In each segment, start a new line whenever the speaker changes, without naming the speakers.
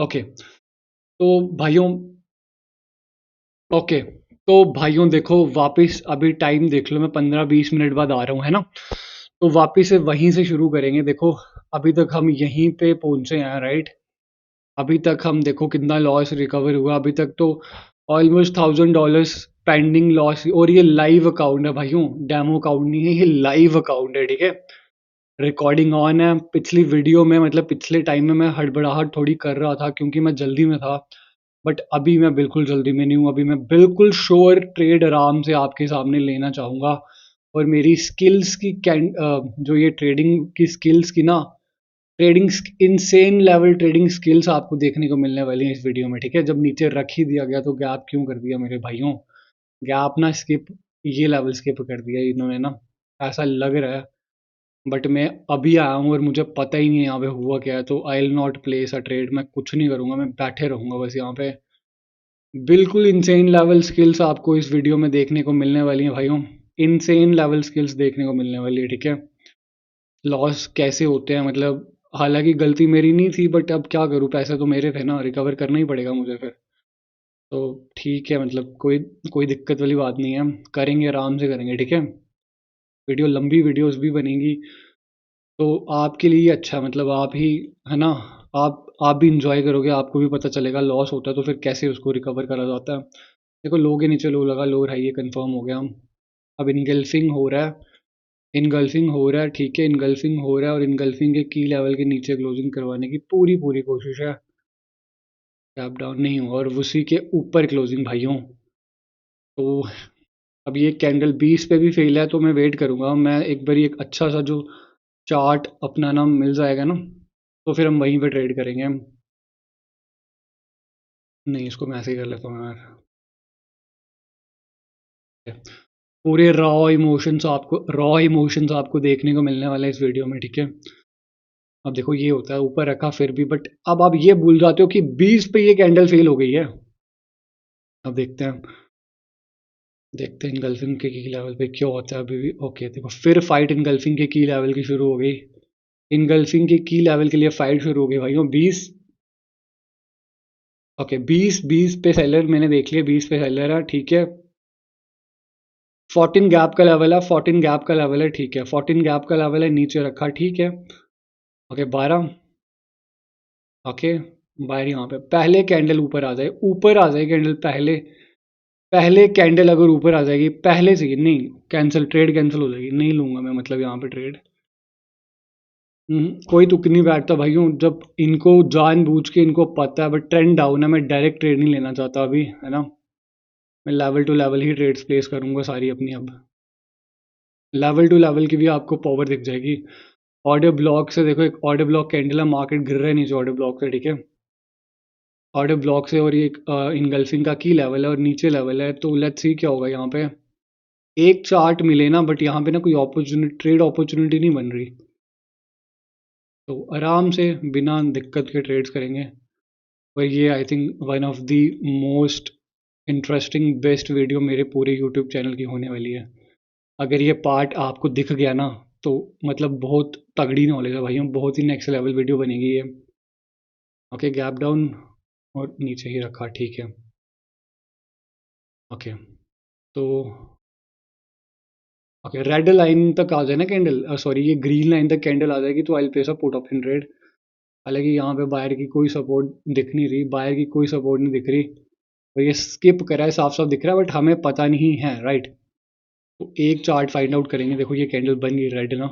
Okay, तो भाइयों okay, तो भाइयों देखो वापस अभी टाइम देख लो, मैं 15-20 मिनट बाद आ रहा हूँ, है ना? तो वापस से वहीं से शुरू करेंगे। देखो अभी तक हम यहीं पे पहुँचे हैं, राइट? अभी तक हम देखो कितना लॉस रिकवर हुआ अभी तक, तो ऑलमोस्ट $1000 पेंडिंग लॉस। और ये लाइव अकाउंट है भाइयों, डेमो अकाउंट नहीं है, ये लाइव अकाउंट है, ठीक है? रिकॉर्डिंग ऑन है। पिछली वीडियो में मतलब पिछले टाइम में मैं हड़बड़ाहट थोड़ी कर रहा था क्योंकि मैं जल्दी में था, बट अभी मैं बिल्कुल जल्दी में नहीं हूँ। अभी मैं बिल्कुल श्योर ट्रेड आराम से आपके सामने लेना चाहूँगा। और मेरी स्किल्स की जो ये ट्रेडिंग की स्किल्स की ना, trading insane level trading skills आपको देखने को मिलने वाली है इस वीडियो में, ठीक है? जब नीचे रख ही दिया गया तो गैप क्यों कर दिया मेरे भाइयों? गैप ना स्किप, ये लेवल स्किप कर दिया इन्होंने ना, ऐसा लग रहा है। बट मैं अभी आया हूँ और मुझे पता ही नहीं है यहाँ पे हुआ क्या है, तो I will not place a trade. मैं कुछ नहीं करूँगा, मैं बैठे रहूँगा बस यहाँ पे। बिल्कुल इंसेन लेवल स्किल्स आपको इस वीडियो में देखने को मिलने वाली हैं भाइयों। इंसेन लेवल स्किल्स देखने को मिलने वाली है, ठीक है? लॉस कैसे होते हैं, मतलब हालांकि गलती मेरी नहीं थी, बट अब क्या करूँ, पैसे तो मेरे थे ना, रिकवर करना ही पड़ेगा मुझे फिर। तो ठीक है, मतलब कोई कोई दिक्कत वाली बात नहीं है, करेंगे आराम से करेंगे, ठीक है? वीडियो लंबी वीडियोस भी बनेंगी तो आपके लिए ही अच्छा है, मतलब आप ही, है ना? आप भी इंजॉय करोगे, आपको भी पता चलेगा लॉस होता है तो फिर कैसे उसको रिकवर करा जाता है। देखो लो के नीचे लो लगा, लो हाई, ये कंफर्म हो गया हम। अब इनगल्फिंग हो रहा है, इनगल्फिंग हो रहा है, ठीक है? इनगल्फिंग हो रहा है और इनगल्फिंग के की लेवल के नीचे क्लोजिंग करवाने की पूरी पूरी कोशिश है। टैप डाउन नहीं हुआ और उसी के ऊपर क्लोजिंग भाइयों। तो अब ये कैंडल 20 पे भी फेल है तो मैं वेट करूंगा। मैं एक बारी एक अच्छा सा जो चार्ट अपना ना मिल जाएगा ना, तो फिर हम वहीं पे ट्रेड करेंगे हम। नहीं, इसको मैं ऐसे ही कर लेता हूँ यार। पूरे रॉ इमोशंस आपको देखने को मिलने वाले हैं इस वीडियो में, ठीक है? अब देखो ये होता है, ऊपर रखा फिर भी, बट अब आप ये भूल जाते हो कि 20 पे ये कैंडल फेल हो गई है। अब देखते हैं, देखते हैं इनगल्फिंग के की लेवल पे क्या होता है अभी भी। ओके देखो, फिर फाइट इनगल्फिंग के की लेवल की शुरू हो गई। इनगल्फिंग के की लेवल के लिए फाइट शुरू हो गई भाइयों। 20, ओके 20 पे सेलर मैंने देख लिया, 20 पे सेलर है, ठीक है? 14 गैप का लेवल है, 14 गैप का लेवल है, ठीक है? 14 गैप का लेवल है, नीचे रखा, ठीक है? ओके 12, ओके बाहर यहाँ पे पहले कैंडल ऊपर आ जाए, ऊपर आ जाए कैंडल पहले, पहले कैंडल अगर ऊपर आ जाएगी पहले से ही, नहीं कैंसिल, ट्रेड कैंसिल हो जाएगी, नहीं लूंगा मैं मतलब यहाँ पे ट्रेड। कोई तुक नहीं बैठता भाइयों, जब इनको जानबूझ के इनको पता है, बट ट्रेंड डाउन है, मैं डायरेक्ट ट्रेड नहीं लेना चाहता अभी, है ना? मैं लेवल टू लेवल ही ट्रेड्स प्लेस करूंगा सारी अपनी अब। लेवल टू लेवल की भी आपको पावर दिख जाएगी। ऑर्डर ब्लॉक से देखो, एक ऑर्डर ब्लॉक कैंडल है, मार्केट गिर रहा है नीचे ऑर्डर ब्लॉक से, ठीक है? ऑर्डर ब्लॉक से, और ये इनगल्फिंग का की लेवल है और नीचे लेवल है, तो लेट्स सी क्या होगा यहाँ पे। एक चार्ट मिले ना, बट यहाँ पे ना कोई अपॉर्चुनिटी, ट्रेड अपॉर्चुनिटी नहीं बन रही, तो आराम से बिना दिक्कत के ट्रेड्स करेंगे। और ये I think one of the most interesting best video मेरे पूरे यूट्यूब चैनल की होने वाली है। अगर ये पार्ट आपको दिख गया ना, तो मतलब बहुत तगड़ी नॉलेज है भाई, हम बहुत ही नेक्स्ट लेवल वीडियो बनेगी ये। ओके गैप डाउन और नीचे ही रखा, ठीक है? ओके, तो ओके रेड लाइन तक आ जाए ना कैंडल, सॉरी ये ग्रीन लाइन तक कैंडल आ जाएगी तो I will place a put option trade. हालांकि यहाँ पे बायर की कोई सपोर्ट दिख नहीं रही, बायर की कोई सपोर्ट नहीं दिख रही, तो ये स्किप करा है, साफ साफ दिख रहा है, बट हमें पता नहीं है, राइट? तो एक चार्ट फाइंड आउट करेंगे। देखो ये कैंडल बन गई रेड ना,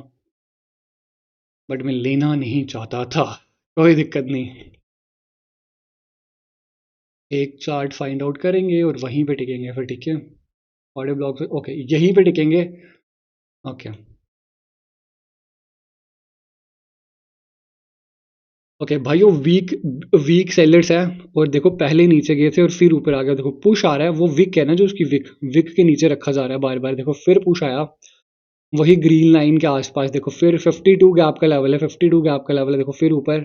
बट मैं लेना नहीं चाहता था, कोई दिक्कत नहीं। एक चार्ट फाइंड आउट करेंगे और वहीं पे टिकेंगे फिर, ठीक है? ऑडियो ब्लॉक से ओके, यहीं पे टिकेंगे। ओके ओके भाइयों, वीक वीक सेलर्स है, और देखो पहले नीचे गए थे और फिर ऊपर आ गया, देखो पुश आ रहा है, वो विक है ना जो उसकी विक, विक के नीचे रखा जा रहा है बार बार, देखो फिर पुश आया वही ग्रीन लाइन के आसपास, देखो फिर 52 गैप का लेवल है, 52 गैप का लेवल है, देखो फिर ऊपर,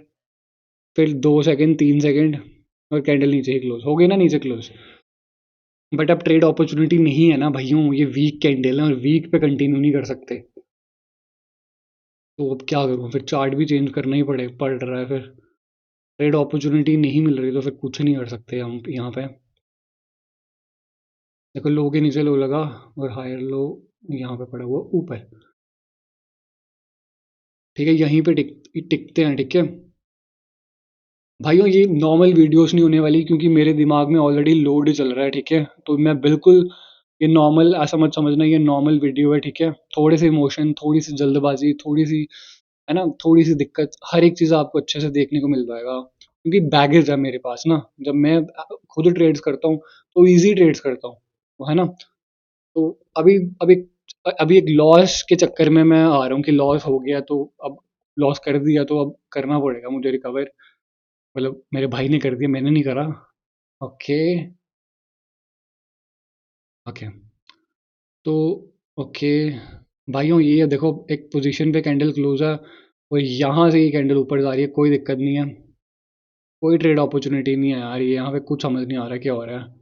फिर 2 सेकंड, 3 सेकंड, और कैंडल नीचे ही क्लोज हो गई ना, नीचे क्लोज। बट अब ट्रेड अपॉर्चुनिटी नहीं है ना भाइयों, ये वीक कैंडल है और वीक पे कंटिन्यू नहीं कर सकते, तो अब क्या करूँ, फिर चार्ट भी चेंज करना ही पड़ रहा है फिर। ट्रेड अपॉर्चुनिटी नहीं मिल रही तो फिर कुछ नहीं कर सकते हम यहाँ पे। देखो लो के नीचे लो लगा और हायर लो यहाँ पे पड़ा हुआ ऊपर। ठीक है, यहीं पे टिकते हैं। ठीक है भाइयों, ये नॉर्मल वीडियोस नहीं होने वाली क्योंकि मेरे दिमाग में ऑलरेडी लोड चल रहा है। ठीक है, तो मैं बिल्कुल ये नॉर्मल ऐसा मत समझना, ये नॉर्मल वीडियो है। ठीक है, थोड़े से इमोशन, थोड़ी सी जल्दबाजी, थोड़ी सी है ना, थोड़ी सी दिक्कत, हर एक चीज़ आपको अच्छे से देखने को मिल पाएगा क्योंकि बैगेज है मेरे पास ना। जब मैं खुद ट्रेड्स करता हूँ तो इजी ट्रेड्स करता हूँ, वो है ना। तो अभी अभी अभी एक लॉस के चक्कर में मैं आ रहा हूँ कि लॉस हो गया तो अब लॉस कर दिया तो अब करना पड़ेगा मुझे रिकवर। मतलब मेरे भाई ने कर दिया, मैंने नहीं करा। ओके। ओके। तो ओके भाइयों, ये देखो एक पोजीशन पे कैंडल क्लोज है और यहाँ से ये कैंडल ऊपर जा रही है, कोई दिक्कत नहीं है, कोई ट्रेड अपॉर्चुनिटी नहीं है यार। ये यहाँ पे कुछ समझ नहीं आ रहा क्या हो रहा है।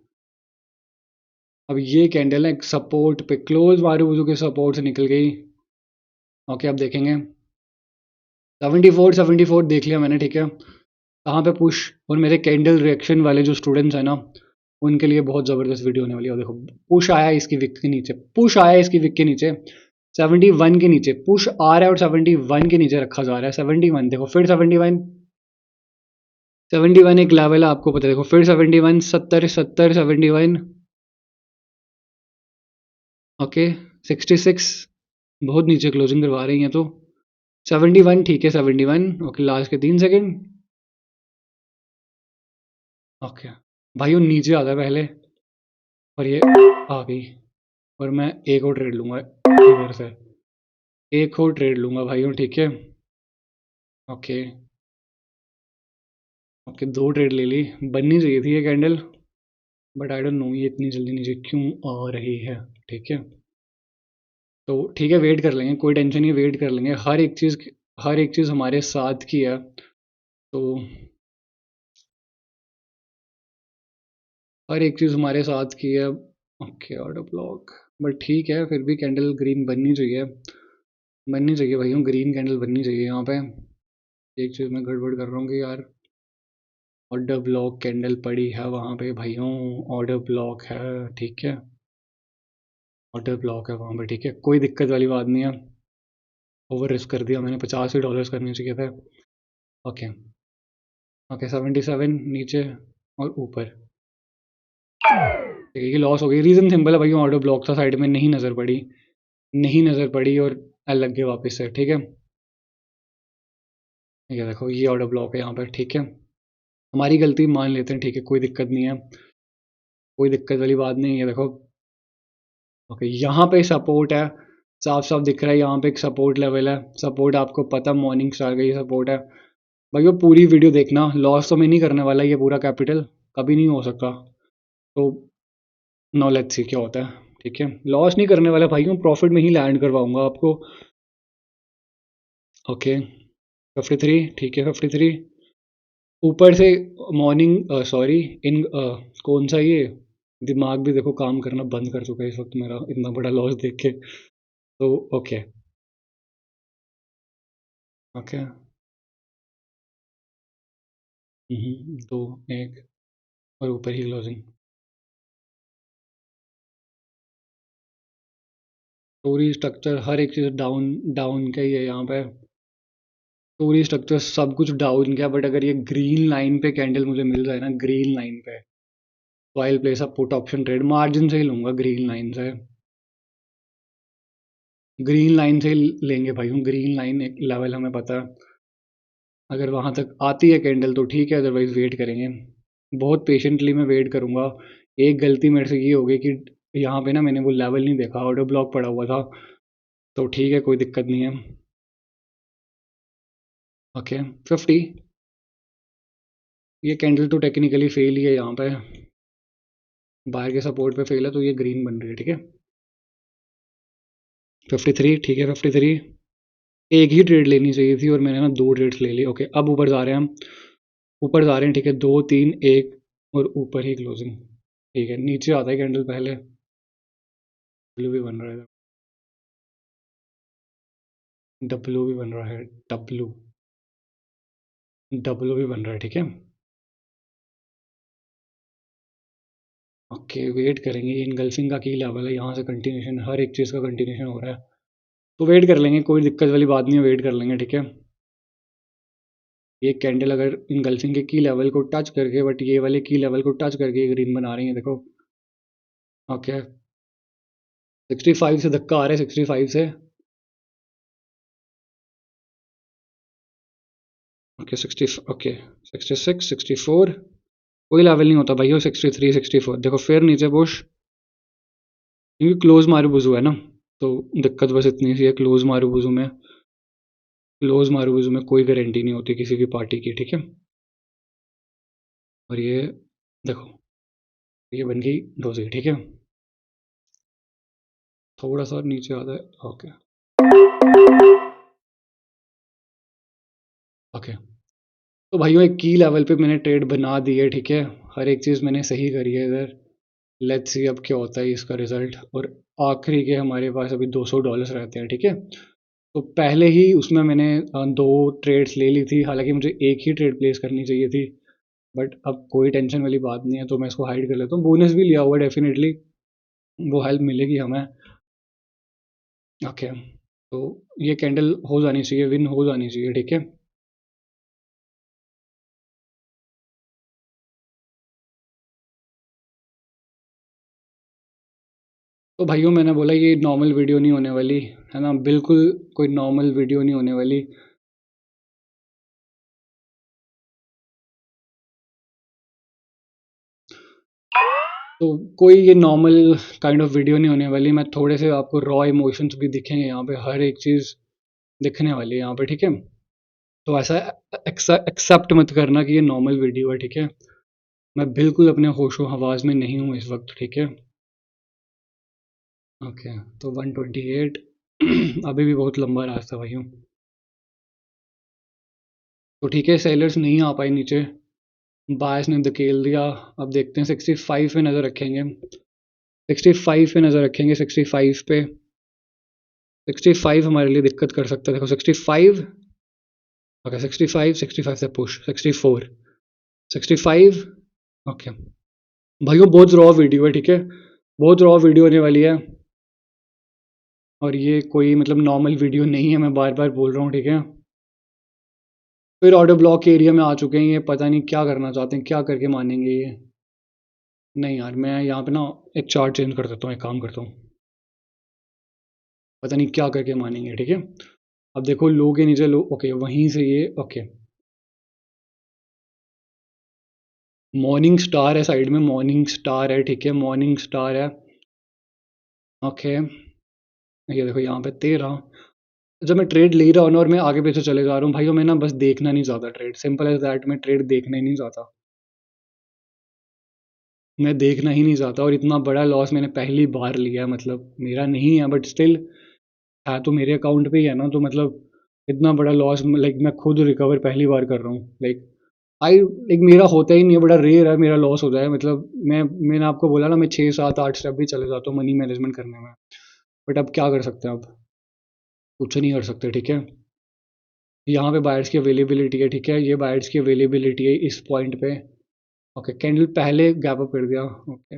अब ये कैंडल है सपोर्ट पे क्लोज मारू के सपोर्ट से निकल गई। ओके, अब देखेंगे 74 देख लिया मैंने। ठीक है, कहाँ पे पुश, और मेरे कैंडल रिएक्शन वाले जो स्टूडेंट्स हैं ना, उनके लिए बहुत ज़बरदस्त वीडियो होने वाली है। और देखो पुश आया है इसकी विक के नीचे, पुश आया है इसकी विक के नीचे 71 के नीचे पुश आ रहा है और 71 के नीचे रखा जा रहा है। 71 देखो, फिर 71, 71 एक लेवल है आपको पता है। देखो फिर 71, 70, 70, 71। ओके 66, बहुत नीचे क्लोजिंग करवा रही हैं तो 71। ठीक है 71। ओके लास्ट के 3 सेकेंड। ओके भाई, वो नीचे आता है पहले और ये आ गई, और मैं एक और ट्रेड लूंगा इधर से, एक और ट्रेड लूंगा भाइयों। ठीक है ओके। ओके, दो ट्रेड ले ली, बननी चाहिए थी ये candle, but I don't know ये इतनी जल्दी नीचे क्यों आ रही है। ठीक है, तो ठीक है वेट कर लेंगे, कोई टेंशन नहीं, वेट कर लेंगे। हर एक चीज़ हमारे साथ की है तो हर एक चीज़ हमारे साथ की है। ओके ऑर्डर ब्लॉक, बट ठीक है फिर भी कैंडल ग्रीन बननी चाहिए, बननी चाहिए भाइयों, ग्रीन कैंडल बननी चाहिए यहाँ पे। एक चीज़ मैं गड़बड़ कर रहा हूँ कि यार ऑर्डर ब्लॉक कैंडल पड़ी है वहाँ पे भाइयों, ऑर्डर ब्लॉक है। ठीक है, ऑर्डर ब्लॉक है वहाँ पे। ठीक है, कोई दिक्कत वाली बात नहीं है। ओवर रिस्क कर दिया मैंने, $85 करने चाहिए थे। ओके। ओके 77 नीचे और ऊपर। ठीक है, ये लॉस हो गई। रीज़न सिंपल है भाई, ऑर्डर ब्लॉक था साइड में, नहीं नज़र पड़ी, नहीं नज़र पड़ी और लग गए वापस से। ठीक है, ये देखो ये ऑर्डर ब्लॉक है यहाँ पर। ठीक है, हमारी गलती मान लेते हैं। ठीक है, कोई दिक्कत नहीं है, कोई दिक्कत वाली बात नहीं है। देखो ओके, यहाँ पे सपोर्ट है, साफ साफ दिख रहा है यहाँ पे एक सपोर्ट लेवल है। सपोर्ट आपको पता, मॉर्निंग स्टार का ये सपोर्ट है भाई। वो पूरी वीडियो देखना, लॉस तो मैं नहीं करने वाला, ये पूरा कैपिटल कभी नहीं हो सकता। तो नॉलेज से क्या होता है। ठीक है, लॉस नहीं करने वाला भाइयों, प्रॉफिट में ही लैंड करवाऊंगा आपको। ओके 53। ठीक है 53 ऊपर से मॉर्निंग सॉरी इन कौन सा ये, दिमाग भी देखो काम करना बंद कर चुका है इस वक्त मेरा, इतना बड़ा लॉस देख के। तो ओके। ओके दो, एक और ऊपर ही क्लोजिंग। स्टोरी स्ट्रक्चर हर एक चीज़ डाउन, डाउन का ही है यहाँ पे। स्टोरी स्ट्रक्चर सब कुछ डाउन का, बट अगर ये ग्रीन लाइन पे कैंडल मुझे मिल जाए ना, ग्रीन लाइन पे, तो I place a put option trade, margin से ही लूंगा ग्रीन लाइन से। ग्रीन लाइन से ही लेंगे भाई, हूँ ग्रीन लाइन एक लेवल हमें पता है, अगर वहां तक आती है कैंडल तो ठीक है, अदरवाइज वेट करेंगे। बहुत पेशेंटली मैं वेट करूंगा। एक गलती मेरे से ये हो गई कि यहाँ पे ना मैंने वो लेवल नहीं देखा, ऑर्डर ब्लॉक पड़ा हुआ था। तो ठीक है कोई दिक्कत नहीं है। ओके 50, ये कैंडल तो टेक्निकली फेल ही है यहाँ पे, बाहर के सपोर्ट पे फेल है तो ये ग्रीन बन रही है। ठीक है 53। ठीक है 53, एक ही ट्रेड लेनी चाहिए थी और मैंने ना दो ट्रेड्स ले ली। ओके अब ऊपर जा रहे हैं हम, ऊपर जा रहे हैं। ठीक है 2 3 1 और ऊपर ही क्लोजिंग। ठीक है, नीचे आता है कैंडल पहले, डब्ल्यू भी बन रहा है, डब्ल्यू भी बन रहा है, डब्ल्यू। डब्ल्यू भी बन रहा है, ठीक है। ओके, वेट करेंगे, इनगल्फिंग का की लेवल है, यहाँ से कंटिन्यूशन, हर एक चीज़ का कंटिन्यूशन हो रहा है, तो वेट कर लेंगे, कोई दिक्कत वाली बात नहीं है, वेट कर लेंगे, ठीक है। ये कैंडल अगर इनगल्फिंग के की लेवल को टच करके, बट ये वाले की लेवल को टच करके ग्रीन बना रही है, देखो। ओके, 65 से धक्का आ रहा है, 65 से। ओके 60, ओके 66, 64, कोई लेवल नहीं होता भाई, 63, 64, देखो फिर नीचे पुश, क्योंकि क्लोज मारूबुजू है ना, तो दिक्कत बस इतनी सी है, क्लोज मारूबुजू में कोई गारंटी नहीं होती किसी भी पार्टी की, ठीक है। और ये देखो, ये बन गई डोजी, ठीक है। थोड़ा सा नीचे आता है, ओके ओके। तो भाइयों एक की लेवल पे मैंने ट्रेड बना दी है, ठीक है, हर एक चीज़ मैंने सही करी है इधर। लेट्स सी अब क्या होता है इसका रिजल्ट। और आखिरी के हमारे पास अभी $200 रहते हैं, ठीक है। तो पहले ही उसमें मैंने दो ट्रेड्स ले ली थी, हालांकि मुझे एक ही ट्रेड प्लेस करनी चाहिए थी, बट अब कोई टेंशन वाली बात नहीं है, तो मैं इसको हाइड कर लेता हूँ। बोनस भी लिया हुआ डेफिनेटली, वो हेल्प मिलेगी हमें। ओके, तो ये कैंडल हो जानी चाहिए, विन हो जानी चाहिए, ठीक है। तो भाइयों मैंने बोला ये नॉर्मल वीडियो नहीं होने वाली, है ना, बिल्कुल कोई नॉर्मल वीडियो नहीं होने वाली। तो कोई ये नॉर्मल काइंड ऑफ वीडियो नहीं होने वाली, मैं थोड़े से आपको रॉ इमोशंस भी दिखेंगे यहाँ पे, हर एक चीज़ दिखने वाली है यहाँ पे, ठीक है। तो ऐसा एक्सेप्ट मत करना कि ये नॉर्मल वीडियो है, ठीक है। मैं बिल्कुल अपने होशो हवास में नहीं हूँ इस वक्त, ठीक है। ओके, तो 128 अभी भी बहुत लंबा रास्ता भाइयों। तो ठीक है, सेलर्स नहीं आ पाए नीचे, बायस ने धकेल दिया। अब देखते हैं 65 पे नज़र रखेंगे, 65 पे नज़र रखेंगे, 65 पे, 65 हमारे लिए दिक्कत कर सकता है, देखो 65। ओके 65, 65 से पुश 64, 65। ओके भाइयों बहुत रॉ वीडियो है, ठीक है, बहुत रॉ वीडियो होने वाली है, और ये कोई मतलब नॉर्मल वीडियो नहीं है, मैं बार बार बोल रहा हूँ, ठीक है। फिर ऑडियो ब्लॉक के एरिया में आ चुके हैं, ये पता नहीं क्या करना चाहते हैं, क्या करके मानेंगे ये। नहीं यार, मैं यहाँ पे ना एक चार्ट चेंज कर देता हूँ, एक काम करता हूँ, पता नहीं क्या करके मानेंगे, ठीक है। अब देखो लो के नीचे लो, ओके वहीं से ये, ओके मॉर्निंग स्टार है साइड में, मॉर्निंग स्टार है, ठीक है, मॉर्निंग स्टार है। ओके, ये देखो यहाँ पे 13, जब मैं ट्रेड ले रहा हूँ ना और मैं आगे पीछे चले जा रहा हूँ भाइयों, मैं ना बस देखना नहीं चाहता ट्रेड, सिंपल एज दैट, मैं ट्रेड देखना ही नहीं चाहता, मैं देखना ही नहीं चाहता। और इतना बड़ा लॉस मैंने पहली बार लिया है, मतलब मेरा नहीं है बट स्टिल है तो मेरे अकाउंट पे ही है ना, तो मतलब इतना बड़ा लॉस, लाइक मैं खुद रिकवर पहली बार कर रहा हूँ, लाइक मेरा होता ही नहीं है, बड़ा रेयर है मेरा लॉस हो जाए, मतलब मैंने आपको बोला ना, मैं 6 7 8 स्टेप भी चले जाता हूँ मनी मैनेजमेंट करने में, बट अब क्या कर सकते हैं, अब कुछ नहीं कर सकते, ठीक है। यहाँ पे बायर्स की अवेलेबिलिटी है, ठीक है, ये बायर्स की अवेलेबिलिटी है इस पॉइंट पे। ओके कैंडल पहले गैप अप कर दिया, okay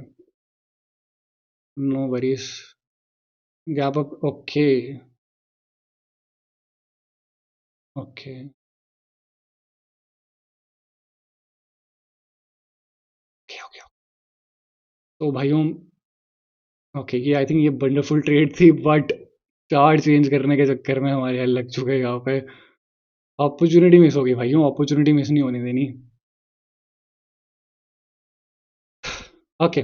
no worries, gap up, okay okay okay okay. तो भाइयों, ओके ये आई थिंक ये वंडरफुल ट्रेड थी, बट चार्ट चेंज करने के चक्कर में हमारे यहाँ लग चुके हैं यहाँ पे, अपॉर्चुनिटी मिस होगी भाइयों, अपॉर्चुनिटी मिस नहीं होने देनी। ओके,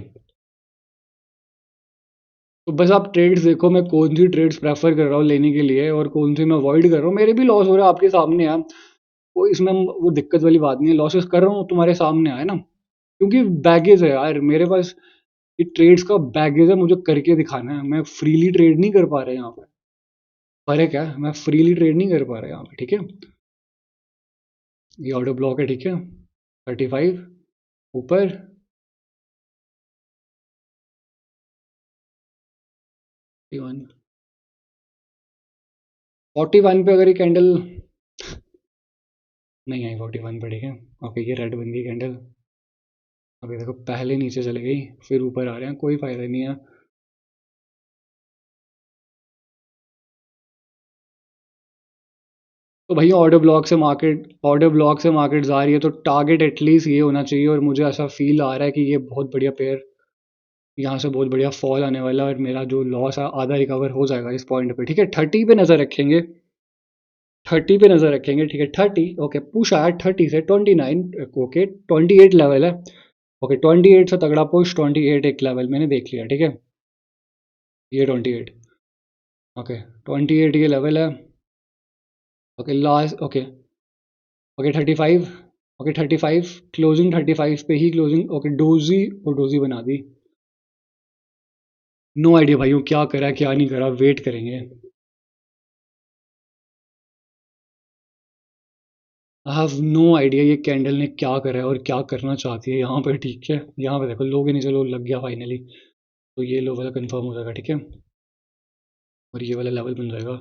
तो बस आप ट्रेड्स देखो, मैं कौन सी ट्रेड्स प्रेफर कर रहा हूँ लेने के लिए और कौन सी मैं अवॉइड कर रहा हूँ, मेरे भी लॉस हो रहा है आपके सामने है, कोई इसमें वो दिक्कत वाली बात नहीं है, लॉसेस कर रहा हूँ तुम्हारे सामने है ना, क्योंकि बैगेज है यार मेरे पास, ये ट्रेड्स का बैगेज है, मुझे करके दिखाना है, मैं फ्रीली ट्रेड नहीं कर पा रहा यहाँ पे, फर्क है, मैं फ्रीली ट्रेड नहीं कर पा रहा यहाँ पे, ठीक है। ये ऑर्डर ब्लॉक है, ठीक है, 35 ऊपर, 41, 41 पे अगर ये कैंडल, नहीं आई 41 पे, ठीक है। ओके, ये रेड बन गई कैंडल। अभी देखो पहले नीचे चले गई, फिर ऊपर आ रहे हैं, कोई फ़ायदा नहीं है। तो भैया ऑर्डर ब्लॉक से मार्केट जा रही है, तो टारगेट एटलीस्ट ये होना चाहिए, और मुझे ऐसा फ़ील आ रहा है कि ये बहुत बढ़िया पेयर, यहाँ से बहुत बढ़िया फॉल आने वाला है, और मेरा जो लॉस है आधा रिकवर हो जाएगा इस पॉइंट पे, ठीक है। 30 पे नज़र रखेंगे, 30 पे नज़र रखेंगे, ठीक है। 30, ओके, पुश आया 30 से 29, ओके 28 लेवल है। ओके 28 से तगड़ा पुश, 28 एक लेवल मैंने देख लिया, ठीक है। ये 28, ओके 28 ये लेवल है। Okay last, okay okay 35, okay 35 closing, 35 पे ही क्लोजिंग। ओके डोजी, वो डोजी बना दी। नो आइडिया भाइयों, क्या करा क्या नहीं करा, वेट करेंगे। आई हैव नो आइडिया ये कैंडल ने क्या करा है और क्या करना चाहती है यहाँ पे, ठीक है। यहाँ पे देखो लो के नीचे लो लग गया फाइनली, तो ये लो वाला कंफर्म हो जाएगा, ठीक है। और ये वाला लेवल बन जाएगा।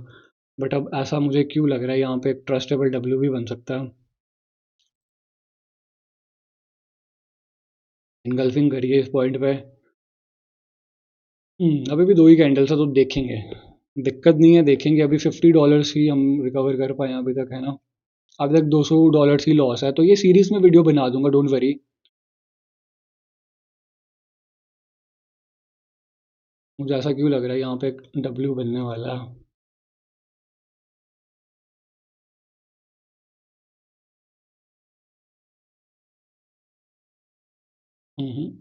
बट अब ऐसा मुझे क्यों लग रहा है, यहाँ पे एक ट्रस्टेबल डब्ल्यू भी बन सकता है। इनगल्फिंग करिए इस पॉइंट पे। अभी भी दो ही कैंडल्स है, तो देखेंगे, दिक्कत नहीं है, देखेंगे। अभी $50 ही हम रिकवर कर पाए अभी तक, है ना। अभी तक $200 ही लॉस है, तो ये सीरीज में वीडियो बना दूंगा, डोंट वरी। मुझे ऐसा क्यों लग रहा है यहाँ पे डब्ल्यू बनने वाला है।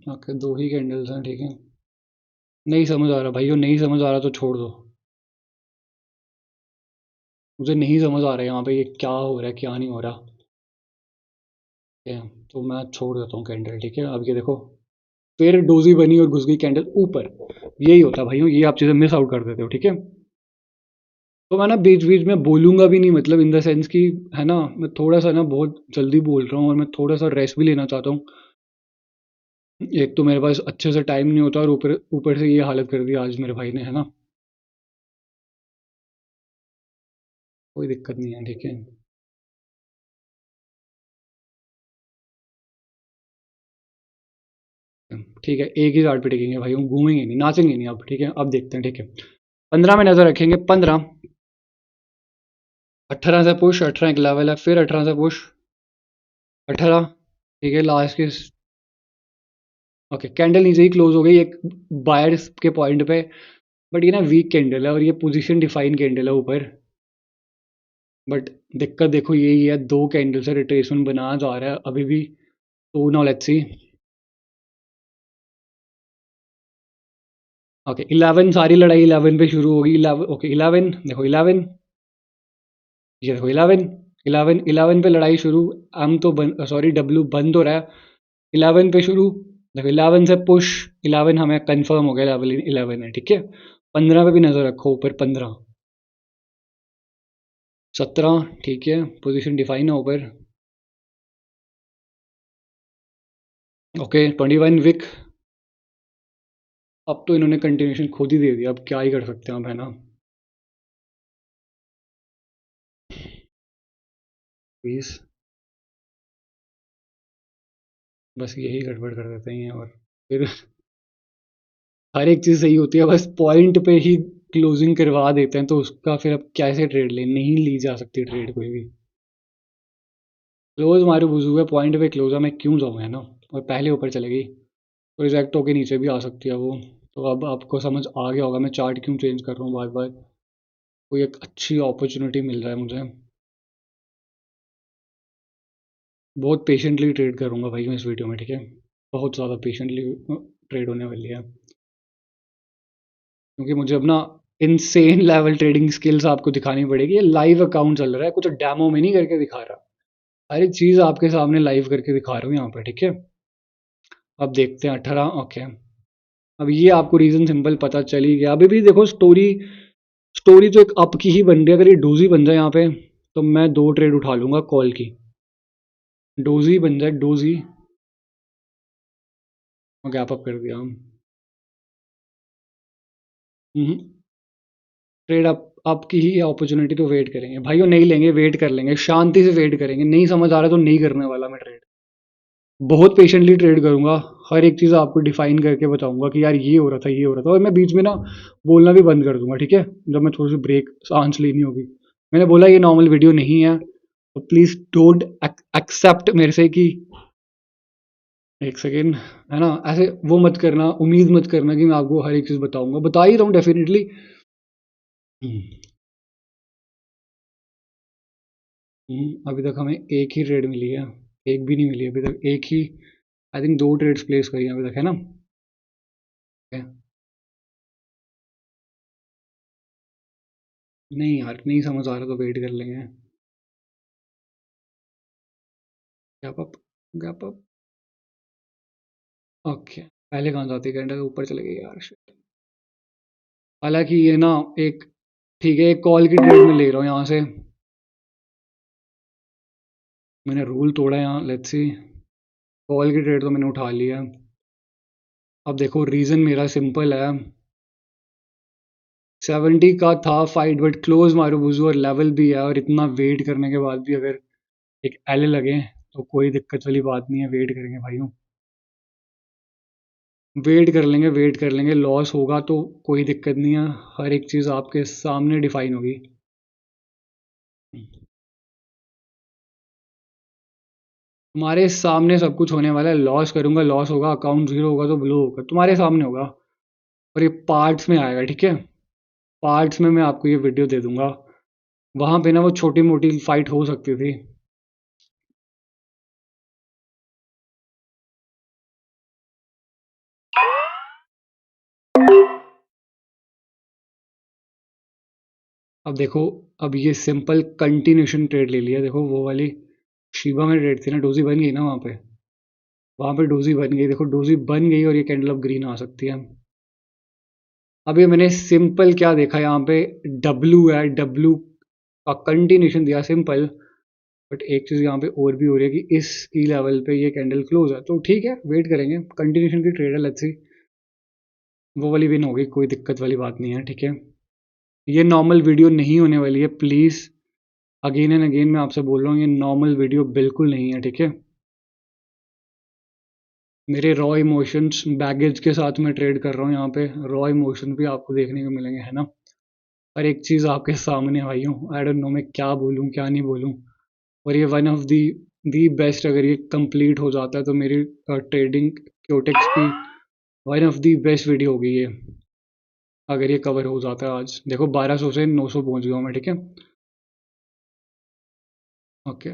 ओके दो ही कैंडल्स हैं, ठीक है। नहीं समझ आ रहा भाइयों, नहीं समझ आ रहा तो छोड़ दो। मुझे नहीं समझ आ रहा है यहाँ पे ये क्या हो रहा है क्या नहीं हो रहा, ठीक है। तो मैं छोड़ देता हूँ कैंडल, ठीक है। अब ये देखो, फिर डोजी बनी और घुस गई कैंडल ऊपर। यही होता है भाइयों, ये आप चीज़ें मिस आउट कर देते हो, ठीक है। तो मैं ना बीच बीच में बोलूंगा भी नहीं, मतलब इन द सेंस कि, है ना, मैं थोड़ा सा ना बहुत जल्दी बोल रहा हूँ, और मैं थोड़ा सा रेस्ट भी लेना चाहता हूँ। एक तो मेरे पास अच्छे से टाइम नहीं होता, और ऊपर ऊपर से ये हालत कर दी आज मेरे भाई ने, है ना। कोई दिक्कत नहीं है, ठीक है। ठीक है, एक ही साइड पे टिकेंगे भाई, हम घूमेंगे नहीं, नाचेंगे नहीं अब, ठीक है। अब देखते हैं, ठीक है। 15 में नजर रखेंगे, 15, 18 से पुश, 18 एक लेवल है, फिर 18 से पुश, 18, ठीक है। लास्ट के, ओके कैंडल नीचे ही क्लोज हो गई एक बायर्स के पॉइंट पे। बट ये ना वीक कैंडल है, और ये पोजीशन डिफाइन कैंडल है ऊपर। बट दिक्कत देखो यही है, दो कैंडल से रिट्रेसमेंट बनाया जा रहा है अभी भी। तो नाउ लेट्स सी। ओके 11, सारी लड़ाई 11 पे शुरू होगी। 11, ओके 11 देखो 11, ये देखो 11, 11, 11 पे लड़ाई शुरू। एम तो बन, सॉरी डब्ल्यू बन तो रहा है। 11 पे शुरू, देखो 11 से पुश, 11 हमें कंफर्म हो गया, लेवल 11 है, ठीक है। 15 पे भी नजर रखो, ऊपर 15, 17, ठीक है, पोजीशन डिफाइन है ऊपर। Okay 21 wick. अब तो इन्होंने कंटिन्यूशन खुद ही दे दिया, अब क्या ही कर सकते हैं अब, है ना। प्लीज, बस यही गड़बड़ कर देते हैं, और फिर हर एक चीज़ सही होती है, बस पॉइंट पे ही क्लोजिंग करवा देते हैं, तो उसका फिर अब कैसे ट्रेड ले, नहीं ली जा सकती ट्रेड कोई भी। क्लोज हमारे बुझ हुए पॉइंट पे क्लोज है, मैं क्यों जाऊँ, है ना। और पहले ऊपर चले गई, तो रिजेक्ट होके नीचे भी आ सकती है वो। तो अब आपको समझ आ गया होगा मैं चार्ट क्यों चेंज कर रहा हूँ बार बार। कोई एक अच्छी अपॉर्चुनिटी मिल रहा है मुझे। बहुत पेशेंटली ट्रेड करूँगा भाई मैं इस वीडियो में, ठीक है। बहुत ज़्यादा पेशेंटली ट्रेड होने वाली है, क्योंकि मुझे अब ना इनसेन लेवल ट्रेडिंग स्किल्स आपको दिखानी पड़ेगी। ये लाइव अकाउंट चल रहा है, कुछ डेमो में नहीं करके दिखा रहा। हर एक चीज़ आपके सामने लाइव करके दिखा रहा हूँ यहाँ पे, ठीक है। अब देखते हैं 18, ओके। अब ये आपको रीज़न सिंपल पता चल ही गया। अभी भी देखो स्टोरी, स्टोरी तो एक अप की ही बन रही है। अगर ये डोजी बन जाए यहाँ पे, तो मैं दो ट्रेड उठा लूंगा कॉल की। डोजी बन जाए, डोजी, और गैप अप कर दिया हम। ट्रेड अप, आपकी ही अपॉर्चुनिटी, तो वेट करेंगे भाइयों, नहीं लेंगे, वेट कर लेंगे, शांति से वेट करेंगे, नहीं समझ आ रहा तो नहीं करने वाला मैं ट्रेड, बहुत पेशेंटली ट्रेड करूंगा, हर एक चीज़ आपको डिफाइन करके बताऊंगा कि यार ये हो रहा था, ये हो रहा था, और मैं बीच में ना बोलना भी बंद कर दूंगा, ठीक है, जब मैं थोड़ी सी ब्रेक सांस लेनी होगी। मैंने बोला ये नॉर्मल वीडियो नहीं है, तो प्लीज़ डोंट एक्सेप्ट मेरे से कि एक सेकेंड, है ना, ऐसे वो मत करना, उम्मीद मत करना कि मैं आपको हर एक चीज़ बताऊंगा, बता ही रहा हूँ डेफिनेटली। अभी तक हमें एक ही ट्रेड मिली है, एक भी नहीं मिली अभी तक, एक ही, आई थिंक दो ट्रेड्स प्लेस करी हैं अभी तक, है ना। है। नहीं यार, नहीं समझ आ रहा तो वेट कर लेंगे। Gap up, gap up, okay, पहले कहाँ जाती है कैंडल, ऊपर चले गई यार shit। हालांकि ये ना एक, ठीक है, एक कॉल की ट्रेड में ले रहा हूँ यहाँ से, मैंने रूल तोड़ा यहाँ, लेट्स सी, कॉल की ट्रेड तो मैंने उठा लिया। अब देखो रीज़न मेरा सिंपल है, 70 का था फाइट, बट क्लोज मारूबुजू और लेवल भी है, और इतना वेट करने के बाद भी अगर एक एल लगे तो कोई दिक्कत वाली बात नहीं है, वेट करेंगे भाइयों, वेट कर लेंगे, वेट कर लेंगे, लॉस होगा तो कोई दिक्कत नहीं है, हर एक चीज़ आपके सामने डिफाइन होगी। तुम्हारे सामने सब कुछ होने वाला है, लॉस करूंगा, लॉस होगा, अकाउंट जीरो होगा तो ब्लो होगा, तुम्हारे सामने होगा, और ये पार्ट्स में आएगा, ठीक है, पार्ट्स में मैं आपको ये वीडियो दे दूंगा, वहां पे ना वो छोटी मोटी फाइट हो सकती थी। अब देखो, अब ये सिंपल कंटिन्यूशन ट्रेड ले लिया, देखो वो वाली शिबा में ट्रेड थी ना, डोजी बन गई ना वहां पे डोजी बन गई, देखो डोजी बन गई, और ये कैंडल अब ग्रीन आ सकती है। अब ये मैंने सिंपल क्या देखा यहाँ पे, डब्लू है, डब्लू का कंटिन्यूशन दिया सिंपल, बट एक चीज़ यहाँ पे और भी हो रही है कि इस की लेवल पे ये कैंडल क्लोज है, तो ठीक है, वेट करेंगे, कंटिन्यूशन की ट्रेड है, लेट्स सी, वो वाली विन होगी, कोई दिक्कत वाली बात नहीं है, ठीक है। ये नॉर्मल वीडियो नहीं होने वाली है, प्लीज़, अगेन एंड अगेन मैं आपसे बोल रहा हूँ, ये नॉर्मल वीडियो बिल्कुल नहीं है, ठीक है। मेरे रॉ इमोशंस बैगेज के साथ मैं ट्रेड कर रहा हूँ यहाँ पे, रॉ इमोशन भी आपको देखने को मिलेंगे, है ना, हर एक चीज़ आपके सामने भाइयों, आई डोंट नो मैं क्या बोलूँ क्या नहीं बोलूँ, और ये वन ऑफ दी बेस्ट, अगर ये कंप्लीट हो जाता है तो मेरी ट्रेडिंग क्योटेक्स की one of the best video होगी ये, अगर ये कवर हो जाता है आज, देखो 1200 से 900 पहुंच गया हूँ मैं, ठीक है। ओके,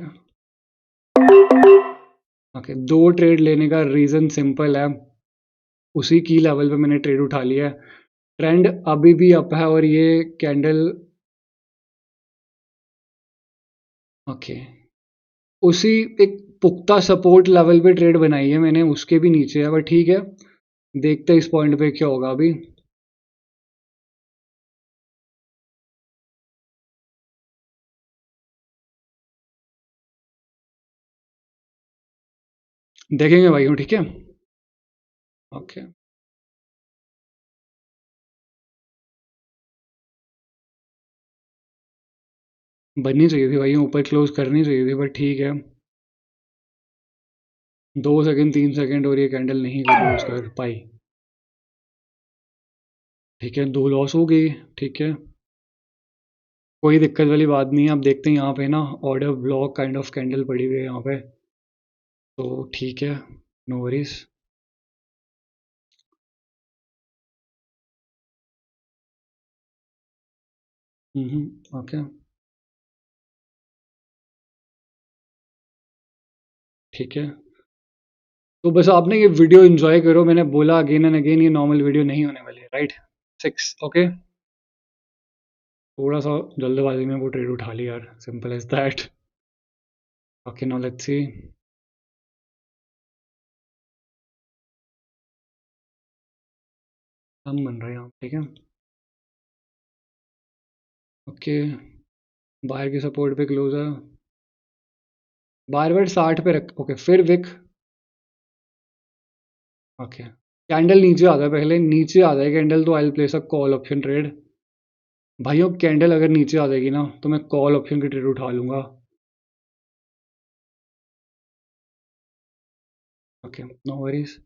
ओके, दो ट्रेड लेने का रीज़न सिंपल है, उसी की लेवल पे मैंने ट्रेड उठा लिया है, ट्रेंड अभी भी अप है, और ये कैंडल, ओके, उसी एक पुख्ता सपोर्ट लेवल पे ट्रेड बनाई है मैंने, उसके भी नीचे है, बट ठीक है, देखते हैं इस पॉइंट पे क्या होगा अभी। देखेंगे भाइयों, ठीक है। ओके, बननी चाहिए थी भाइयों, ऊपर क्लोज करनी चाहिए थी, बट ठीक है, 2 सेकंड 3 सेकंड और ये कैंडल नहीं क्लोज कर पाई, ठीक है, दो लॉस हो गई, ठीक है, कोई दिक्कत वाली बात नहीं है। अब देखते हैं यहाँ पे ना, order block kind of candle पड़ी हुई है यहाँ पे, तो ठीक है, नो वरीज। ओके, ठीक है, तो बस आपने ये वीडियो एंजॉय करो, मैंने बोला अगेन एंड अगेन, ये नॉर्मल वीडियो नहीं होने वाली है, राइट, 6, ओके, थोड़ा सा जल्दबाजी में वो ट्रेड उठा लिया यार, simple as that. Okay, now let's see, हम बन रहे हैं यहाँ, ठीक है, ओके, बाहर की सपोर्ट पे क्लोज है, बार बार 60 पे रख, ओके, फिर विक, ओके, कैंडल नीचे आता है, पहले नीचे आता है कैंडल, तो I will place a call option trade, भाइयों कैंडल अगर नीचे आ जाएगी ना तो मैं कॉल ऑप्शन की ट्रेड उठा लूंगा। Okay, no worries.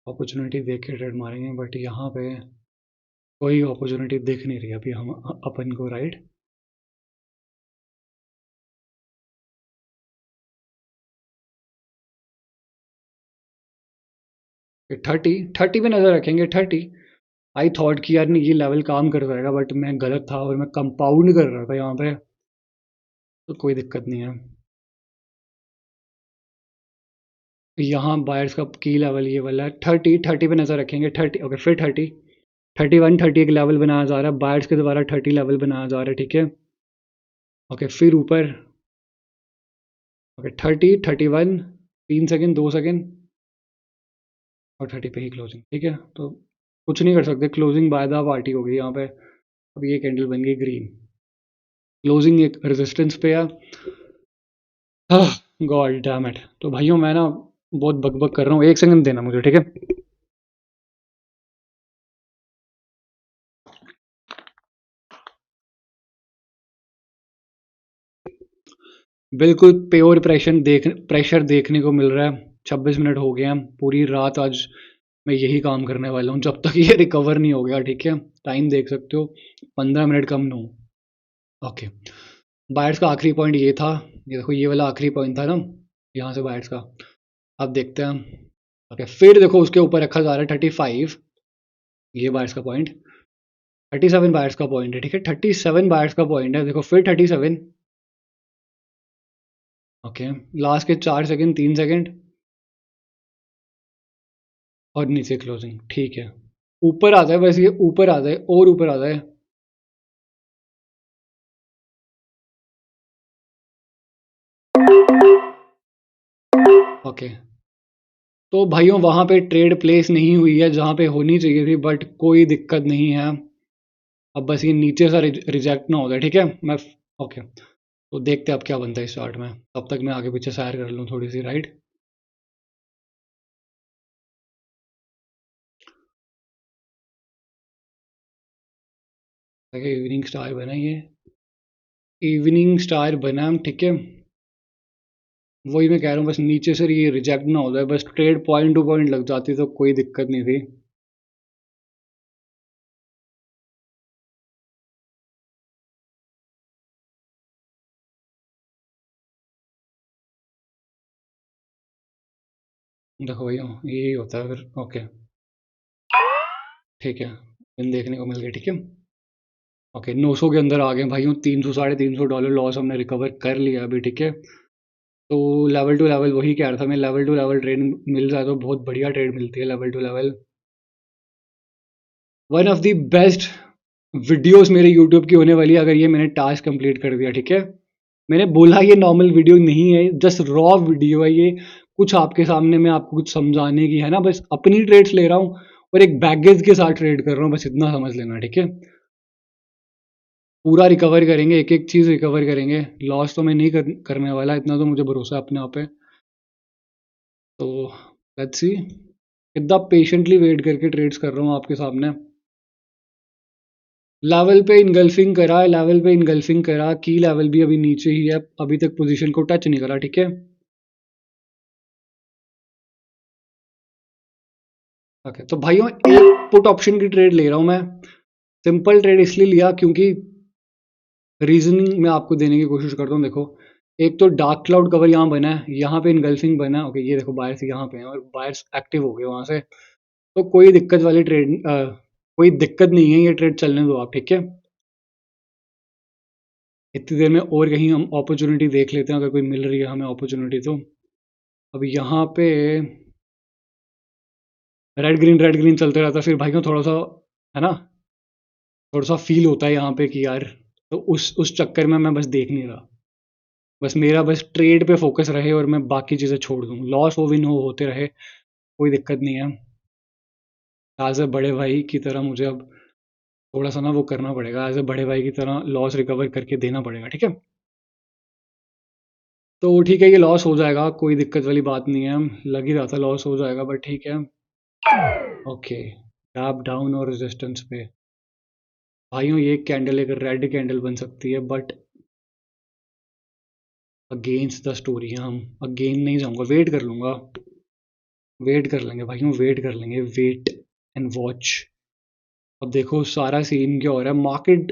अपॉर्चुनिटी देख के ट्रेड मारेंगे, बट यहाँ पे कोई अपॉर्चुनिटी दिख नहीं रही अभी हम अपन को, राइट। 30 पे नज़र रखेंगे। 30 आई थॉट कि यार नहीं ये लेवल काम कर जाएगा, बट मैं गलत था और मैं कंपाउंड कर रहा था यहाँ पे, तो कोई दिक्कत नहीं है। यहाँ बायर्स का की लेवल ये वाला है 30 पे नज़र रखेंगे। 30 ओके, फिर 31 30 एक लेवल बनाया जा रहा है, बायर्स के द्वारा 30 लेवल बनाया जा रहा है, ठीक है। ओके, फिर ऊपर। ओके, 30 31, 3 सेकेंड, 2 सेकेंड, और 30 पे ही क्लोजिंग, ठीक है। तो कुछ नहीं कर सकते, क्लोजिंग बाय द पार्टी हो गई यहाँ पे। अब ये कैंडल बन गई ग्रीन, क्लोजिंग एक रेजिस्टेंस पे है। God damn it. तो भाइयों मैं ना बहुत बकबक कर रहा हूँ, 1 सेकंड देना मुझे, ठीक है। बिल्कुल प्योर प्रेशर देखने को मिल रहा है। 26 मिनट हो गए हैं, पूरी रात आज मैं यही काम करने वाला हूँ जब तक ये रिकवर नहीं हो गया, ठीक है। टाइम देख सकते हो, 15 मिनट कम नो। ओके, बायर्स का आखिरी पॉइंट ये था। ये देखो, ये वाला आखिरी पॉइंट था ना यहाँ से बायर्स का। अब देखते हैं। ओके, फिर देखो उसके ऊपर रखा जा रहा है 35। ये बायर्स का पॉइंट 37 बायर्स का पॉइंट है, ठीक है। 37 बायर्स का पॉइंट है, देखो फिर 37। ओके, लास्ट के 4 सेकेंड, 3 सेकेंड, और नीचे क्लोजिंग, ठीक है। ऊपर आ जाए, बस ये ऊपर आ जाए और ऊपर आ जाए। ओके, तो भाइयों वहां पे ट्रेड प्लेस नहीं हुई है जहां पे होनी चाहिए थी, बट कोई दिक्कत नहीं है। अब बस ये नीचे सा रिजेक्ट ना हो जाए, ठीक है। मैं ओके, तो देखते हैं अब क्या बनता है इस चार्ट में। तब तक मैं आगे पीछे सैर कर लूँ थोड़ी सी, राइट। देखिए इवनिंग स्टार बना ये, इवनिंग स्टार बना, ठीक है। वही मैं कह रहा हूँ, बस नीचे से ये रिजेक्ट ना हो जाए, बस ट्रेड पॉइंट टू पॉइंट लग जाती तो कोई दिक्कत नहीं थी। देखो भैया यही होता है फिर। ओके, ठीक है, इन देखने को मिल गया, ठीक है। ओके, 900 के अंदर आ गए भाइयों, 300 $350 लॉस हमने रिकवर कर लिया अभी, ठीक है। तो लेवल टू लेवल वही कह रहा था मैं, लेवल टू लेवल ट्रेड मिल जाए तो बहुत बढ़िया ट्रेड मिलती है level to level. One of the best videos मेरे यूट्यूब की होने वाली है अगर ये मैंने टास्क कंप्लीट कर दिया, ठीक है। मैंने बोला ये नॉर्मल वीडियो नहीं है, जस्ट रॉ वीडियो है ये। कुछ आपके सामने मैं आपको कुछ समझाने की है ना, बस अपनी ट्रेड्स ले रहा हूँ और एक बैगेज के साथ ट्रेड कर रहा हूँ, बस इतना समझ लेना, ठीक है। पूरा रिकवर करेंगे, एक एक चीज़ रिकवर करेंगे। लॉस तो मैं नहीं करने वाला, इतना तो मुझे भरोसा है अपने आप पे। तो लेट्स सी, कितना पेशेंटली वेट करके ट्रेड्स कर रहा हूँ आपके सामने। लेवल पे इनगल्फिंग करा है, लेवल पे इनगल्फिंग करा, की लेवल भी अभी नीचे ही है, अभी तक पोजीशन को टच नहीं करा, ठीक है। ओके, तो भाइयों एक पुट ऑप्शन की ट्रेड ले रहा हूँ मैं। सिंपल ट्रेड इसलिए लिया क्योंकि रीजनिंग मैं आपको देने की कोशिश करता हूँ। देखो, एक तो डार्क क्लाउड कवर यहाँ बना है, यहाँ पे इनगल्फिंग बना है। ओके, ये देखो बायर्स यहाँ पे हैं और बायर्स एक्टिव हो गए वहां से। तो कोई दिक्कत वाली ट्रेड, कोई दिक्कत नहीं है, ये ट्रेड चलने दो आप, ठीक है। इतनी देर में और कहीं हम अपॉर्चुनिटी देख लेते हैं, अगर कोई मिल रही है हमें अपॉर्चुनिटी तो। अब यहाँ पे रेड ग्रीन चलते रहता है, फिर भाई को थोड़ा सा है ना, थोड़ा सा फील होता है यहाँ पे कि यार, तो उस चक्कर में मैं बस देख नहीं रहा। बस मेरा बस ट्रेड पे फोकस रहे और मैं बाकी चीज़ें छोड़ दूँ, लॉस हो विन हो होते रहे, कोई दिक्कत नहीं है। एज ए बड़े भाई की तरह मुझे अब थोड़ा सा ना वो करना पड़ेगा, एज ए बड़े भाई की तरह लॉस रिकवर करके देना पड़ेगा, ठीक है। तो ठीक है, ये लॉस हो जाएगा, कोई दिक्कत वाली बात नहीं है। लग ही रहा था लॉस हो जाएगा, बट ठीक है। ओके, टैप डाउन और रेजिस्टेंस पे भाइयों ये कैंडल एक रेड कैंडल बन सकती है, बट अगेंस्ट द स्टोरी है, हम अगेन नहीं जाऊंगा, वेट कर लूंगा, वेट कर लेंगे भाइयों, वेट कर लेंगे, वेट एंड वॉच। अब देखो सारा सीन क्या हो रहा है, मार्केट,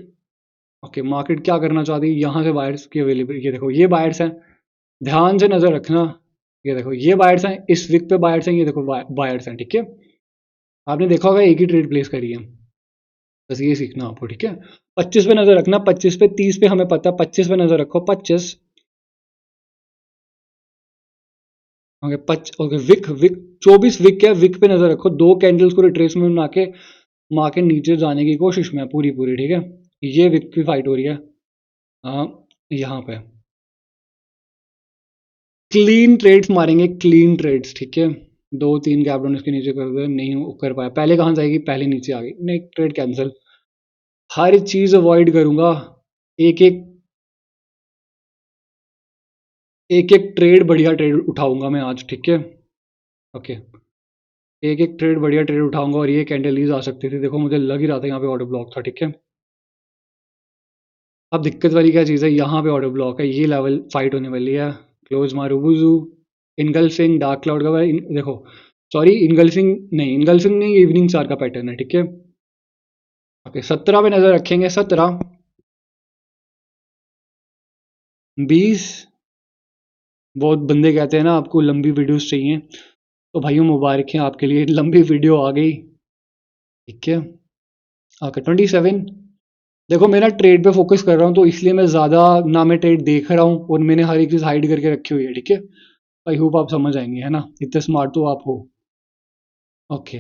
ओके मार्केट क्या करना चाहती है, यहाँ से बायर्स की अवेलेबल, ये देखो ये बायर्स हैं, ध्यान से नजर रखना, ये देखो ये बायर्स हैं, इस विक पे बायर्स हैं, ये देखो बायर्स हैं, ठीक है। आपने देखा होगा एक ही ट्रेड प्लेस करी है, बस ये सीखना आपको, ठीक है। 25 पे नजर रखना, 25 पे, 30 पे हमें पता, 25 पे नजर रखो, 25, okay okay wick wick 24 wick है, विक पे नजर रखो, दो कैंडल्स को रिट्रेसमेंट बना के मार्केट नीचे जाने की कोशिश में है पूरी पूरी, ठीक है। ये विक की फाइट हो रही है, हाँ, यहाँ पे क्लीन ट्रेड्स मारेंगे, क्लीन ट्रेड्स, ठीक है। दो तीन गैप डाउन इसके नीचे कर दे, नहीं कर पाया, पहले कहाँ जाएगी, पहले नीचे आ गई, नहीं ट्रेड कैंसिल, हर चीज अवॉइड करूंगा, एक एक एक एक ट्रेड बढ़िया ट्रेड उठाऊंगा मैं आज, ठीक है। ओके, एक एक ट्रेड बढ़िया ट्रेड उठाऊंगा, और ये कैंडल आ सकती थी, देखो मुझे लग ही रहा था यहाँ पे ऑर्डर ब्लॉक था, ठीक है। अब दिक्कत वाली क्या चीज़ है, यहाँ पे ऑर्डर ब्लॉक है, ये लेवल फाइट होने वाली है, close marubozu, engulfing dark cloud का देखो, सॉरी इनगल्फिंग नहीं, इनगल्फिंग नहीं, इवनिंग स्टार का पैटर्न है, ठीक है। ओके 17 पे नजर रखेंगे, 17, 20, बहुत बंदे कहते हैं ना आपको लंबी वीडियोस चाहिए, तो भाइयों मुबारक है आपके लिए, लंबी वीडियो आ गई, ठीक है। ओके 27, देखो मेरा ट्रेड पे फोकस कर रहा हूँ, तो इसलिए मैं ज़्यादा ना मैं ट्रेड देख रहा हूँ, और मैंने हर एक चीज़ हाइड करके रखी हुई है, ठीक है। आई होप आप समझ आएंगे, है ना, इतने स्मार्ट तो आप हो। ओके,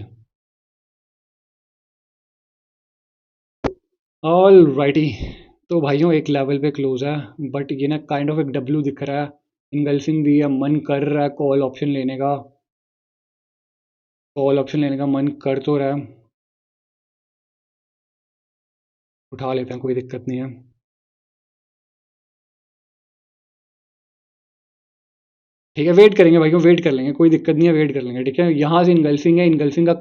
ऑल राइटी, तो भाइयों एक लेवल पे क्लोज है, बट ये ना काइंड ऑफ एक डब्ल्यू दिख रहा है, इनगल्फिंग भी है, मन कर रहा है कॉल ऑप्शन लेने का, कॉल ऑप्शन लेने का मन कर तो रहा है, उठा लेते हैं, कोई दिक्कत नहीं है। ठीक है, वेट करेंगे भाइयों, वेट कर लेंगे, कोई दिक्कत नहीं है, वेट कर लेंगे, ठीक है। यहाँ से इनगल्फिंग है, इनगल्फिंग का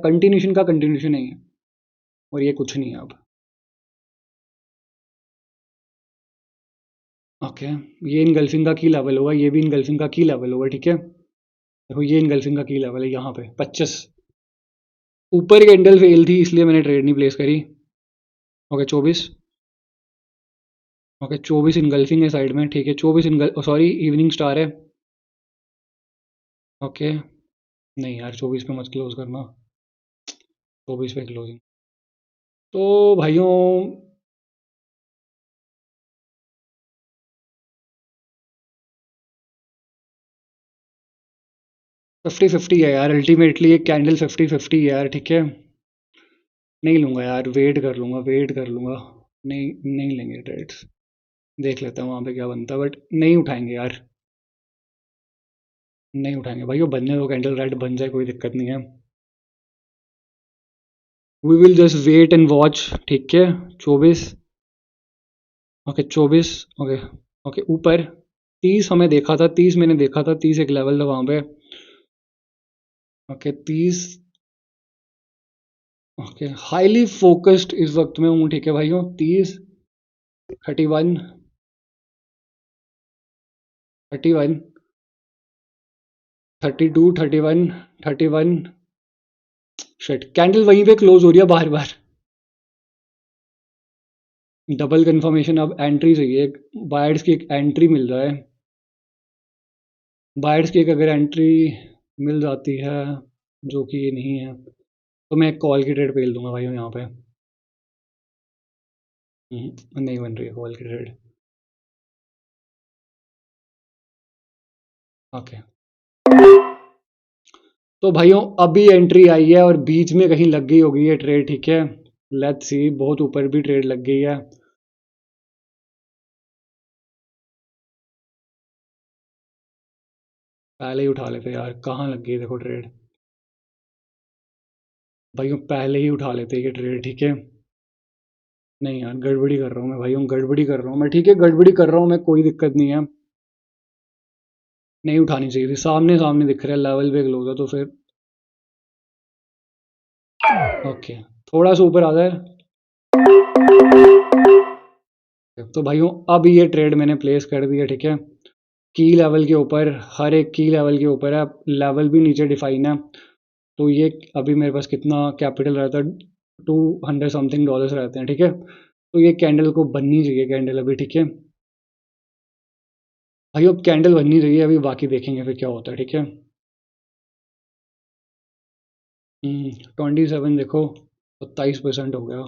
कंटिन्यूशन नहीं है, और ये कुछ नहीं है अब। ओके, ये इनगल्फिंग का की लेवल होगा, ये भी इनगल्फिंग का की लेवल होगा, ठीक है। देखो ये इनगल्फिंग का की लेवल है यहाँ पे 25, ऊपर कैंडल फेल थी इसलिए मैंने ट्रेड नहीं प्लेस करी। ओके 24, ओके 24 इनगल्फिंग है साइड में, ठीक है, 24 इनगल, सॉरी इवनिंग स्टार है, ओके। नहीं यार 24 पे मत क्लोज करना, 24 पे क्लोजिंग, तो भाइयों 50-50 है यार, अल्टीमेटली एक कैंडल 50-50 है यार, ठीक है। नहीं लूंगा यार, वेट कर लूंगा, वेट कर लूंगा, नहीं नहीं लेंगे ट्रेड्स, देख लेता हूँ वहाँ पे क्या बनता है, बट नहीं उठाएंगे यार, नहीं उठाएंगे भाइयों, बनने दो, कैंडल रेड बन जाए, कोई दिक्कत नहीं है, we will just wait and watch, ठीक है। 24, ओके 24, ओके, ओके ऊपर 30 हमें देखा था, 30 मैंने देखा था, 30 एक लेवल था वहाँ पे, ओके 30, ओके हाईली फोकस्ड इस वक्त में हूँ, ठीक है भाइयों, 30, 31, 31, 32, 31, 31, शिट कैंडल वहीं पे क्लोज हो रही है बार बार, डबल कंफर्मेशन, अब एंट्री चाहिए, बायर्स की एक एंट्री मिल जाए, बायर्स की एक अगर एंट्री मिल जाती है, जो कि ये नहीं है, तो मैं एक कॉल की ट्रेड पेल दूंगा भाइयों यहाँ पे, नहीं बन रही है कॉल की ट्रेड, ओके। तो भाइयों अभी एंट्री आई है, और बीच में कहीं लग गई होगी ये ट्रेड, ठीक है। लेट्स सी, बहुत ऊपर भी ट्रेड लग गई है, पहले ही उठा लेते यार, कहाँ लग गई देखो ट्रेड, भाइयों पहले ही उठा लेते ये ट्रेड, ठीक है। नहीं यार गड़बड़ी कर रहा हूँ मैं भाइयों, गड़बड़ी कर रहा हूँ मैं, ठीक है, गड़बड़ी कर रहा हूँ मैं, कोई दिक्कत नहीं है, नहीं उठानी चाहिए थी, सामने सामने दिख रहा है लेवल पे क्लोज है, तो फिर ओके, थोड़ा सा ऊपर आ जाए, तो भाइयों अब ये ट्रेड मैंने प्लेस कर दिया, ठीक है। की लेवल के ऊपर, हर एक की लेवल के ऊपर है, लेवल भी नीचे डिफाइन है। तो ये अभी मेरे पास कितना कैपिटल रहता है, 200 समथिंग डॉलर्स रहते हैं, ठीक है। तो ये कैंडल को बननी चाहिए, कैंडल अभी, ठीक है भाई। अब कैंडल बननी चाहिए अभी, बाकी देखेंगे फिर क्या होता है, ठीक है। 27 देखो, 27% हो गया।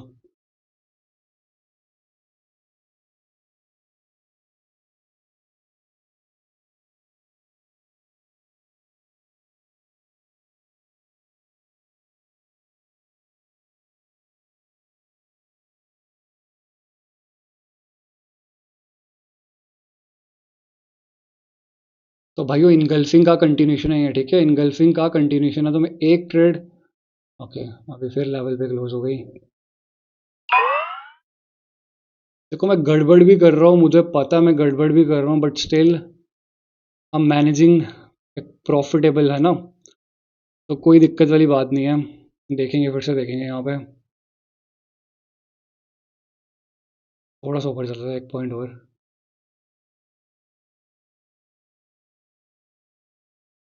तो भाइयों इनगल्फिंग का कंटिन्यूशन है ये, ठीक है। इनगल्फिंग का कंटिन्यूशन है, तो मैं एक ट्रेड, ओके, अभी फिर लेवल पे क्लोज हो गई। देखो मैं गड़बड़ भी कर रहा हूँ, मुझे पता है मैं गड़बड़ भी कर रहा हूँ, बट स्टिल हम मैनेजिंग प्रॉफिटेबल है ना, तो कोई दिक्कत वाली बात नहीं है। देखेंगे, फिर से देखेंगे यहाँ पे, थोड़ा सा ऊपर चल रहा है, एक पॉइंट और।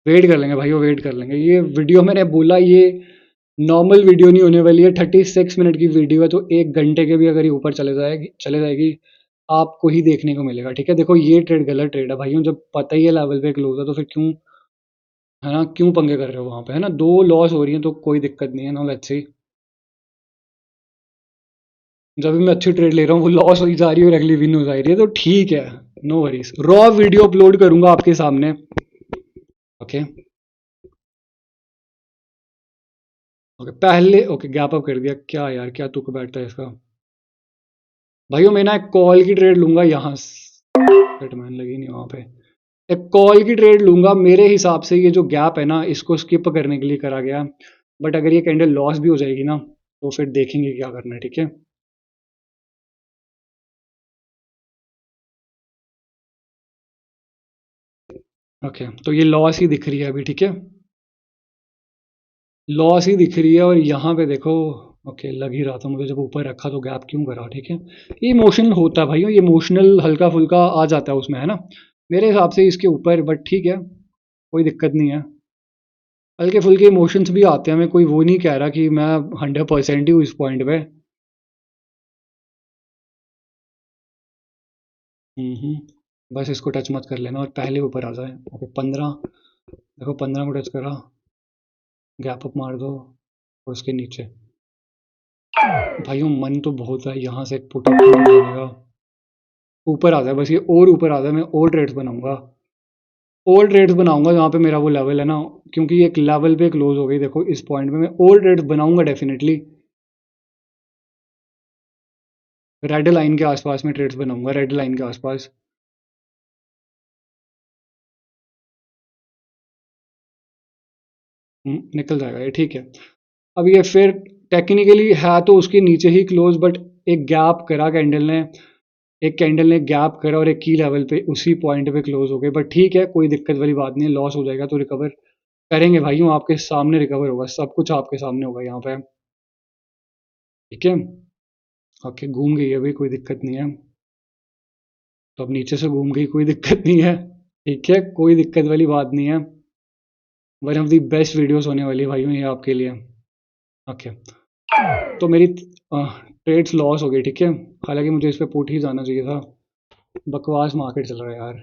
वेट कर लेंगे भाइयों, वेट कर लेंगे। ये वीडियो मैंने बोला, ये नॉर्मल वीडियो नहीं होने वाली है, 36 मिनट की वीडियो है, तो 1 घंटे के भी अगर ये ऊपर चले जाएगी, आपको ही देखने को मिलेगा, ठीक है। देखो ये ट्रेड गलत ट्रेड है भाइयों, जब पता ही है लेवल पे क्लोज है, तो फिर क्यों, है ना, क्यों पंगे कर रहे हो वहां पे, है ना। दो लॉस हो रही है तो कोई दिक्कत नहीं है ना, लेट्स सी। जब भी मैं अच्छी ट्रेड ले रहा हूँ वो लॉस हो जा रही है और अगली विन हो जा रही है, तो ठीक है, no worries. Raw video upload करूंगा आपके सामने, ओके। ओके पहले, ओके गैप अप कर दिया, क्या यार, क्या तुक बैठता है इसका। भाइयों मैं ना एक कॉल की ट्रेड लूंगा यहाँ सेटमैन लगी नहीं वहां पे। एक कॉल की ट्रेड लूंगा, मेरे हिसाब से ये जो गैप है ना, इसको स्किप करने के लिए करा गया। बट अगर ये कैंडल लॉस भी हो जाएगी ना, तो फिर देखेंगे क्या करना है, ठीक है। ओके तो ये लॉस ही दिख रही है अभी, ठीक है। लॉस ही दिख रही है, और यहाँ पे देखो, ओके लग ही रहा था मुझे, जब ऊपर रखा तो गैप क्यों करा, ठीक है। ये इमोशनल होता है भाइयों, ये इमोशनल हल्का फुल्का आ जाता है उसमें, है ना। मेरे हिसाब से इसके ऊपर, बट ठीक है, कोई दिक्कत नहीं है। हल्के फुल्के इमोशंस भी आते हैं, मैं कोई वो नहीं कह रहा कि मैं 100% ही हूँ इस पॉइंट पे। बस इसको टच मत कर लेना और पहले ऊपर आ जाए, ओके 15। देखो 15 को टच करा, गैप अप मार दो, और उसके नीचे। भाइयों मन तो बहुत है यहाँ से पुट अप लेने का, ऊपर आ जाए बस, ये और ऊपर आ जाए, मैं और ट्रेड्स बनाऊंगा, और ट्रेड्स बनाऊंगा जहाँ पे मेरा वो लेवल है ना। क्योंकि एक लेवल पे क्लोज हो गई देखो, इस पॉइंट पे मैं और ट्रेड्स बनाऊंगा डेफिनेटली। रेड लाइन के आसपास में ट्रेड्स बनाऊंगा, रेड लाइन के आसपास। निकल जाएगा ये, ठीक है। अब ये फिर टेक्निकली है तो उसके नीचे ही क्लोज, बट एक गैप करा कैंडल ने, एक कैंडल ने गैप करा और एक की लेवल पे उसी पॉइंट पे क्लोज हो गए, बट ठीक है, कोई दिक्कत वाली बात नहीं है। लॉस हो जाएगा तो रिकवर करेंगे भाइयों, आपके सामने रिकवर होगा, सब कुछ आपके सामने होगा यहाँ पे, ठीक है। ओके घूम गई अभी, कोई दिक्कत नहीं है। तो अब नीचे से घूम गई, कोई दिक्कत नहीं है, ठीक है, कोई दिक्कत वाली बात नहीं है। One of the best videos होने वाली है भाइयों ये आपके लिए, ओके। तो मेरी ट्रेड्स लॉस हो गई, ठीक है। हालांकि मुझे इस पे पुट ही जाना चाहिए था। बकवास मार्केट चल रहा है यार,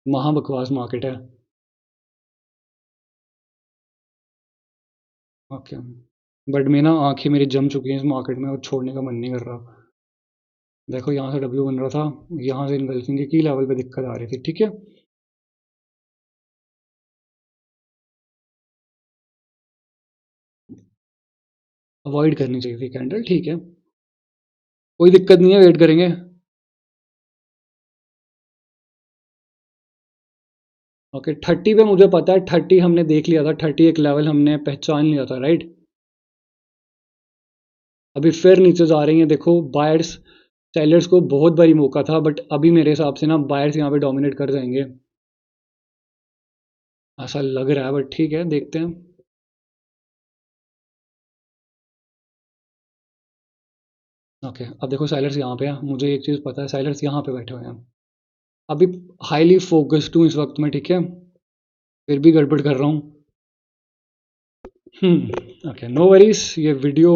महा बकवास मार्केट है, ओके। बट मैं ना, आंखें मेरी जम चुकी हैं इस मार्केट में, और छोड़ने का मन नहीं कर रहा। देखो यहाँ से डब्ल्यू बन रहा था, यहाँ से इनगल्फिंग की लेवल पे दिक्कत आ रही थी, ठीक है। अवॉइड करनी चाहिए थी कैंडल, ठीक है, कोई दिक्कत नहीं है, वेट करेंगे। ओके 30 पे मुझे पता है, 30 हमने देख लिया था, 30 एक लेवल हमने पहचान लिया था, राइट। अभी फिर नीचे जा रही हैं देखो, बायर्स सेलर्स को बहुत बारी मौका था, बट अभी मेरे हिसाब से ना बायर्स यहाँ पे डोमिनेट कर जाएंगे, ऐसा लग रहा है, बट ठीक है, देखते हैं। ओके, अब देखो सेलर्स यहाँ पे है, मुझे एक चीज़ पता है, सेलर्स यहाँ पे बैठे हुए हैं। अभी हाईली फोकस्ड हूँ इस वक्त में, ठीक है, फिर भी गड़बड़ कर रहा हूँ। ओके, नो वरीज, ये वीडियो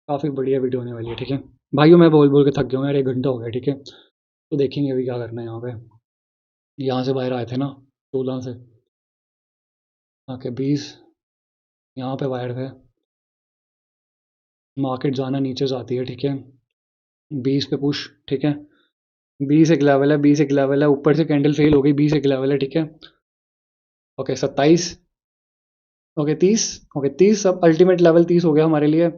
काफ़ी बढ़िया वीडियो होने वाली है, ठीक है भाइयों। मैं बोल बोल के थक गया हूँ यार, 1 घंटा हो गया, ठीक है। तो देखेंगे अभी क्या करना है यहाँ पे। यहाँ से बाहर आए थे ना, 16 से। ओके, 20 यहाँ पे वायर थे। मार्केट जाना नीचे जाती है, ठीक है। 20 पे पुश, ठीक है। 20 एक लेवल है, 20 एक लेवल है, ऊपर से कैंडल फेल हो गई, 20 एक लेवल है, ठीक है। ओके, 27। ओके, 30। ओके, 30 अब अल्टीमेट लेवल 30 हो गया हमारे लिए।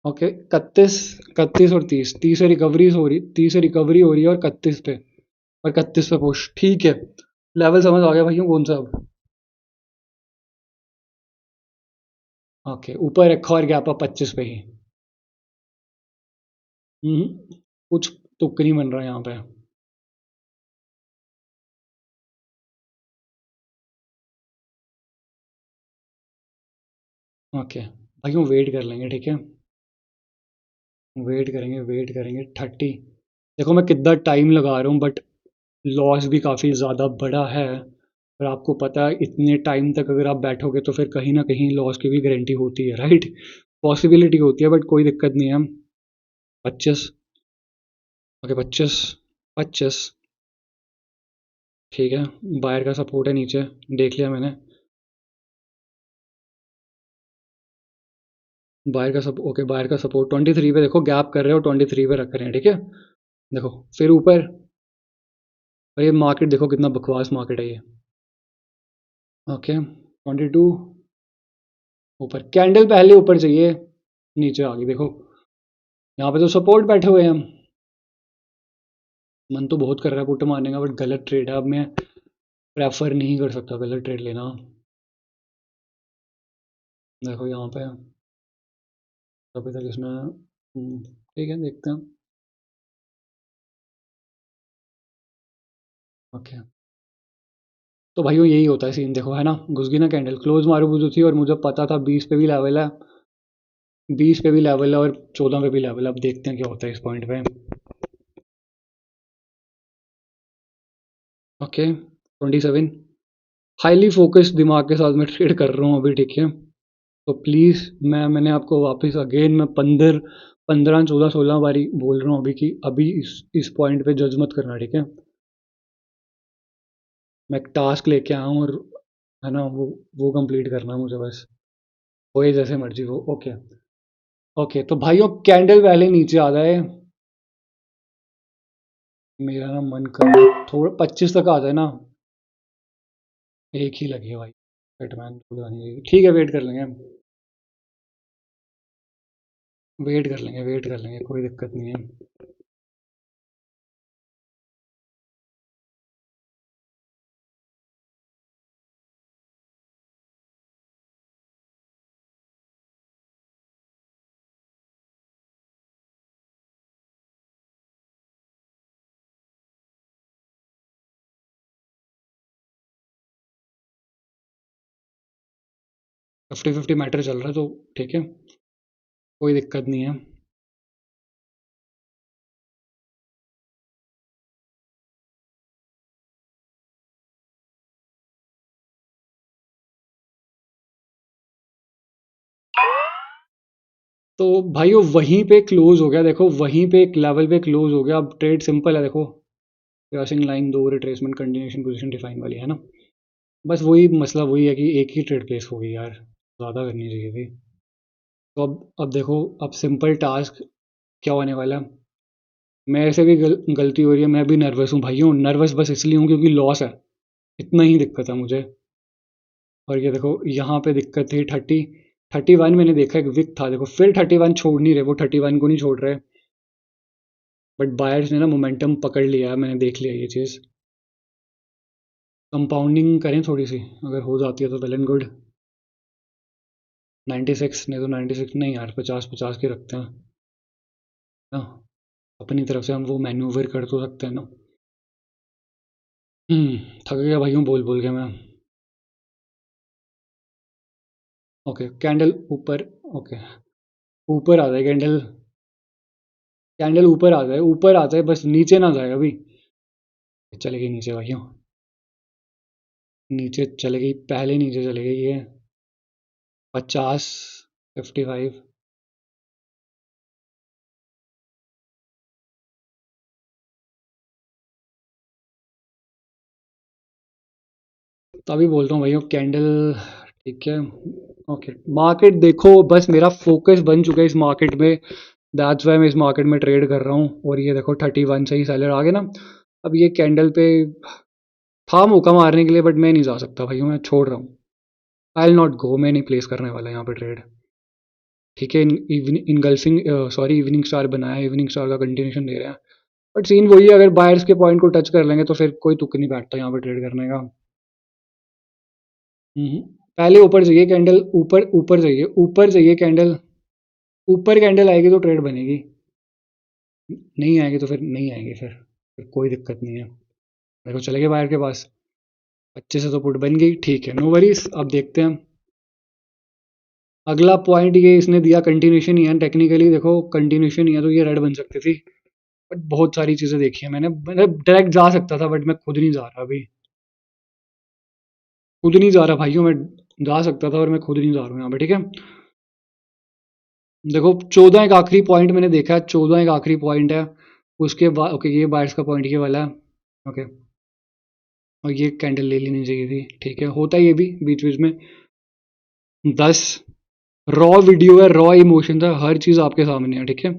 ओके, 31। 31 और 30, 30 से रिकवरी हो रही, 30 से रिकवरी हो रही है, और 31 पे, और 31 पे पुश, ठीक है। लेवल समझ आ गया भाइयों कौन सा अब। ओके, ऊपर रखा और गैप अप 25 पे ही। कुछ तुक्क नहीं बन रहा यहाँ पे। ओके भाइयों, वेट कर लेंगे, ठीक है। वेट करेंगे, वेट करेंगे। 30, देखो मैं कितना टाइम लगा रहा हूँ, बट लॉस भी काफ़ी ज़्यादा बड़ा है। और आपको पता है, इतने टाइम तक अगर आप बैठोगे तो फिर कहीं ना कहीं लॉस की भी गारंटी होती है, राइट। पॉसिबिलिटी होती है, बट कोई दिक्कत नहीं है। 25। ओके, 25। 25, ठीक है। बायर का सपोर्ट है नीचे, देख लिया मैंने। बायर का सब ओके, बायर का सपोर्ट 23 पे, देखो गैप कर रहे हो, 23 पे रख रहे हैं, ठीक है। देखो फिर ऊपर, और ये मार्केट देखो कितना बकवास मार्केट है ये। ओके, 22 ऊपर, कैंडल पहले ऊपर चाहिए, नीचे आ गई देखो। यहाँ पे तो सपोर्ट बैठे हुए हैं हम। मन तो बहुत कर रहा है पुट मारने का, बट गलत ट्रेड है, अब मैं प्रेफर नहीं कर सकता गलत ट्रेड लेना। देखो यहाँ पे अभी तक इसने ठीक है, देखते हैं। ओके, तो भाइयों यही होता है सीन, देखो है ना, घुस गई ना कैंडल, क्लोज मारू बुझू थी, और मुझे पता था 20 पे भी लेवल है, 20 पे भी लेवल है, और 14 पे भी लेवल है। अब देखते हैं क्या होता है इस पॉइंट पे। ओके, 27, हाईली फोकस्ड दिमाग के साथ मैं ट्रेड कर रहा हूँ अभी, ठीक है। तो प्लीज़, मैंने आपको वापस अगेन मैं 15 15 14 16 बारी बोल रहा हूँ अभी, कि अभी इस पॉइंट पे जज मत करना, ठीक है। मैं एक टास्क लेके आया हूँ, और है ना, वो कंप्लीट करना है मुझे बस, होए जैसे मर्जी हो। ओके। ओके, तो भाइयों कैंडल पहले नीचे आ जाए, मेरा ना मन कर रहा है थोड़ा 25 तक आ जाए ना। एक ही लगी है भाई, बैटमैन ठीक है, वेट कर लेंगे हम। वेट कर लेंगे, वेट कर लेंगे, कोई दिक्कत नहीं है। 50-50 मैटर चल रहा है, तो ठीक है, कोई दिक्कत नहीं है। तो भाइयों वहीं पे क्लोज हो गया, देखो वहीं पे एक लेवल पे क्लोज हो गया। अब ट्रेड सिंपल है, देखो क्रॉसिंग लाइन, दो रिट्रेसमेंट, कंटिन्यूएशन, पोजीशन डिफाइन वाली है ना। बस वही मसला वही है कि एक ही ट्रेड प्लेस हो गई यार, ज़्यादा करनी चाहिए थी। तो अब देखो, अब सिंपल टास्क क्या होने वाला है। मेरे से भी गलती हो रही है, मैं भी नर्वस हूँ भाइयों, नर्वस बस इसलिए हूँ क्योंकि लॉस है, इतना ही दिक्कत है मुझे। और ये देखो यहाँ पे दिक्कत थी 31, मैंने देखा एक विक था, देखो फिर 31 छोड़ नहीं रहे, वो 31 को नहीं छोड़ रहे। बट बायर्स ने ना मोमेंटम पकड़ लिया है, मैंने देख लिया ये चीज़। कंपाउंडिंग करें थोड़ी सी, अगर हो जाती है तो वेल एंड गुड। 96 नहीं तो 96 नहीं यार, 50-50 के रखते हैं ना, अपनी तरफ से हम वो मैन्यूवर कर तो सकते हैं ना। थक गया भाइयों बोल बोल के मैं। ओके, कैंडल ऊपर। ओके, ऊपर आ जाए कैंडल, कैंडल ऊपर आ जाए, बस नीचे ना जाए अभी। चले गई नीचे भाइयों, नीचे चले गई, पहले नीचे चले गई ये। 50, 55। तभी बोलता हूँ भैया कैंडल। ठीक है। ओके, मार्केट देखो, बस मेरा फोकस बन चुका है इस मार्केट में। दैट्स वाई मैं इस मार्केट में ट्रेड कर रहा हूँ। और ये देखो 31 से ही सेलर आ गए ना। अब ये कैंडल पे था मौका मारने के लिए, बट मैं नहीं जा सकता भाई, मैं छोड़ रहा हूँ। आई विल नॉट गो, मैं नहीं प्लेस करने वाला यहाँ पे ट्रेड। ठीक है, इनगल्फिंग, सॉरी, इवनिंग स्टार बनाया है, इवनिंग स्टार का कंटिन्यूशन दे रहे हैं। बट सीन वही है, अगर बायर्स के पॉइंट को टच कर लेंगे तो फिर कोई तुक नहीं बैठता यहाँ पे ट्रेड करने का। हम्म। पहले ऊपर चाहिए कैंडल, ऊपर ऊपर चाहिए, ऊपर चाहिए कैंडल। ऊपर कैंडल आएगी तो ट्रेड बनेगी, नहीं आएगी तो फिर नहीं आएगी, फिर कोई दिक्कत नहीं है। देखो चले गए बायर के पास, अच्छे से तो पुट बन गई, ठीक है, नो वरीज। अब देखते हैं अगला पॉइंट। ये इसने दिया कंटिन्यूशन ही है, टेक्निकली देखो कंटिन्यूशन ही है, तो ये रेड बन सकती थी। बट बहुत सारी चीजें देखी है मैंने, मतलब डायरेक्ट जा सकता था, बट मैं खुद नहीं जा रहा अभी। खुद नहीं जा रहा भाइयों, मैं जा सकता था और मैं खुद नहीं जा रहा हूँ यहाँ पे, ठीक है। देखो 14 एक आखिरी पॉइंट मैंने देखा है, 14 एक आखिरी पॉइंट है। उसके बाद ओके, ये बायर्स का पॉइंट ये वाला है। ओके, और ये कैंडल ले लेनी चाहिए थी, ठीक है, होता है ये भी बीच बीच में। 10, रॉ वीडियो है, रॉ इमोशन है, हर चीज आपके सामने है, ठीक है।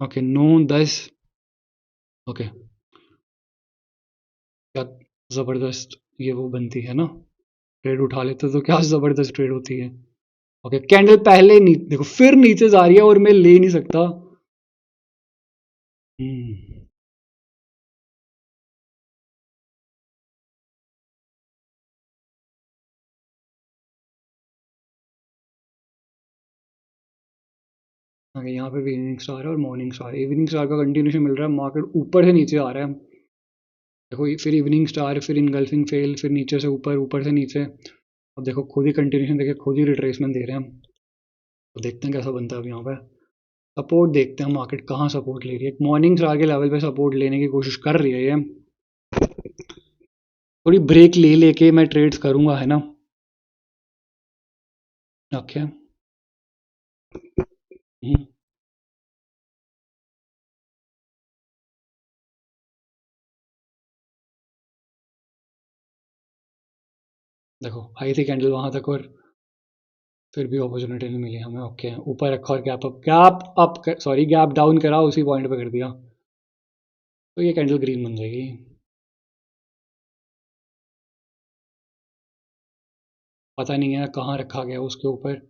ओके, 9, 10। ओके, क्या जबरदस्त ये वो बनती है ना, ट्रेड उठा लेते तो क्या जबरदस्त ट्रेड होती है। ओके, कैंडल पहले नहीं, देखो फिर नीचे जा रही है और मैं ले नहीं सकता। हम्म। ओके, यहाँ पे भी इवनिंग स्टार है और मॉर्निंग स्टार, इवनिंग स्टार का कंटिन्यूशन मिल रहा है, मार्केट ऊपर से नीचे आ रहा है। देखो फिर इवनिंग स्टार, फिर इनगल्फिंग फेल, फिर नीचे से ऊपर, ऊपर से नीचे। अब देखो खुद ही कंटिन्यूशन देखे, खुद ही रिट्रेसमेंट दे रहे हैं हम। तो देखते हैं कैसा बनता है अब यहाँ पे। सपोर्ट देखते हैं मार्केट कहाँ सपोर्ट ले रही है, मॉर्निंग स्टार के लेवल पे सपोर्ट लेने की कोशिश कर रही है ये। थोड़ी ब्रेक ले लेके मैं ट्रेड्स करूंगा, है ना। ओके। देखो आई थी कैंडल वहां तक और फिर भी अपॉर्चुनिटी नहीं मिली हमें। ओके, ऊपर रखा और gap up, sorry gap down करा, उसी पॉइंट पे कर दिया, तो ये कैंडल ग्रीन बन जाएगी। पता नहीं है कहाँ रखा गया उसके ऊपर।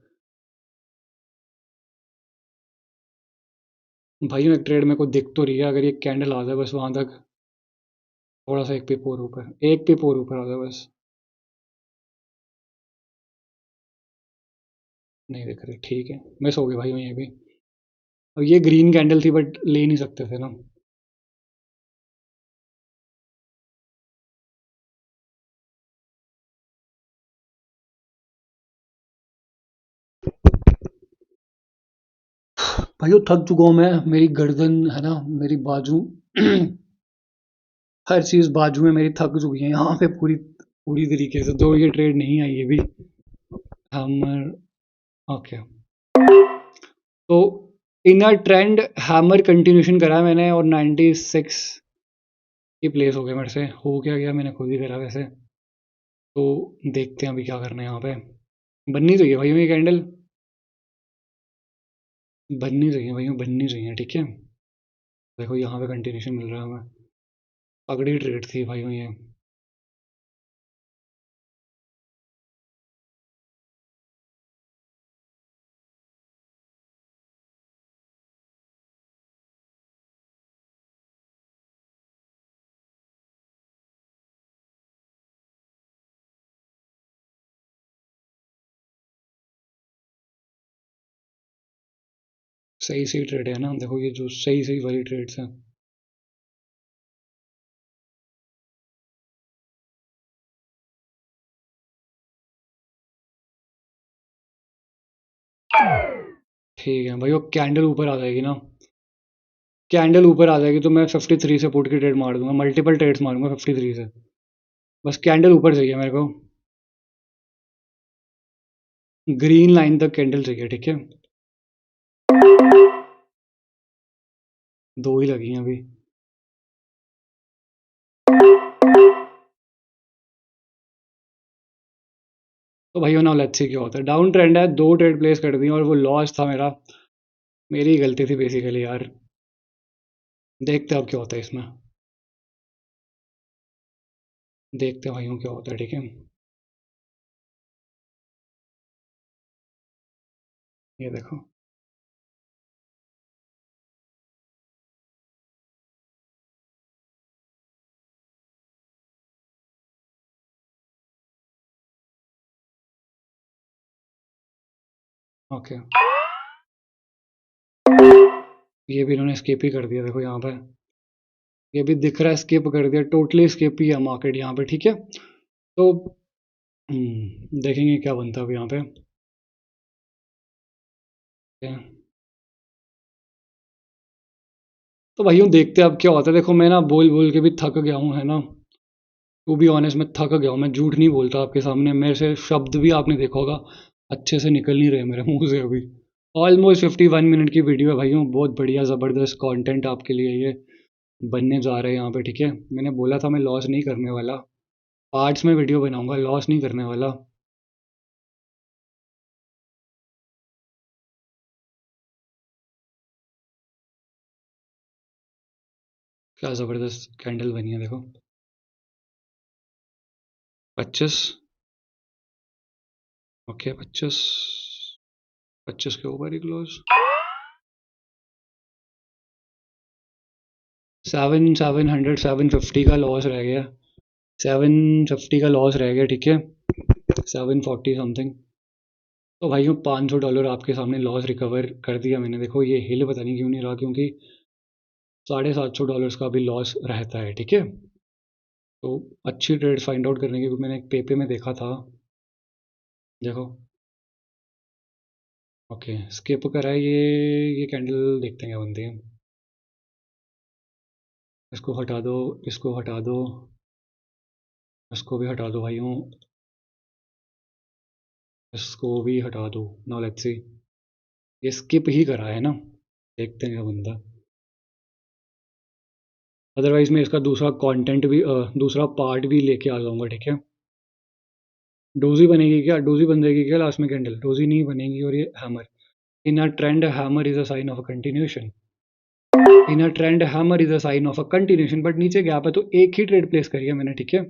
भाई एक ट्रेड मेरे को दिख तो रही है, अगर ये कैंडल आ जाए बस वहां तक, थोड़ा सा एक पिप और ऊपर, एक पिप और ऊपर आ जाए बस। नहीं दिख रही, ठीक है, मिस हो गई भाई ये भी। और ये ग्रीन कैंडल थी बट ले नहीं सकते थे ना। भाई वो थक चुका हूँ मैं, मेरी गर्दन है ना, मेरी बाजू हर चीज बाजू में मेरी थक चुकी है यहाँ पे पूरी पूरी तरीके से, तो ये ट्रेड नहीं आई ये भी। हैमर। ओके, तो इनर ट्रेंड हैमर कंटिन्यूशन करा है मैंने, और 96 की प्लेस हो गया मेरे से, हो क्या गया मैंने खुद ही करा वैसे। तो देखते हैं अभी क्या करना है यहाँ पे। बननी चाहिए भाई ये कैंडल, बननी चाहिए भाई, बननी चाहिए, ठीक है। देखो यहाँ पे कंटिन्यूशन मिल रहा है हमें, तगड़ी ट्रेड थी भाई ये। सही सही ट्रेड है ना, देखो ये जो सही सही वाली ट्रेड्स हैं। ठीक है भाई, वो कैंडल ऊपर आ जाएगी ना, कैंडल ऊपर आ जाएगी तो मैं 53 से पुट की ट्रेड मार दूंगा, मल्टीपल ट्रेड्स मारूंगा 53 से। बस कैंडल ऊपर चाहिए मेरे को, ग्रीन लाइन तक कैंडल चाहिए, ठीक है। दो ही लगी हैं अभी। तो भाइयों ना लेट्स सी क्या होता है। डाउन ट्रेंड है, दो ट्रेड प्लेस कर दी और वो लॉस था मेरा, मेरी ही गलती थी बेसिकली यार। देखते हैं अब क्या होता है इसमें, देखते हैं भाइयों क्या होता है, ठीक है। ये देखो, ओके, ये भी इन्होंने स्किप ही कर दिया, देखो यहाँ पे ये भी दिख रहा है, स्किप कर दिया, टोटली स्किप ही है मार्केट यहाँ पे, ठीक है। तो देखेंगे क्या बनता है अब यहाँ पे। तो भाइयों देखते हैं अब क्या होता है। देखो मैं ना बोल बोल के भी थक गया हूँ, है ना। टू बी ऑनेस्ट मैं थक गया हूँ, मैं झूठ नहीं बोलता आपके सामने, मेरे से शब्द भी आपने देखा होगा अच्छे से निकल नहीं रहे मेरे मुंह से अभी। ऑलमोस्ट 51 मिनट की वीडियो है भाइयों, बहुत बढ़िया ज़बरदस्त कंटेंट आपके लिए ये बनने जा रहे हैं यहाँ पे, ठीक है। मैंने बोला था मैं लॉस नहीं करने वाला, पार्ट्स में वीडियो बनाऊंगा, लॉस नहीं करने वाला। क्या ज़बरदस्त कैंडल बनी है देखो, 25, ओके 25, 25 के ऊपर ही क्लोज, 750 का लॉस रह गया, 750 का लॉस रह गया, ठीक है। 740 समथिंग। तो भाइयों $500 आपके सामने लॉस रिकवर कर दिया मैंने। देखो ये हिल पता नहीं क्यों नहीं रहा, क्योंकि $750 का भी लॉस रहता है, ठीक है। तो अच्छी ट्रेड फाइंड आउट करने की मैंने एक पेपे में देखा था, देखो, ओके स्किप करा है ये कैंडल, देखते हैं क्या बनती है। इसको हटा दो, इसको हटा दो, इसको भी हटा दो भाइयों, इसको भी हटा दो। नाउ लेट्स सी, ये स्किप ही करा है ना, देखते हैं क्या बनता है। अदरवाइज मैं इसका दूसरा कंटेंट भी दूसरा पार्ट भी लेके आ जाऊंगा, ठीक है। डोजी बनेगी क्या, डोजी बन जाएगी क्या लास्ट में कैंडल, डोजी नहीं बनेगी। और ये hammer, in a trend hammer is a sign of a continuation, in a trend hammer is a sign of a continuation, but नीचे गैप है तो एक ही ट्रेड प्लेस करी है मैंने, ठीक है।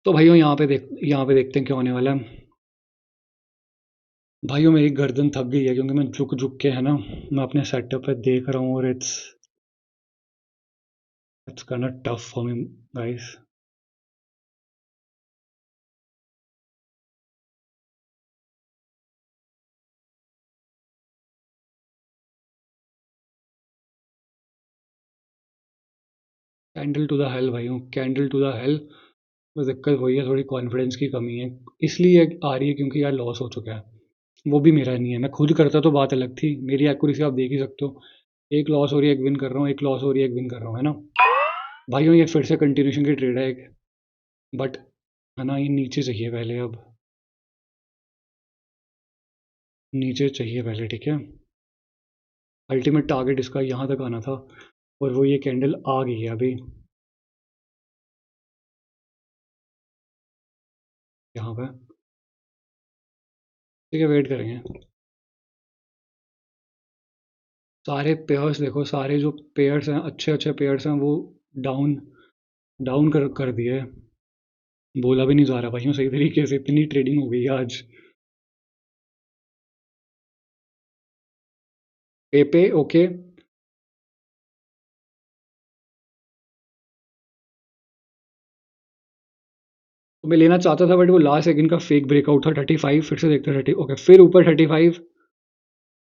तो भाइयों यहाँ पे देखते हैं क्या होने वाला है। भाइयों मेरी गर्दन थक गई है, क्योंकि मैं झुक झुक के, है ना, मैं अपने सेटअप पे देख रहा हूँ, और it's kind of tough for me guys. Candle to the hell भाइयों, कैंडल टू द हेल। बस दिक्कत वही है, थोड़ी कॉन्फिडेंस की कमी है, इसलिए आ रही है क्योंकि यार लॉस हो चुका है। वो भी मेरा नहीं है, मैं खुद करता तो बात अलग थी, मेरी एक्यूरेसी आप देख ही सकते हो, एक लॉस हो रही है एक विन कर रहा हूँ, एक लॉस हो रही है एक विन कर रहा हूँ, है ना। भाइयों ये फिर से कंटिन्यूशन की ट्रेड है एक, बट है ना, ये नीचे चाहिए पहले, अब नीचे चाहिए पहले, ठीक है। अल्टीमेट टारगेट इसका यहाँ तक आना था, और वो ये कैंडल आ गई है अभी यहाँ पे, ठीक है, वेट करेंगे। सारे पेयर्स देखो, सारे जो पेयर्स हैं, अच्छे अच्छे पेयर्स हैं, वो डाउन डाउन कर दिए। बोला भी नहीं जा रहा भाइयों सही तरीके से, इतनी ट्रेडिंग हो गई है आज। पे ओके। तो मैं लेना चाहता था, बट वो लास्ट सेकंड का फेक ब्रेकआउट था, 35, फिर से देखते 30, ओके फिर ऊपर 35,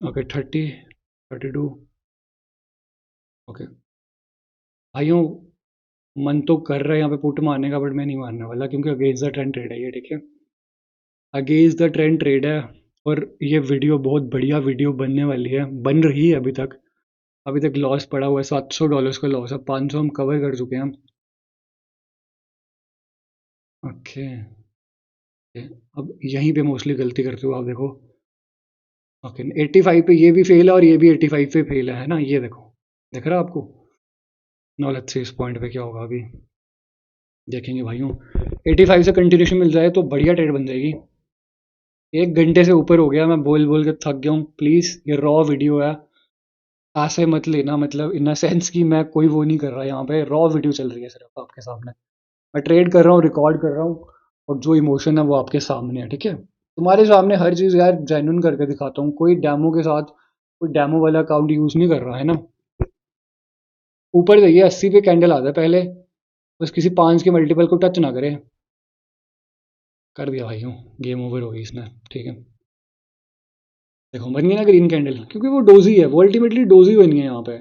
ओके 30, 32, ओके भाइयों मन तो कर रहा है यहाँ पे पुट मारने का, बट मैं नहीं मारने वाला क्योंकि अगेंस्ट द ट्रेंड ट्रेड है ये, ठीक है। अगेंस्ट द ट्रेंड ट्रेड है। और ये वीडियो बहुत बढ़िया वीडियो बनने वाली है, बन रही है अभी तक लॉस पड़ा हुआ है, $700 का लॉस है, 500 हम कवर कर चुके हैं। ओके। अब यहीं पे मोस्टली गलती करते हो आप, देखो। ओके, 85 पे ये भी फेल है और ये भी 85 पे फेल है ना, ये देखो, दिख रहा है आपको। नो, लेट्स सी इस पॉइंट पे क्या होगा अभी, देखेंगे भाइयों। 85 से कंटिन्यूशन मिल जाए तो बढ़िया ट्रेड बन जाएगी। 1 घंटे से ऊपर हो गया, मैं बोल बोल के थक गया हूँ। प्लीज़, ये रॉ वीडियो है, ऐसे मत लेना, मतलब इन अ सेंस कि मैं कोई वो नहीं कर रहा, यहाँ पे रॉ वीडियो चल रही है सिर्फ आपके सामने। मैं ट्रेड कर रहा हूँ, रिकॉर्ड कर रहा हूँ, और जो इमोशन है वो आपके सामने है, ठीक है। तुम्हारे सामने हर चीज़ यार जेन्युइन करके दिखाता हूँ, कोई डेमो के साथ कोई डेमो वाला अकाउंट यूज़ नहीं कर रहा है ना। ऊपर जाइए, 80 पे कैंडल आता है पहले, बस किसी 5 के मल्टीपल को टच ना करे। कर दिया भाइयों, गेम ओवर हो गई इसने, ठीक है। देखो बन गई ना ग्रीन कैंडल, क्योंकि वो डोजी है, वो अल्टीमेटली डोजी बनी है यहाँ पे।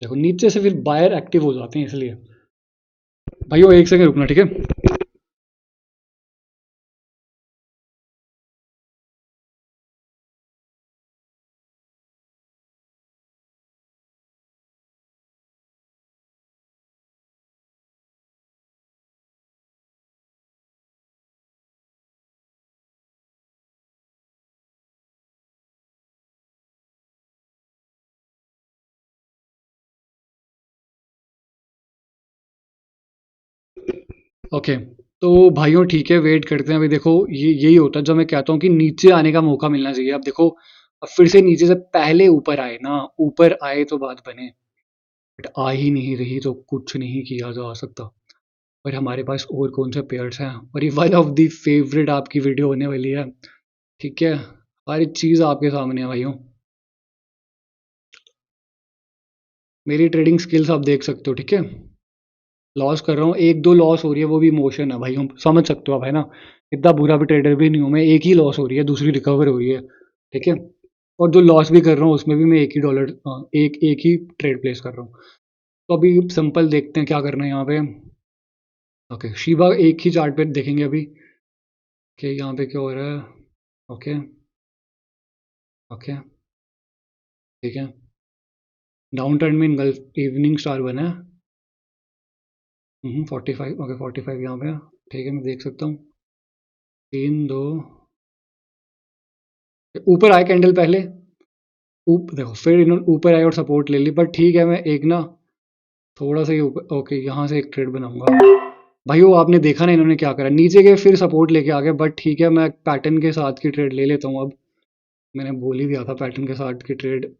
देखो नीचे से फिर बायर एक्टिव हो जाते हैं, इसलिए भाइयों 1 सेकंड रुकना, ठीक है। ओके, तो भाइयों ठीक है, वेट करते हैं। अभी देखो ये यही होता है जब मैं कहता हूँ कि नीचे आने का मौका मिलना चाहिए। अब देखो, अब फिर से नीचे से पहले ऊपर आए ना, ऊपर आए तो बात बने, बट आ ही नहीं रही तो कुछ नहीं किया जा सकता। और हमारे पास और कौन से पेयर्स हैं, और ये वन ऑफ द फेवरेट आपकी वीडियो होने वाली है, ठीक है। हर एक चीज़ आपके सामने है भाइयों, मेरी ट्रेडिंग स्किल्स आप देख सकते हो, ठीक है। लॉस कर रहा हूँ, 1-2 लॉस हो रही है, वो भी इमोशन है भाई, हम समझ सकते हो आप, है ना। इतना बुरा भी ट्रेडर भी नहीं हूँ मैं, एक ही लॉस हो रही है, दूसरी रिकवर हो रही है, ठीक है। और जो लॉस भी कर रहा हूँ उसमें भी मैं एक ही डॉलर, एक एक ही ट्रेड प्लेस कर रहा हूँ। तो अभी सिंपल देखते हैं क्या करना है यहाँ पे। ओके, शिबा एक ही चार्ट पे देखेंगे अभी कि यहाँ पे क्या हो रहा है। ओके। ओके, ठीक है। डाउन टर्न में गल्फ इवनिंग स्टार बना है। 45, ओके 45 यहाँ पे, ठीक है, मैं देख सकता हूँ। 3-2, ऊपर आए कैंडल पहले, देखो फिर इन्होंने ऊपर आए और सपोर्ट ले ली, पर ठीक है, मैं एक ना थोड़ा सा ही ऊपर, ओके यहाँ से एक ट्रेड बनाऊंगा। भाई वो आपने देखा ना इन्होंने क्या करा, नीचे गए फिर सपोर्ट लेके आ गए, बट ठीक है, मैं पैटर्न के साथ की ट्रेड ले लेता हूँ अब। मैंने बोल ही दिया था पैटर्न के साथ की ट्रेड,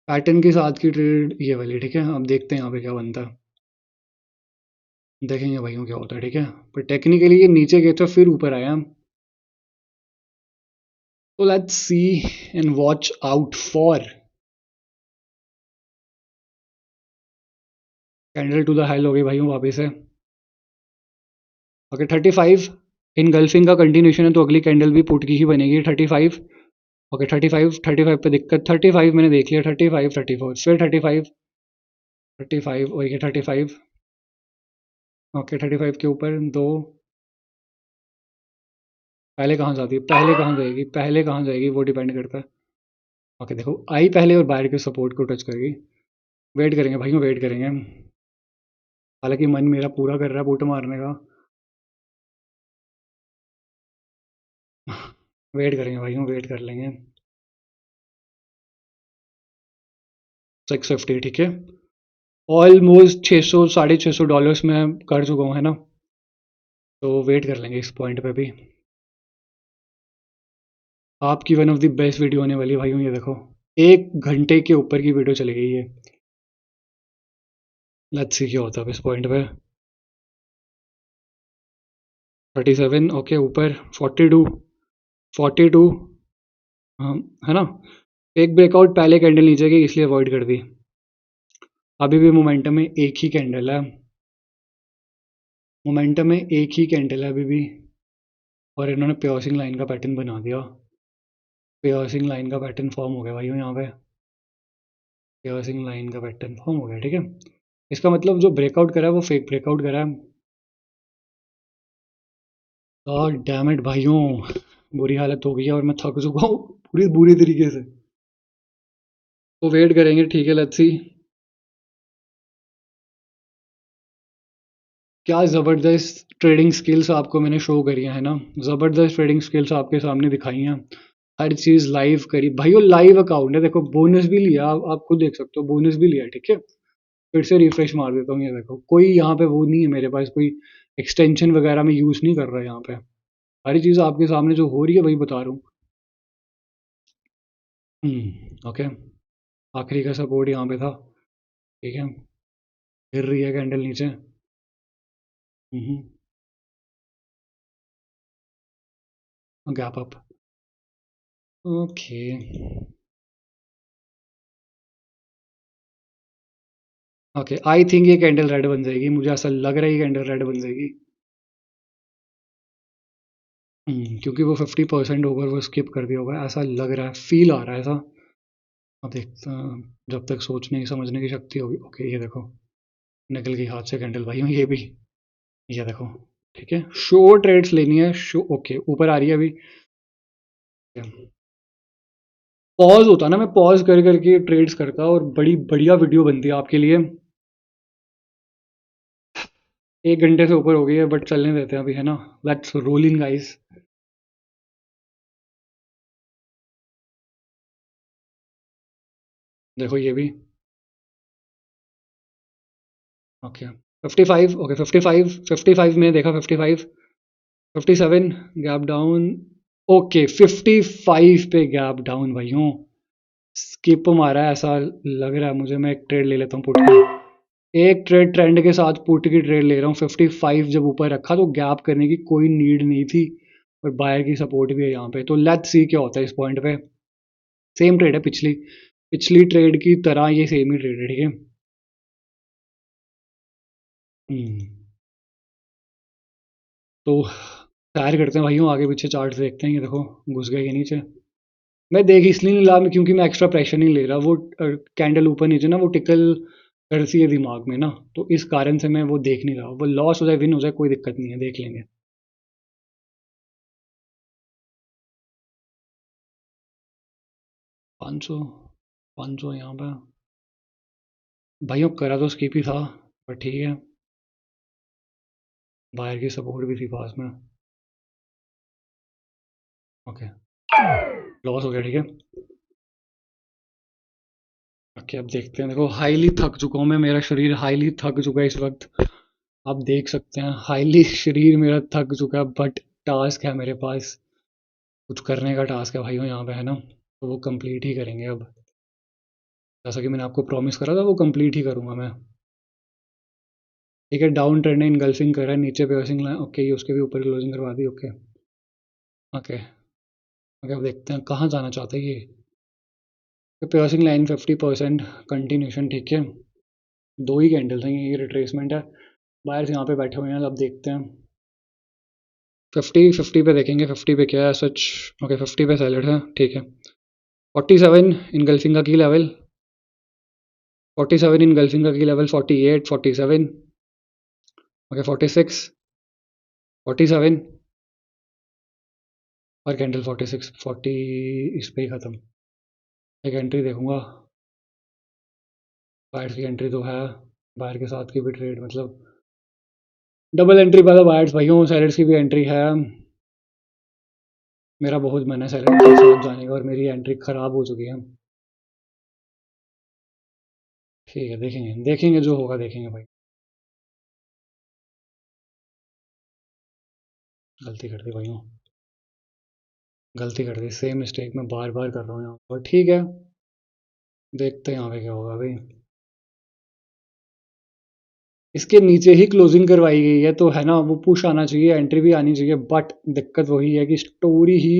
पैटर्न के साथ की ट्रेड ये वाली, ठीक है। अब देखते हैं यहाँ पे क्या बनता है, देखेंगे भाइयों क्या होता है, ठीक है। पर टेक्निकली ये नीचे गए तो फिर ऊपर आया हम। तो let's see and watch out for candle to the high हो गई भाइयों वापस से। ओके 35 इनगल्फिंग का कंटिन्यूशन है, तो अगली कैंडल भी पुट की ही बनेगी 35। ओके 35 पे दिक्कत, 35 मैंने देख लिया, 35 34 फिर 35, 35 और ये 35। ओके 35 के ऊपर दो, पहले कहाँ जाती है, पहले कहाँ जाएगी, पहले कहाँ जाएगी वो डिपेंड करता है। ओके देखो आई पहले और बाहर के सपोर्ट को टच करेगी। वेट करेंगे भाइयों, वेट करेंगे। हालांकि मन मेरा पूरा कर रहा है पुट मारने का। वेट करेंगे भाइयों, वेट कर लेंगे। 650, ठीक है। ऑलमोस्ट 600 $650 में कर चुका हूँ, है ना। तो वेट कर लेंगे इस पॉइंट पे भी। आपकी one of the best video होने वाली है भाइयों, ये देखो 1 घंटे के ऊपर की वीडियो चली गई है। लेट्स सी क्या होता है इस पॉइंट पे। 37, ओके ऊपर 42, 42, हाँ, है ना। एक ब्रेकआउट पहले कैंडल नीचे गई इसलिए अवॉइड कर दी। अभी भी मोमेंटम में एक ही कैंडल है, मोमेंटम में एक ही कैंडल है अभी भी, और इन्होंने प्योसिंग लाइन का पैटर्न बना दिया। पियर्सिंग लाइन का पैटर्न फॉर्म हो गया भाई यहाँ पे। पियर्सिंग लाइन का पैटर्न फॉर्म हो गया, ठीक है। इसका मतलब जो ब्रेकआउट करा है वो फेक ब्रेकआउट करा है। गॉड डैम इट भाइयों, बुरी हालत हो गई है और मैं थक चुका हूँ पूरी बुरी तरीके से। तो वेट करेंगे, ठीक है, लेट्स सी। क्या ज़बरदस्त ट्रेडिंग स्किल्स आपको मैंने शो करी है ना, ज़बरदस्त ट्रेडिंग स्किल्स आपके सामने दिखाई हैं। हर चीज़ लाइव करी भाइयों, लाइव अकाउंट है, देखो बोनस भी लिया, आप खुद देख सकते हो बोनस भी लिया, ठीक है। फिर से रिफ्रेश मार देता हूँ, ये देखो कोई यहाँ पे वो नहीं है मेरे पास, कोई एक्सटेंशन वगैरह में यूज़ नहीं कर रहा है यहाँ पे। सारी चीज़ आपके सामने जो हो रही है वही बता रहा हूँ। ओके, आखिरी का सपोर्ट यहाँ पे था, ठीक है। गिर रही है कैंडल नीचे। Gap up. ओके, ओके, आई थिंक ये कैंडल रेड बन जाएगी, मुझे ऐसा लग रहा है ये कैंडल रेड बन जाएगी। क्योंकि वो 50% ओवर वो स्किप कर दिया होगा, ऐसा लग रहा है, फील आ रहा है ऐसा। अब देखते हैं, जब तक सोचने की समझने की शक्ति होगी। ओके, ये देखो निकल गई हाथ से कैंडल भाई, ये भी, ये देखो, ठीक है। शो ट्रेड्स लेनी है, शो, ओके, ऊपर आ रही है अभी। पॉज होता ना, मैं पॉज कर करके ट्रेड्स करता और बड़ी बढ़िया वीडियो बनती है आपके लिए। 1 घंटे से ऊपर हो गई है, बट चलने देते हैं अभी, है ना। Let's rolling guys. देखो ये भी, ओके, 55, ओके, 55, 55 में देखा, 55, 57, गैप डाउन, ओके, 55 पे गैप डाउन भाइयों, स्किप मारा है ऐसा लग रहा है मुझे। मैं एक ट्रेड ले लेता हूँ पुट की, एक ट्रेड ट्रेंड के साथ पुट की ट्रेड ले रहा हूँ। 55 जब ऊपर रखा तो गैप करने की कोई नीड नहीं थी, और बायर की सपोर्ट भी है यहाँ पे, तो लेट्स सी क्या होता है इस पॉइंट पे। सेम ट्रेड है, पिछली पिछली ट्रेड की तरह ये सेम ही ट्रेड है, ठीक है। हम्म, तो सैर करते हैं भाइयों, आगे पीछे चार्ट देखते हैं, ये देखो घुस गए ये नीचे। मैं देख इसलिए नहीं रहा, क्योंकि मैं एक्स्ट्रा प्रेशर नहीं ले रहा, वो कैंडल ऊपर नीचे ना वो टिकल करती है दिमाग में ना, तो इस कारण से मैं वो देख नहीं रहा। वो लॉस हो जाए विन हो जाए कोई दिक्कत नहीं है, देख लेंगे। 500, 500 यहाँ पे भाइयों करा तो स्किप ही था, पर ठीक है, बाहर की सपोर्ट भी थी पास में। ओके, लॉस हो गया, ठीक है। ओके, अब देखते हैं, देखो हाईली थक चुका हूँ मैं, मेरा शरीर हाईली थक चुका है इस वक्त। आप देख सकते हैं हाईली शरीर मेरा थक चुका है, बट टास्क है मेरे पास, कुछ करने का टास्क है भाइयों यहाँ पे, है ना, तो वो कंप्लीट ही करेंगे अब। जैसा कि मैंने आपको प्रॉमिस करा था वो कंप्लीट ही करूँगा मैं। ठीक है, डाउन ट्रेंड है, इनगल्फिंग कर रहा है, नीचे बेसिंग लाइन, ओके, ये उसके भी ऊपर क्लोजिंग करवा दी, ओके। ओके, ओके, अब देखते हैं कहाँ जाना चाहते हैं ये। पेसिंग लाइन 50% कंटिन्यूशन, ठीक है। दो ही कैंडल्स हैं, ये रिट्रेसमेंट है। बायर्स यहाँ पे बैठे हुए हैं, अब देखते हैं। 50 पे देखेंगे, 50 पे क्या है सच। ओके, 50 पे सैलड है, ठीक है। 47 इनगल्फिंग का की लेवल, 47 इनगल्फिंग का की लेवल, 48, 47, ओके, 46, 47, और कैंडल 46, 40, इस पे ही ख़त्म। एक एंट्री देखूंगा, बायर्स की एंट्री तो है, बायर के साथ की भी ट्रेड, मतलब डबल एंट्री वाला बायर्स भाइयों, सैलड्स की भी एंट्री है। मेरा बहुत मन है सैलड के साथ जाने का, और मेरी एंट्री ख़राब हो चुकी है। ठीक है, देखेंगे देखेंगे जो होगा, देखेंगे भाई। गलती कर दी भाइयों, गलती कर दी, सेम मिस्टेक मैं बार बार कर रहा हूँ यहाँ पर, ठीक है। देखते हैं यहाँ पे क्या होगा अभी। इसके नीचे ही क्लोजिंग करवाई गई है, तो है ना, वो पुश आना चाहिए, एंट्री भी आनी चाहिए, बट दिक्कत वही है कि स्टोरी ही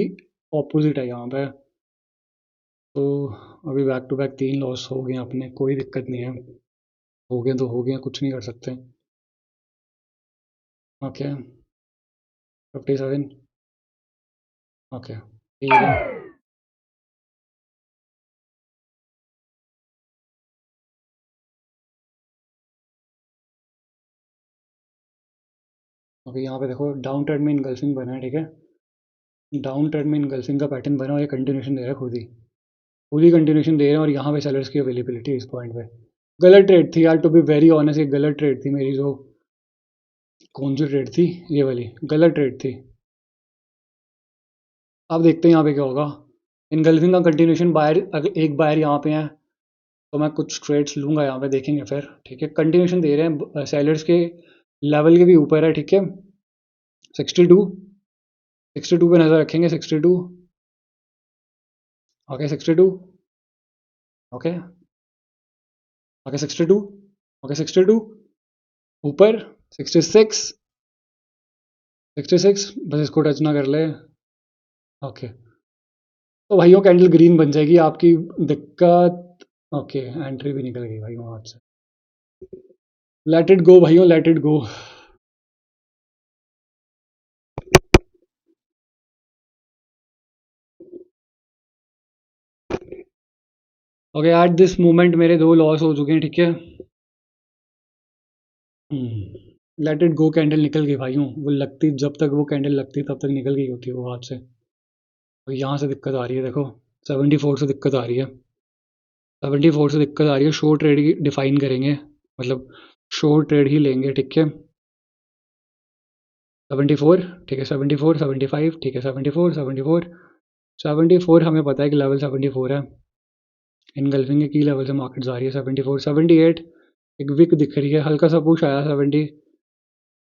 ऑपोजिट है यहाँ पे। तो अभी बैक टू बैक 3 लॉस हो गए अपने, कोई दिक्कत नहीं है, हो गए तो हो गए, कुछ नहीं कर सकते। ओके, 57, ओके, ठीक है। ओके, यहाँ पे देखो डाउन ट्रेंड में इनगल्फिंग बना है, ठीक है। डाउन ट्रेंड में इनगल्फिंग का पैटर्न बना और ये कंटिन्यूशन दे रहा है खुद ही कंटिन्यूशन दे रहे हैं, और यहाँ पे सेलर्स की अवेलेबिलिटी इस पॉइंट पे। गलत ट्रेड थी यार, टू बी वेरी ऑनेस्ट, ये गलत ट्रेड थी मेरी। जो कौन सी ट्रेड थी, ये वाली गलत ट्रेड थी। अब देखते हैं यहाँ पे क्या होगा। इनगल्फिंग का कंटिन्यूशन, बायर अगर एक बायर यहाँ पे है तो मैं कुछ ट्रेड्स लूँगा यहाँ पे, देखेंगे फिर, ठीक है। कंटिन्यूशन दे रहे हैं सेलर्स के लेवल के भी ऊपर है, ठीक है। 62, 62 पे नज़र रखेंगे, 62। ओके 62, ओके ओके 62, ओके 62 ऊपर, 66, 66 बस इसको टच ना कर ले। ओके, तो भाइयों कैंडल ग्रीन बन जाएगी आपकी दिक्कत। ओके, एंट्री भी निकल गई भाई वहाँ से। लेट इट गो भाइयों, let it go. Okay, eight this moment मेरे 2 लॉस हो चुके हैं, ठीक है। लेट इट गो कैंडल निकल गई भाइयों, वो लगती, जब तक वो कैंडल लगती तब तक निकल गई होती है वो हाथ से। तो यहाँ से दिक्कत आ रही है, देखो 74 से दिक्कत आ रही है, 74 से दिक्कत आ रही है। शॉर्ट ट्रेड ही डिफाइन करेंगे, मतलब शॉर्ट ट्रेड ही लेंगे, ठीक है। 74, ठीक है। 74, 75, ठीक है। 74, 74, 74 हमें पता है कि लेवल 74 है। इनगल्फिंग के की लेवल से मार्केट जा रही है। 74, 78 एक विक दिख रही है, हल्का सा पुश आया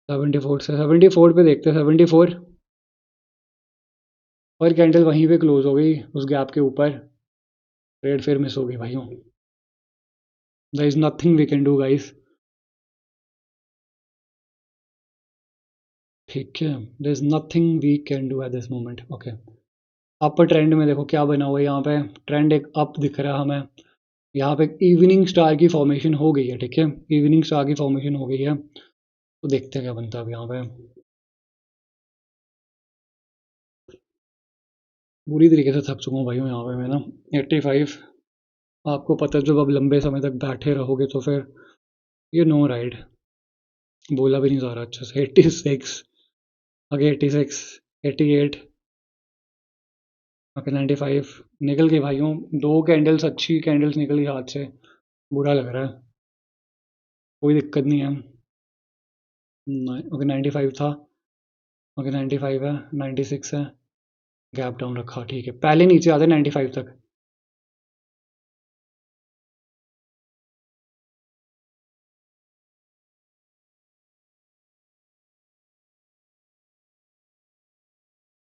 74 से। 74 पे देखते हैं, 74 और कैंडल वहीं पे क्लोज हो गई उस गैप के ऊपर। ट्रेड फिर मिस हो गई भाइयों। There is nothing we can do guys, ठीक है। There is nothing we can do at this moment. Okay, upper trend में देखो क्या बना हुआ है यहाँ पे। ट्रेंड एक अप दिख रहा है हमें। यहाँ पे इवनिंग स्टार की फॉर्मेशन हो गई है, ठीक है। इवनिंग स्टार की फॉर्मेशन हो गई है, तो देखते हैं क्या बनता है अब यहाँ पे। बुरी तरीके से थक चुका हूँ भाइयों यहाँ पे मैं ना। 85, आपको पता है जब आप लंबे समय तक बैठे रहोगे तो फिर ये नो राइड, बोला भी नहीं जा रहा अच्छे से। 86, आगे 86, 88, ओके 95 निकल गई भाइयों। 2 कैंडल्स, अच्छी कैंडल्स निकल गई हाथ से, बुरा लग रहा है। कोई दिक्कत नहीं है। ओके 95 था, ओके 95 है, 96 है, गैप डाउन रखा, ठीक है। पहले नीचे आते 95 तक।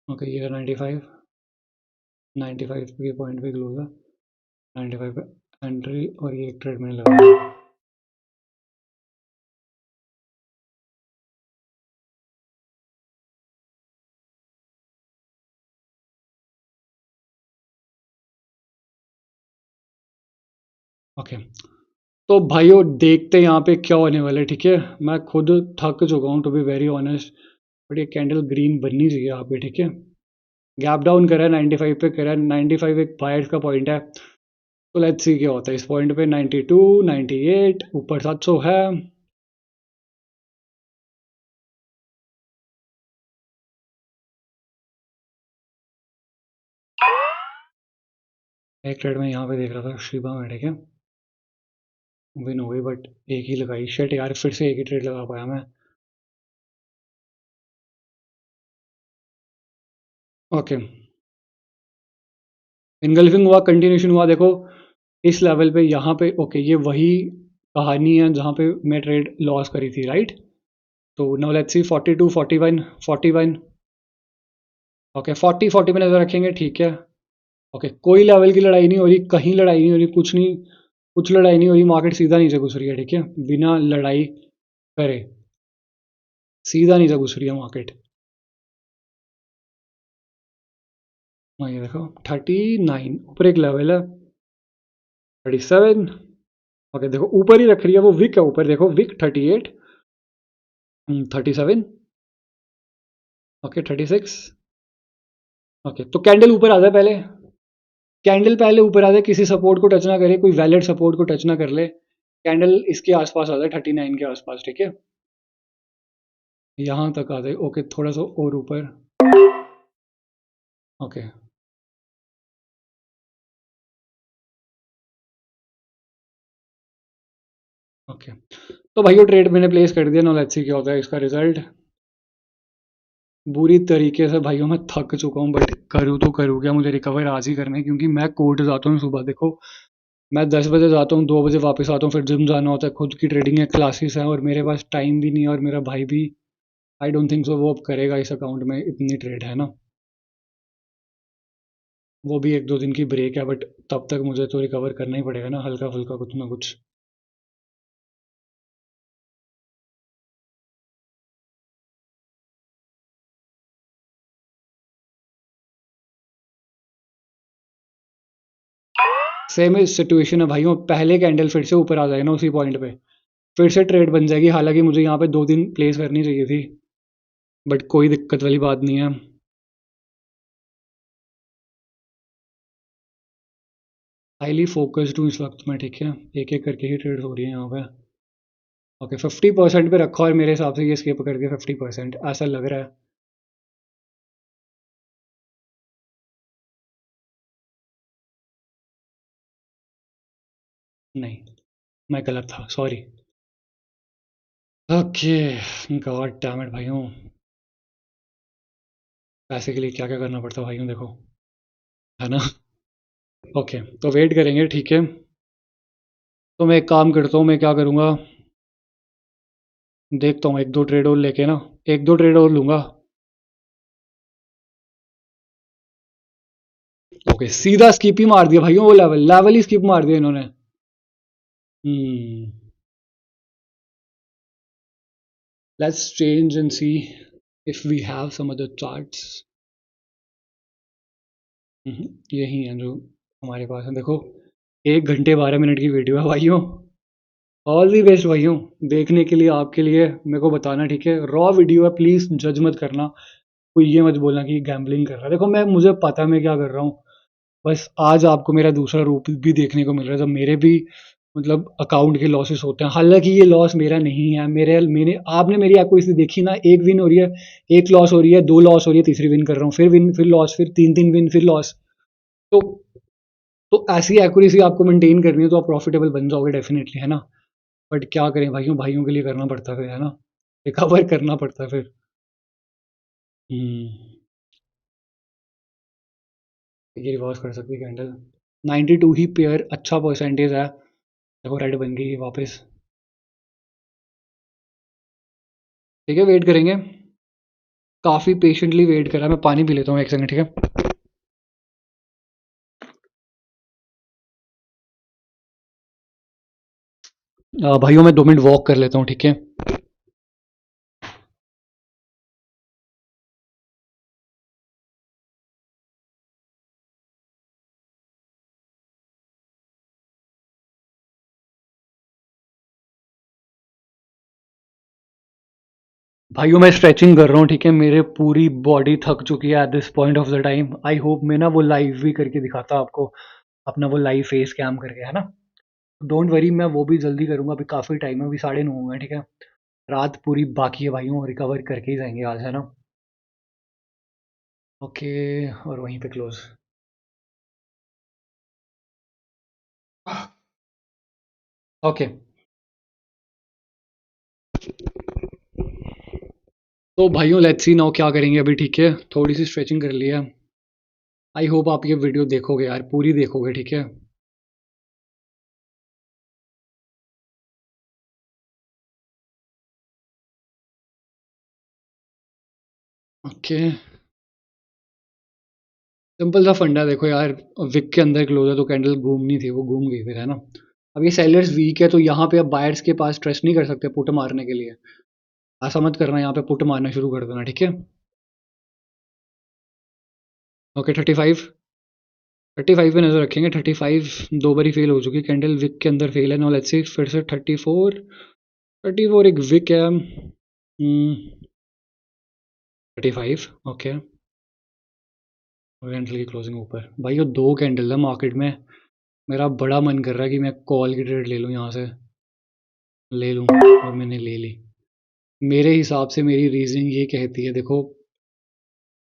ओके ये 95, 95 के पॉइंट पे क्लोज है। 95 पे एंट्री, और ये एक ट्रेड में लगा। ओके, तो भाइयों देखते हैं यहाँ पे क्या होने वाला है, ठीक है। मैं खुद थक चुका हूँ to be very honest, but ये कैंडल ग्रीन बननी चाहिए यहाँ पे, ठीक है। गैप डाउन करा है 95 पे, करा है 95 एक बायर्स का पॉइंट है। तो लेट्स सी क्या होता है इस पॉइंट पे। 92, 98 ऊपर 700 है। एक ट्रेड में यहाँ पे देख रहा था शिबा में, ठीक है। विन हो गई, बट एक ही लगाई, शेट यार, फिर से एक ही ट्रेड लगा पाया मैं। ओके, इनगल्फिंग हुआ, कंटिन्यूशन हुआ, देखो इस लेवल पे, यहाँ पे। ओके, ये वही कहानी है जहाँ पे मैं ट्रेड लॉस करी थी, राइट। तो नाउ लेट्स सी 42, 41, 41। ओके 40, 40 पे नजर रखेंगे, ठीक है। ओके, कोई लेवल की लड़ाई नहीं हो रही, कहीं लड़ाई नहीं हो रही, कुछ नहीं, कुछ लड़ाई नहीं हो रही। मार्केट सीधा नीचे घुस रही है, ठीक है, बिना लड़ाई करे सीधा नीचे घुस रही है मार्केट। हाँ ये देखो 39 ऊपर एक लेवल है, 37। ओके देखो ऊपर ही रख रही है वो, विक है ऊपर, देखो विक 38, 37, ओके 36। ओके, तो कैंडल ऊपर आ जाए पहले, कैंडल पहले ऊपर आ जाए, किसी सपोर्ट को टच ना करे, कोई वैलिड सपोर्ट को टच ना कर ले। कैंडल इसके आसपास आ जाए, 39 के आसपास, ठीक है। यहाँ तक आ जाए। ओके, थोड़ा सा और ऊपर। Okay, okay. तो भाई वो ट्रेड मैंने प्लेस कर दिया। नाउ लेट्स सी क्या होता है इसका रिजल्ट। बुरी तरीके से भाइयों मैं थक चुका हूँ, बट करूँ तो करूँ क्या, मुझे रिकवर आज ही करना है, क्योंकि मैं कोर्ट जाता हूँ सुबह। देखो, मैं 10 बजे जाता हूँ, 2 बजे वापस आता हूँ, फिर जिम जाना होता है, खुद की ट्रेडिंग है, क्लासेस हैं, और मेरे पास टाइम भी नहीं है, और मेरा भाई भी आई डोंट थिंक सो वो अब करेगा इस अकाउंट में इतनी ट्रेड, है ना। वो भी 1-2 दिन की ब्रेक है, बट तब तक मुझे तो रिकवर करना ही पड़ेगा ना, हल्का फुल्का कुछ ना कुछ। सेम सिचुएशन है भाइयों, पहले कैंडल फिर से ऊपर आ जाए ना उसी पॉइंट पे, फिर से ट्रेड बन जाएगी। हालांकि मुझे यहाँ पे 2 दिन प्लेस करनी चाहिए थी, बट कोई दिक्कत वाली बात नहीं है। हाईली फोकस्ड हूँ इस वक्त मैं, ठीक है, एक एक करके ही ट्रेड हो रही है यहाँ पे। ओके, 50% पे रखा, और मेरे हिसाब से ये स्किप कर दिया 50%, ऐसा लग रहा है। नहीं, मैं गलत था, sorry. Okay, god damn it भाइयों, पैसे के लिए क्या क्या करना पड़ता है भाइयों, देखो, है ना। ओके, तो वेट करेंगे, ठीक है। तो मैं एक काम करता हूँ, मैं क्या करूँगा, देखता हूँ, एक दो ट्रेड और लेके ना, एक दो ट्रेड और लूँगा। ओके, सीधा स्किप ही मार दिया भाइयों, वो लेवल लेवल ही स्किप मार दिया इन्होंने। Hmm, let's change and see if we have some other charts. यही है जो हमारे पास है, देखो, 1 घंटे 12 मिनट की वीडियो है भाइयों। ऑल दी बेस्ट भाइयों, देखने के लिए, आपके लिए, मेरे को बताना, ठीक है। रॉ वीडियो है, प्लीज़ जज मत करना, कोई ये मत बोलना कि गैम्बलिंग कर रहा है। देखो, मैं, मुझे पता है मैं क्या कर रहा हूँ। बस आज आपको मेरा दूसरा रूप भी देखने को मिल रहा है, जब मेरे भी मतलब अकाउंट के लॉसेस होते हैं। हालांकि ये लॉस मेरा नहीं है, मेरे मैंने आपने मेरी एक्यूरेसी देखी ना, एक विन हो रही है, एक लॉस हो रही है, दो लॉस हो रही है, तीसरी विन कर रहा हूँ, फिर विन, फिर लॉस, फिर तीन तीन विन, फिर लॉस। तो तो ऐसी एक्यूरेसी आपको मेंटेन करनी है, तो आप प्रॉफिटेबल बन जाओगे डेफिनेटली, है ना। बट क्या करें भाइयों, भाइयों के लिए करना पड़ता है फिर, है ना, रिकवर करना पड़ता है फिर। हम्म, ये रिवर्स कर सकती है कैंडल। 92 ही पेयर अच्छा परसेंटेज है। देखो, रेड बन गई वापस। ठीक है, वेट करेंगे, काफ़ी पेशेंटली वेट करा। मैं पानी पी लेता हूँ, 1 सेकंड, ठीक है। भाइयों, मैं 2 मिनट वॉक कर लेता हूँ, ठीक है। भाइयों, मैं स्ट्रेचिंग कर रहा हूँ, ठीक है, मेरे पूरी बॉडी थक चुकी है at this point of the time. I hope मैं ना वो लाइव भी करके दिखाता आपको, अपना वो लाइव फेस कैम करके, है ना। डोंट वरी, मैं वो भी जल्दी करूँगा, अभी काफ़ी टाइम है, अभी 9:30 हुए हैं, ठीक है। रात पूरी बाकी है भाइयों, रिकवर करके ही जाएंगे आज, है ना। ओके, और वहीं पे क्लोज। ओके, तो भाइयों लेट्स सी नाउ क्या करेंगे अभी, ठीक है, थोड़ी सी स्ट्रेचिंग कर लिया। आई होप आप ये वीडियो देखोगे यार, पूरी देखोगे, ठीक है। ओके, सिंपल सा फंडा, देखो यार, विक के अंदर क्लोज है, तो कैंडल घूमनी थी, वो घूम गई फिर, है ना। अब ये सेलर्स वीक है, तो यहाँ पे अब बायर्स के पास ट्रस्ट नहीं कर सकते पुट मारने के लिए। ऐसा मत करना, यहाँ पे पुट मारना शुरू कर देना, ठीक है। ओके, 35 पे नजर रखेंगे। 35 दो बारी फेल हो चुकी कैंडल, विक के अंदर फेल है। नो लेट्स सी, फिर से 34 एक विक है। 35, ओके। कैंडल की क्लोजिंग ऊपर, भाई ये दो कैंडल है मार्केट में। मेरा बड़ा मन कर रहा है कि मैं कॉल की ट्रेड ले लूँ यहाँ से, ले लूँ, और मैंने ले ली। मेरे हिसाब से मेरी रीजनिंग ये कहती है, देखो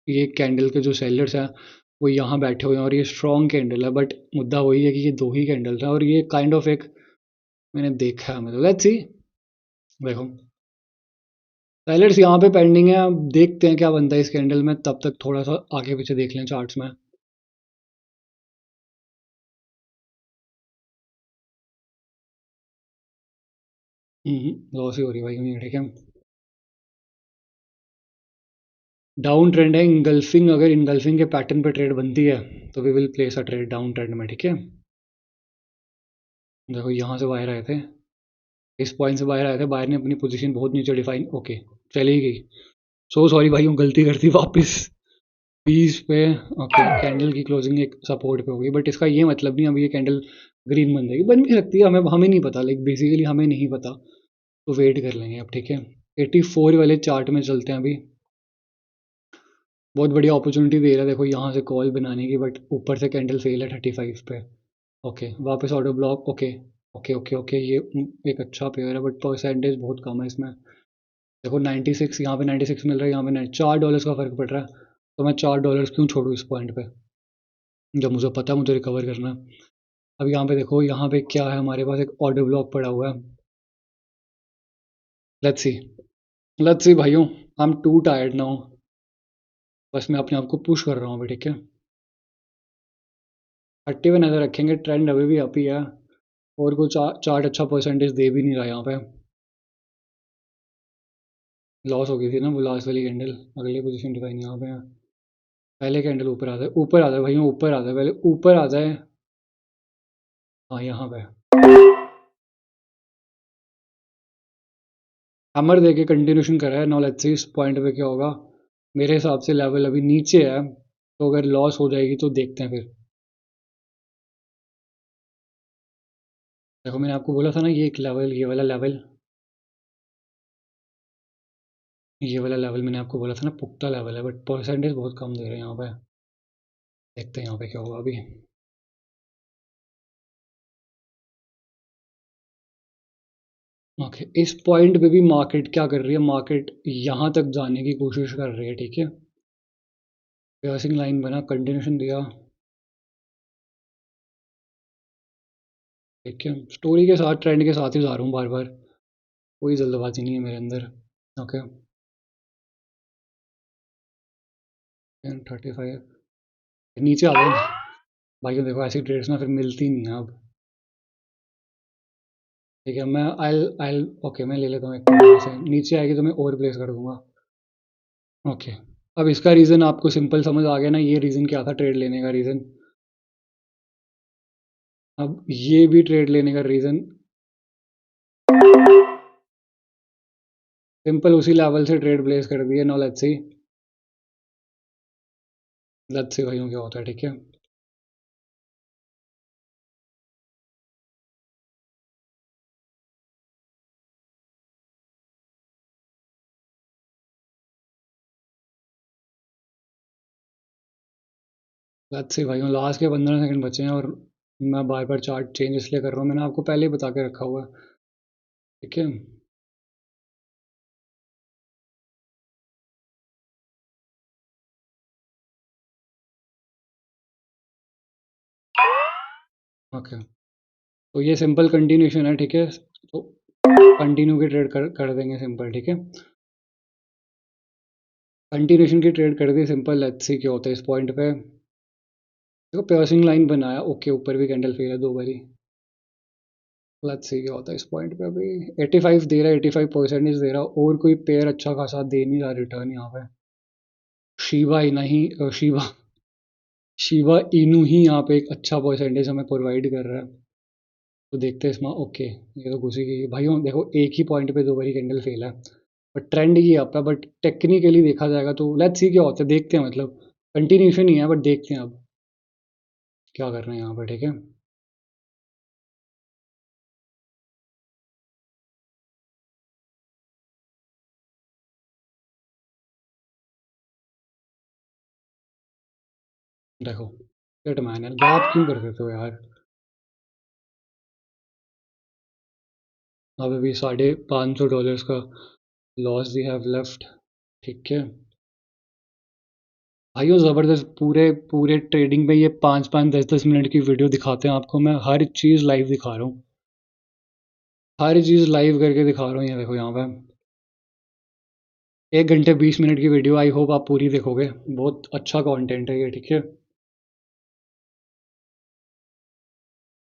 ये कैंडल के जो सेलर्स हैं वो यहाँ बैठे हुए हैं और ये स्ट्रॉन्ग कैंडल है, बट मुद्दा वही है कि ये दो ही कैंडल्स हैं और ये काइंड ऑफ एक मैंने देखा है, मतलब लेट्स सी। देखो सेलर्स यहाँ पे पेंडिंग है, अब देखते हैं क्या बनता है इस कैंडल में, तब तक थोड़ा सा आगे पीछे देख लें चार्ट्स में। लॉस ही हो रही है भाई, ठीक है। डाउन ट्रेंड है, इंगल्फिंग, अगर इंगल्फिंग के पैटर्न पे ट्रेड बनती है तो we will place a trade down trend में, ठीक है। देखो यहाँ से बाहर आए थे, इस पॉइंट से बाहर आए थे, बाहर ने अपनी पोजीशन बहुत नीचे डिफाइन, ओके चली गई। सो सॉरी भाई, गलती कर दी वापस 20 पे। ओके कैंडल की क्लोजिंग एक सपोर्ट पे होगी, बट इसका ये मतलब नहीं अब ये कैंडल ग्रीन बन जाएगी, बन भी सकती है, हमें हमें नहीं पता, लाइक बेसिकली हमें नहीं पता, तो वेट कर लेंगे अब, ठीक है। 84 वाले चार्ट में चलते हैं अभी। बहुत बढ़िया अपॉर्चुनिटी दे रहा है, देखो यहाँ से कॉल बनाने की, बट ऊपर से कैंडल फेल है 35 पे। ओके वापस order block, okay okay okay okay, ये एक अच्छा पेयर है, बट परसेंटेज बहुत कम है इसमें। देखो 96, यहाँ पे 96 मिल रहा है, यहाँ पे $4 का फ़र्क पड़ रहा है, तो मैं $4 क्यों छोड़ूँ इस पॉइंट पे, जब मुझे पता है मुझे रिकवर करना है। अब यहाँ पे देखो, यहाँ पे क्या है, हमारे पास एक ऑर्डर ब्लॉक पड़ा हुआ है। लेट्स सी, लेट्स सी भाइयों, I am to tired now, बस मैं अपने आप को पुश कर रहा हूँ अभी, ठीक है। 30 पे नज़र रखेंगे, ट्रेंड अभी भी अप ही है, और कोई चार्ट अच्छा परसेंटेज दे भी नहीं रहा यहाँ पे। लॉस हो गई थी ना वो लास्ट वाली कैंडल, अगली पोजीशन डिफाइन यहाँ पे है। पहले कैंडल ऊपर आ जाए, ऊपर आ जाए भाइयों, ऊपर आ जाए, पहले ऊपर आ जाए। हाँ यहाँ पे हैमर देके कंटिन्यूशन करा है, नाउ लेट्स सी इस पॉइंट पे क्या होगा। मेरे हिसाब से लेवल अभी नीचे है, तो अगर लॉस हो जाएगी तो देखते हैं फिर। देखो मैंने आपको बोला था ना, ये एक लेवल, ये वाला लेवल मैंने आपको बोला था ना पुख्ता लेवल है, बट परसेंटेज बहुत कम दे रहे हैं यहाँ पे। देखते हैं यहाँ पे क्या होगा अभी। ओके इस पॉइंट पे भी मार्केट क्या कर रही है, मार्केट यहाँ तक जाने की कोशिश कर रही है, ठीक है। प्रेसिंग लाइन बना, कंटिन्यूशन दिया, ठीक है। स्टोरी के साथ, ट्रेंड के साथ ही जा रहा हूँ बार बार, कोई जल्दबाजी नहीं है मेरे अंदर। ओके 35 नीचे आ गए भाई, देखो ऐसी ट्रेड्स ना फिर मिलती नहीं है अब, ठीक है। मैं आई ओके मैं ले लेता हूँ एक मिनट से, नीचे आएगी तो मैं और प्लेस कर दूंगा। ओके अब इसका रीज़न आपको सिंपल समझ आ गया ना, ये रीज़न क्या था ट्रेड लेने का रीज़न। अब ये भी ट्रेड लेने का रीज़न सिंपल उसी लेवल से ट्रेड प्लेस कर दिया, नो लेट्स सी भाइयों क्या होता है, ठीक है। लेट्स सी भाइयों, लास्ट के 15 सेकंड बचे हैं और मैं बार बार चार्ट चेंज इसलिए कर रहा हूँ, मैंने आपको पहले ही बता के रखा हुआ है, ठीक है। ओके तो ये सिंपल कंटिन्यूशन है, ठीक है, तो कंटिन्यू की ट्रेड कर देंगे सिंपल, ठीक है। कंटिन्यूशन की ट्रेड कर दी सिंपल, लेट्स सी क्या होता है इस पॉइंट पे। देखो प्रेसिंग लाइन बनाया, ओके ऊपर भी कैंडल फेल है दो बारी, लेट्स सी क्या होता है इस पॉइंट पे। अभी 85 दे रहा है, 85% दे रहा है, और कोई पेयर अच्छा खासा दे नहीं रहा रिटर्न यहाँ पे। शिवा ही नहीं, शिवा इनू ही यहाँ पे एक अच्छा परसेंटेज हमें प्रोवाइड कर रहा है, तो देखते हैं इसमें। ओके ये तो घुसी गई भाइयों, देखो एक ही पॉइंट पे दो बारी कैंडल फेल है, बट ट्रेंड ये अप है, बट टेक्निकली देखा जाएगा तो लेट्स सी क्या होता है, देखते हैं, मतलब कंटिन्यूशन ही है, बट देखते हैं अब क्या कर रहे हैं यहाँ पे, ठीक है। देखो हिट मैन यार, गैप क्यों कर देते हो यार। अब अभी $550 का लॉस वी हैव लेफ्ट। ठीक है भाइयों, ज़बरदस्त। पूरे पूरे ट्रेडिंग में ये 5-5 10-10 मिनट की वीडियो दिखाते हैं आपको। मैं हर चीज़ लाइव दिखा रहा हूँ, हर चीज़ लाइव करके दिखा रहा हूँ। ये देखो यहाँ पे 1 घंटे 20 मिनट की वीडियो। आई होप आप पूरी देखोगे, बहुत अच्छा कंटेंट है ये। ठीक है,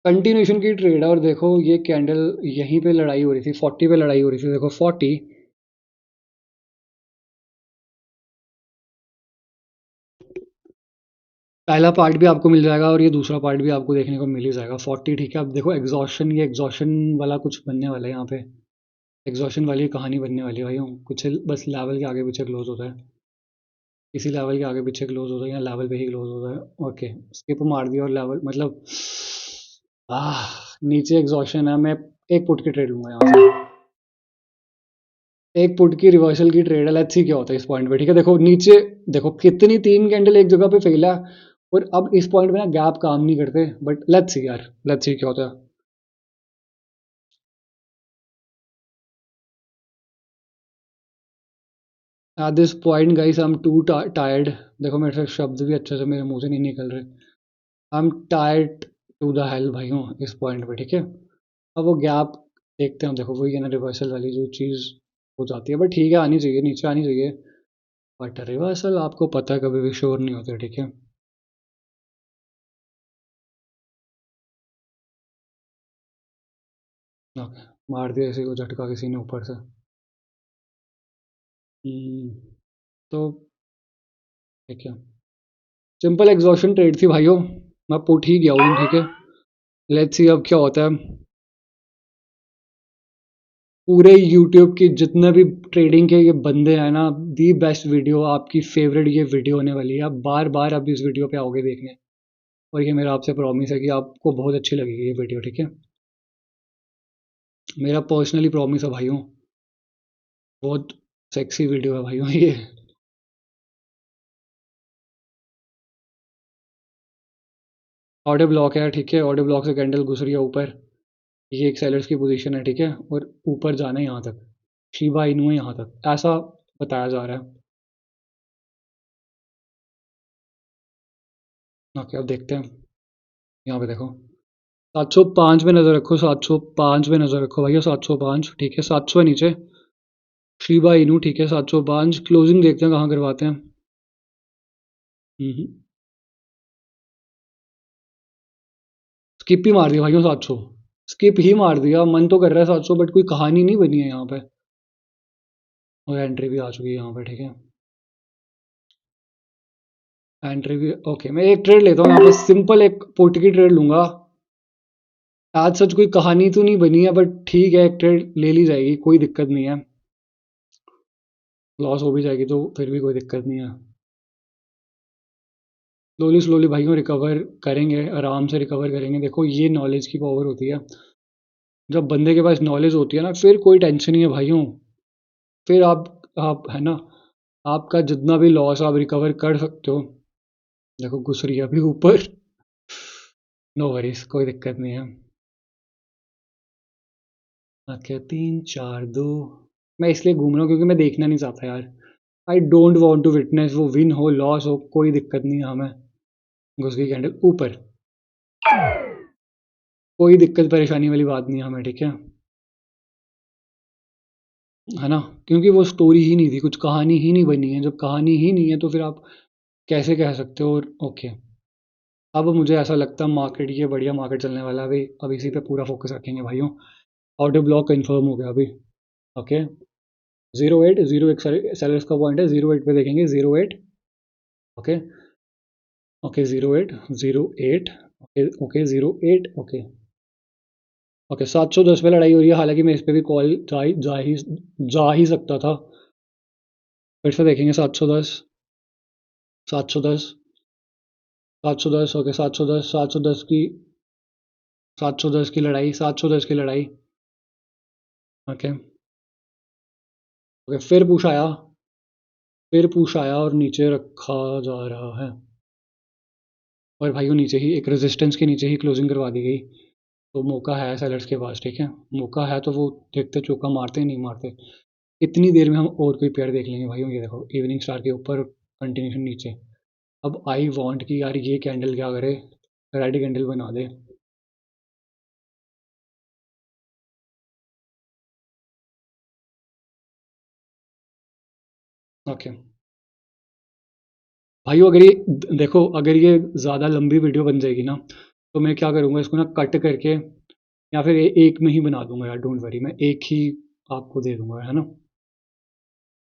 कंटिन्यूशन की ट्रेड है। और देखो ये कैंडल यहीं पे लड़ाई हो रही थी, 40 पे लड़ाई हो रही थी। देखो 40, पहला पार्ट भी आपको मिल जाएगा और ये दूसरा पार्ट भी आपको देखने को मिल ही जाएगा। 40 ठीक है। अब देखो एग्जॉशन, ये एग्जॉशन वाला कुछ बनने वाला है यहाँ पे। एग्जॉशन वाली कहानी बनने वाली है भाई। कुछ बस लेवल के आगे पीछे क्लोज होता है, किसी लेवल के आगे पीछे क्लोज होता है या लेवल पे ही क्लोज होता है। ओके, स्किप मार दिया और लेवल मतलब आह, नीचे एग्जॉशन है। मैं एक पुट की ट्रेड लूंगा यहाँ से, एक पुट की रिवर्सल की ट्रेड है। लेट्स सी क्या होता है इस पॉइंट पे। ठीक है, देखो नीचे, देखो कितनी 3 कैंडल एक जगह पे फेल है। और अब इस पॉइंट पे ना गैप काम नहीं करते। बट लेट्स सी यार, लेट्स सी क्या होता है। At this point guys I am to tired. देखो मेरे से शब्द भी अच्छे से मेरे मुंह से नहीं निकल रहे। I am tired to the hell भाइयों इस पॉइंट पे। ठीक है, अब वो गैप देखते हैं। देखो वही है ना, रिवर्सल वाली जो चीज़ हो जाती है। बट ठीक है, आनी चाहिए, नीचे आनी चाहिए। बट रिवर्सल आपको पता है कभी भी श्योर नहीं होते। ठीक है, ओके, मार दिया इसी को झटका किसी ने ऊपर से। हम्म, तो ठीक है, सिंपल एग्जॉशन ट्रेड थी भाइयों। मैं पुट ही गया हूँ। ठीक है, लेट्स सी अब क्या होता है। पूरे यूट्यूब की जितने भी ट्रेडिंग के ये बंदे हैं ना, दी बेस्ट वीडियो, आपकी फेवरेट ये वीडियो होने वाली है। आप बार बार अब इस वीडियो पे आओगे देखने। और ये मेरा आपसे प्रॉमिस है कि आपको बहुत अच्छी लगेगी ये वीडियो। ठीक है, मेरा पर्सनली प्रॉमिस है भाइयों। बहुत सेक्सी वीडियो है भाइयों ये। ऑडियो ब्लॉक है। ठीक है, ऑडियो ब्लॉक से कैंडल घुस रही है ऊपर। ये एक सेलर्स की पोजीशन है। ठीक है, और ऊपर जाना है यहाँ तक, शिबा इनू है यहाँ तक, ऐसा बताया जा रहा है। ओके, अब देखते हैं। यहाँ पे देखो 705 में नज़र रखो, 705 में नज़र रखो भैया, 705। ठीक है, 700 नीचे शिबा इनू। ठीक है, 705 क्लोजिंग देखते हैं कहाँ करवाते हैं। स्किप ही मार दिया भाइयों 700, स्किप ही मार दिया। मन तो कर रहा है 700, बट कोई कहानी नहीं बनी है यहाँ पे। और एंट्री भी आ चुकी है यहाँ पे। ठीक है, एंट्री भी ओके। मैं एक ट्रेड लेता हूँ यहाँ पे, सिंपल एक पुट की ट्रेड लूंगा। आज सच कोई कहानी तो नहीं बनी है, बट ठीक है, एक ट्रेड ले ली जाएगी, कोई दिक्कत नहीं है। लॉस हो भी जाएगी तो फिर भी कोई दिक्कत नहीं है। स्लोली स्लोली भाइयों रिकवर करेंगे, आराम से रिकवर करेंगे। देखो ये नॉलेज की पावर होती है। जब बंदे के पास नॉलेज होती है ना, फिर कोई टेंशन नहीं है भाइयों। फिर आप है ना, आपका जितना भी लॉस आप रिकवर कर सकते हो। देखो घुस रही है अभी ऊपर। नो वरीज, कोई दिक्कत नहीं है। ओके, 3 4 2। मैं इसलिए घूम रहा हूँ क्योंकि मैं देखना नहीं चाहता यार। I don't want to witness वो विन हो लॉस हो, कोई दिक्कत नहीं है हमें। घुस गई कैंडल ऊपर, कोई दिक्कत परेशानी वाली बात नहीं है हमें। ठीक है ना, क्योंकि वो स्टोरी ही नहीं थी, कुछ कहानी ही नहीं बनी है। जब कहानी ही नहीं है तो फिर आप कैसे कह सकते हो। ओके, अब मुझे ऐसा लगता है मार्केट, ये बढ़िया मार्केट चलने वाला है अभी। अब इसी पे पूरा फोकस रखेंगे भाइयों। ऑटो ब्लॉक कंफर्म हो गया अभी। ओके, 08 जीरो एक सेलर्स का पॉइंट है, 08 पे देखेंगे, 08। Okay, okay 08 08। Okay okay 08। Okay okay, 710 पे लड़ाई हो रही है। हालांकि मैं इस पे भी कॉल जा ही सकता था। फिर से देखेंगे 710, 710, 710। ओके 710, 710 की, 710 की लड़ाई, 710 की लड़ाई। ओके ओके, फिर पुश आया और नीचे रखा जा रहा है। और भाइयों नीचे ही एक रेजिस्टेंस के नीचे ही क्लोजिंग करवा दी गई। तो मौका है सेलर्स के पास। ठीक है, मौका है तो वो देखते चौका मारते हैं नहीं मारते। इतनी देर में हम और कोई पेयर देख लेंगे भाइयों। ये देखो इवनिंग स्टार के ऊपर, कंटिन्यूशन नीचे। अब आई वांट कि यार ये कैंडल क्या करे, रेड कैंडल बना दे। ओके भाइयों, अगर ये देखो, अगर ये ज़्यादा लंबी वीडियो बन जाएगी ना, तो मैं क्या करूँगा, इसको ना कट करके या फिर एक में ही बना दूंगा यार। डोंट वरी, मैं एक ही आपको दे दूंगा, है ना।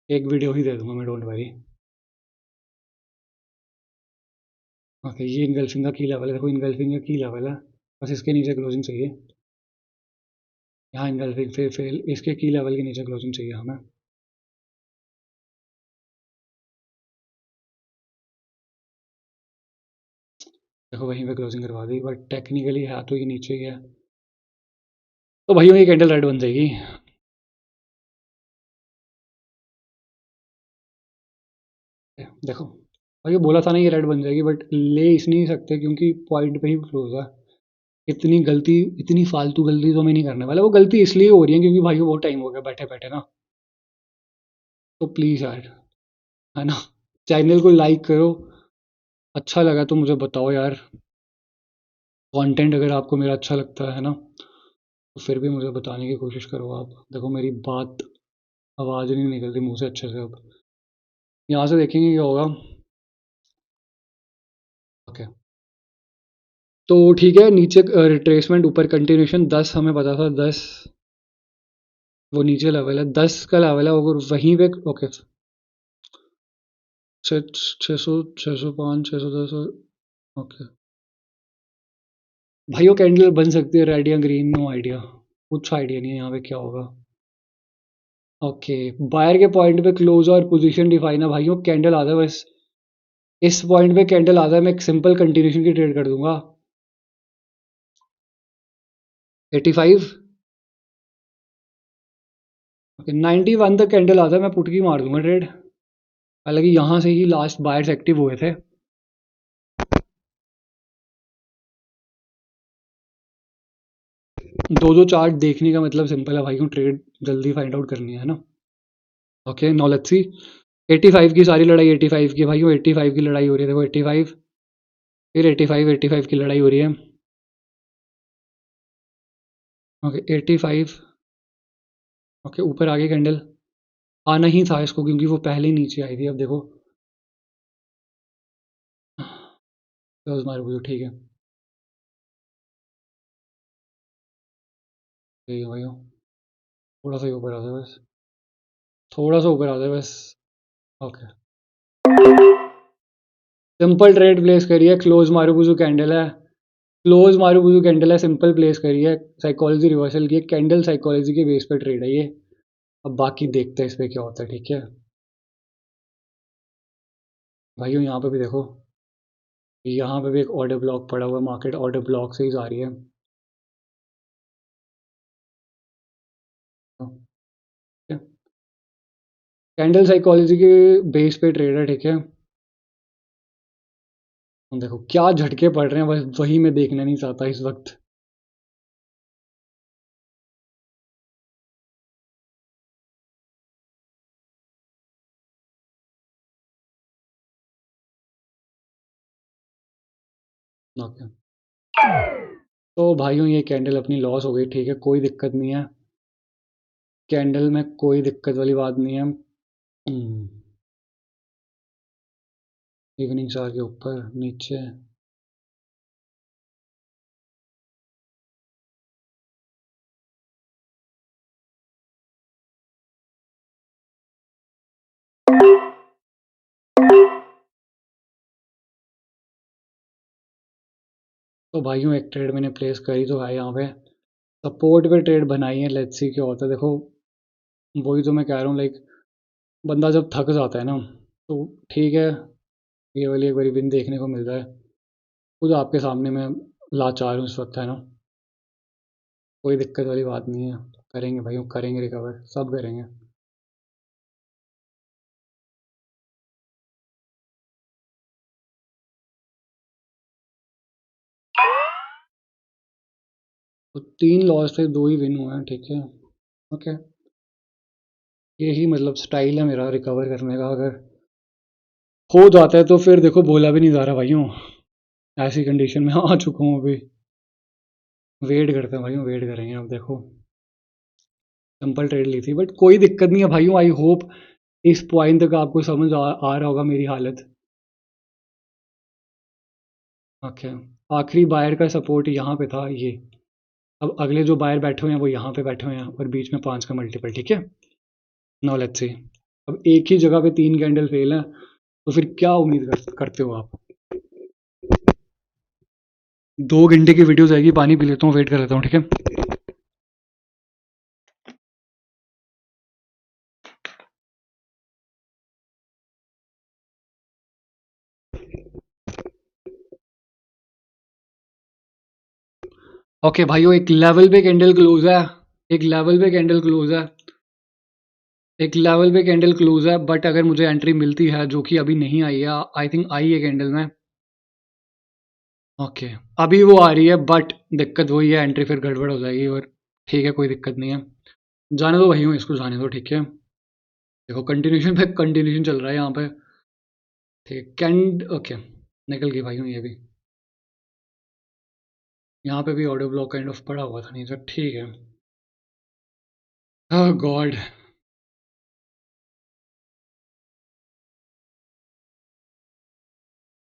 एक वीडियो ही दे दूंगा मैं, डोंट वरी। ओके, ये इनगल्फिंग का की लेवल है। देखो इनगल्फिंग का की लेवल है, बस इसके नीचे क्लोजिंग चाहिए। यहाँ इनगल्फिंग फिर इसके की लेवल के नीचे क्लोजिंग चाहिए हमें। देखो वहीं पे क्लोजिंग करवा दी, बट टेक्निकली है तो ये नीचे ही है। तो भाइयों ये कैंडल रेड बन जाएगी। देखो भाई, ये बोला था ना ये रेड बन जाएगी, बट ले इस नहीं सकते क्योंकि पॉइंट पे ही क्लोज है। इतनी गलती, इतनी फालतू गलती तो मैं नहीं करने वाला। वो गलती इसलिए हो रही है क्योंकि भाई बहुत टाइम हो गया बैठे बैठे ना। तो प्लीज़ यार, है ना, चैनल को लाइक करो। अच्छा लगा तो मुझे बताओ यार। कंटेंट अगर आपको मेरा अच्छा लगता है ना, तो फिर भी मुझे बताने की कोशिश करो आप। देखो मेरी बात, आवाज़ नहीं निकल रही मुंह से अच्छे से। अब यहाँ से देखेंगे क्या होगा। ओके, तो ठीक है, नीचे रिट्रेसमेंट, ऊपर कंटिन्यूशन। 10 हमें पता था, 10 वो नीचे लेवल है, 10 का लेवल है। अगर वहीं पे ओके, 600, 605, 610। ओके भाई, वो कैंडल बन सकती है रेड या ग्रीन, नो आइडिया। कुछ आइडिया नहीं है यहाँ पे क्या होगा। ओके, बायर के पॉइंट पे क्लोज और पोजीशन डिफाइन है भाइयों। कैंडल आता है बस, इस पॉइंट पे कैंडल आता है, मैं एक सिंपल कंटिन्यूशन की ट्रेड कर दूंगा। 85, ओके 91 तक कैंडल आता है, मैं पुट की मार दूंगा ट्रेड। हालांकि यहाँ से ही लास्ट बायर्स एक्टिव हुए थे। दो दो चार्ट देखने का मतलब सिंपल है भाइयों, ट्रेड जल्दी फाइंड आउट करनी है ना। Okay now let's see. 85 की सारी लड़ाई 85 की भाइयों, 85 की लड़ाई हो रही है। देखो 85, फिर 85, 85 की लड़ाई हो रही है। ओके 85। ओके ऊपर आगे कैंडल आना ही था इसको क्योंकि वो पहले ही नीचे आई थी। अब देखो क्लोज मार बोलो, ठीक है। ठीक है भाइयों, थोड़ा सा ही ऊपर आ जाए बस, थोड़ा सा ऊपर आ जाए बस। ओके, सिंपल ट्रेड प्लेस करिए। क्लोज मारूबुजू कैंडल है, क्लोज मारूबुजू कैंडल है, सिंपल प्लेस करिए। साइकोलॉजी रिवर्सल की कैंडल, साइकोलॉजी के बेस पे ट्रेड है ये। अब बाकी देखते हैं इस पे क्या होता है, ठीक है भाइयों। यहाँ पे भी देखो, यहाँ पे भी एक ऑर्डर ब्लॉक पड़ा हुआ है, मार्केट ऑर्डर ब्लॉक से ही जा रही है। कैंडल साइकोलॉजी के बेस पे ट्रेड है, ठीक है। देखो क्या झटके पड़ रहे हैं, बस वही मैं देखना नहीं चाहता इस वक्त। ओके, तो भाइयों ये कैंडल अपनी लॉस हो गई, ठीक है, कोई दिक्कत नहीं है। कैंडल में कोई दिक्कत वाली बात नहीं है। इवनिंग स्टार के ऊपर नीचे। तो भाइयों एक ट्रेड मैंने प्लेस करी तो है यहाँ पे, सपोर्ट पे ट्रेड बनाई है। लेट्स सी क्या होता है। देखो वही तो मैं कह रहा हूँ, लाइक बंदा जब थक जाता है ना, तो ठीक है, ये वाली एक बारी विन देखने को मिल जाए। खुद आपके सामने मैं लाचार हूँ इस वक्त, है ना। कोई दिक्कत वाली बात नहीं है, करेंगे भाइयों, करेंगे रिकवर, सब करेंगे। तो 3 लॉस थे, 2 ही विन हुए हैं, ठीक है। ओके, यही मतलब स्टाइल है मेरा रिकवर करने का। अगर हो जाता है तो फिर देखो बोला भी नहीं जा रहा भाइयों, ऐसी कंडीशन में आ चुका हूँ अभी। वेट करते हैं भाइयों, वेट करेंगे। अब देखो सिंपल ट्रेड ली थी बट कोई दिक्कत नहीं है भाइयों। आई होप इस पॉइंट तक आपको समझ आ रहा होगा मेरी हालत। ओके, आखिरी बायर का सपोर्ट यहाँ पे था ये। अब अगले जो बायर बैठे हुए हैं वो यहाँ पे बैठे हुए हैं और बीच में 5 का मल्टीपल, ठीक है। नाउ लेट्स सी। अब एक ही जगह पे 3 कैंडल फेल हैं, तो फिर क्या उम्मीद करते हो आप? 2 घंटे की वीडियो जाएगी, पानी पी लेता हूँ, वेट कर लेता हूँ, ठीक है। ओके भाइयों, एक लेवल पे कैंडल क्लोज है। एक लेवल पे कैंडल क्लोज है। एक लेवल पे कैंडल क्लोज है बट अगर मुझे एंट्री मिलती है, जो कि अभी नहीं आई है, आई थिंक आई है कैंडल में। ओके, अभी वो आ रही है बट दिक्कत वही है, एंट्री फिर गड़बड़ हो जाएगी। और ठीक है, कोई दिक्कत नहीं है, जाने दो भाइयों, इसको जाने दो, ठीक है। देखो कंटिन्यूशन पे कंटिन्यूशन चल रहा है यहाँ पे, ठीक है। कैंड ओके, निकल गई भाइयों ये भी। यहाँ पे भी ऑडियो ब्लॉक काइंड ऑफ पड़ा हुआ था, नहीं सर, ठीक है। ओह गॉड।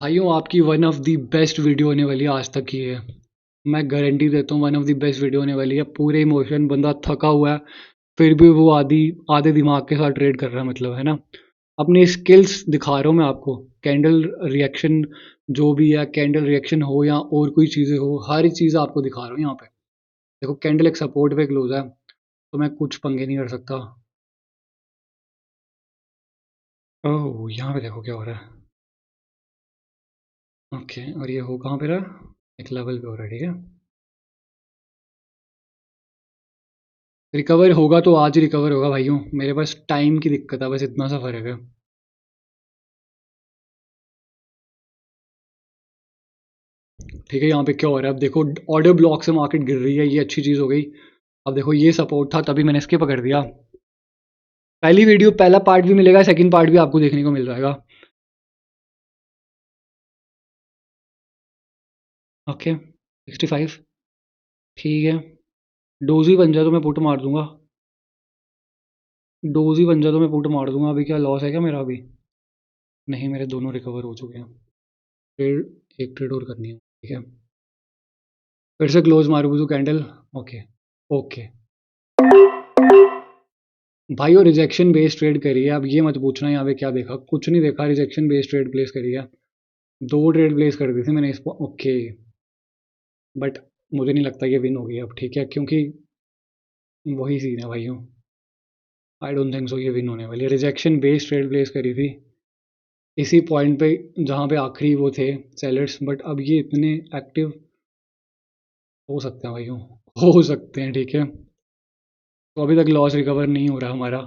भाइयों आपकी one of the best video होने वाली है आज तक की है। मैं गारंटी देता हूँ one of the best video होने वाली है। पूरे इमोशन, बंदा थका हुआ है फिर भी वो आधी आधे दिमाग के साथ ट्रेड कर रहा है, मतलब है ना। अपनी स्किल्स दिखा रहा हूँ मैं आपको। कैंडल रिएक्शन जो भी है, कैंडल रिएक्शन हो या और कोई चीज़ें हो, हर चीज़ आपको दिखा रहा हूँ यहाँ पे। देखो कैंडल एक सपोर्ट पे क्लोज है, तो मैं कुछ पंगे नहीं कर सकता। ओह यहाँ पे देखो क्या हो रहा है। ओके, और ये हो कहाँ पे रहा है? एक लेवल पे हो रहा है, ठीक है। रिकवर होगा तो आज ही रिकवर होगा भाइयों, मेरे पास टाइम की दिक्कत है, बस इतना सा फर्क है। ठीक है, यहाँ पे क्या हो रहा है अब देखो, ऑर्डर ब्लॉक से मार्केट गिर रही है, ये अच्छी चीज़ हो गई। अब देखो ये सपोर्ट था, तभी मैंने इसके पकड़ दिया। पहली वीडियो पहला पार्ट भी मिलेगा, सेकंड पार्ट भी आपको देखने को मिल जाएगा। ओके 65, ठीक है। डोजी बन जाए तो मैं पुट मार दूंगा। डोजी बन जाए तो मैं पुट मार दूंगा। अभी क्या लॉस है क्या मेरा? अभी नहीं, मेरे दोनों रिकवर हो चुके हैं। ट्रेड एक ट्रेड और करनी है, ठीक है। फिर से क्लोज मारूँ तो कैंडल। ओके ओके भाई, और रिजेक्शन बेस्ड ट्रेड करी है। अब ये मत पूछना यहाँ पे क्या देखा, कुछ नहीं देखा, रिजेक्शन बेस्ड ट्रेड प्लेस करी है। 2 ट्रेड प्लेस कर दी थी मैंने इसको, ओके। बट मुझे नहीं लगता ये विन होगी अब, ठीक है, क्योंकि वही सीन है भाइयों। आई डोंट थिंक सो ये विन होने वाली है। रिजेक्शन बेस्ड ट्रेड प्लेस करी थी इसी पॉइंट पे जहाँ पे आखिरी वो थे सेलर्स, बट अब ये इतने एक्टिव हो सकते हैं भाइयों, हो सकते हैं, ठीक है। तो अभी तक लॉस रिकवर नहीं हो रहा हमारा।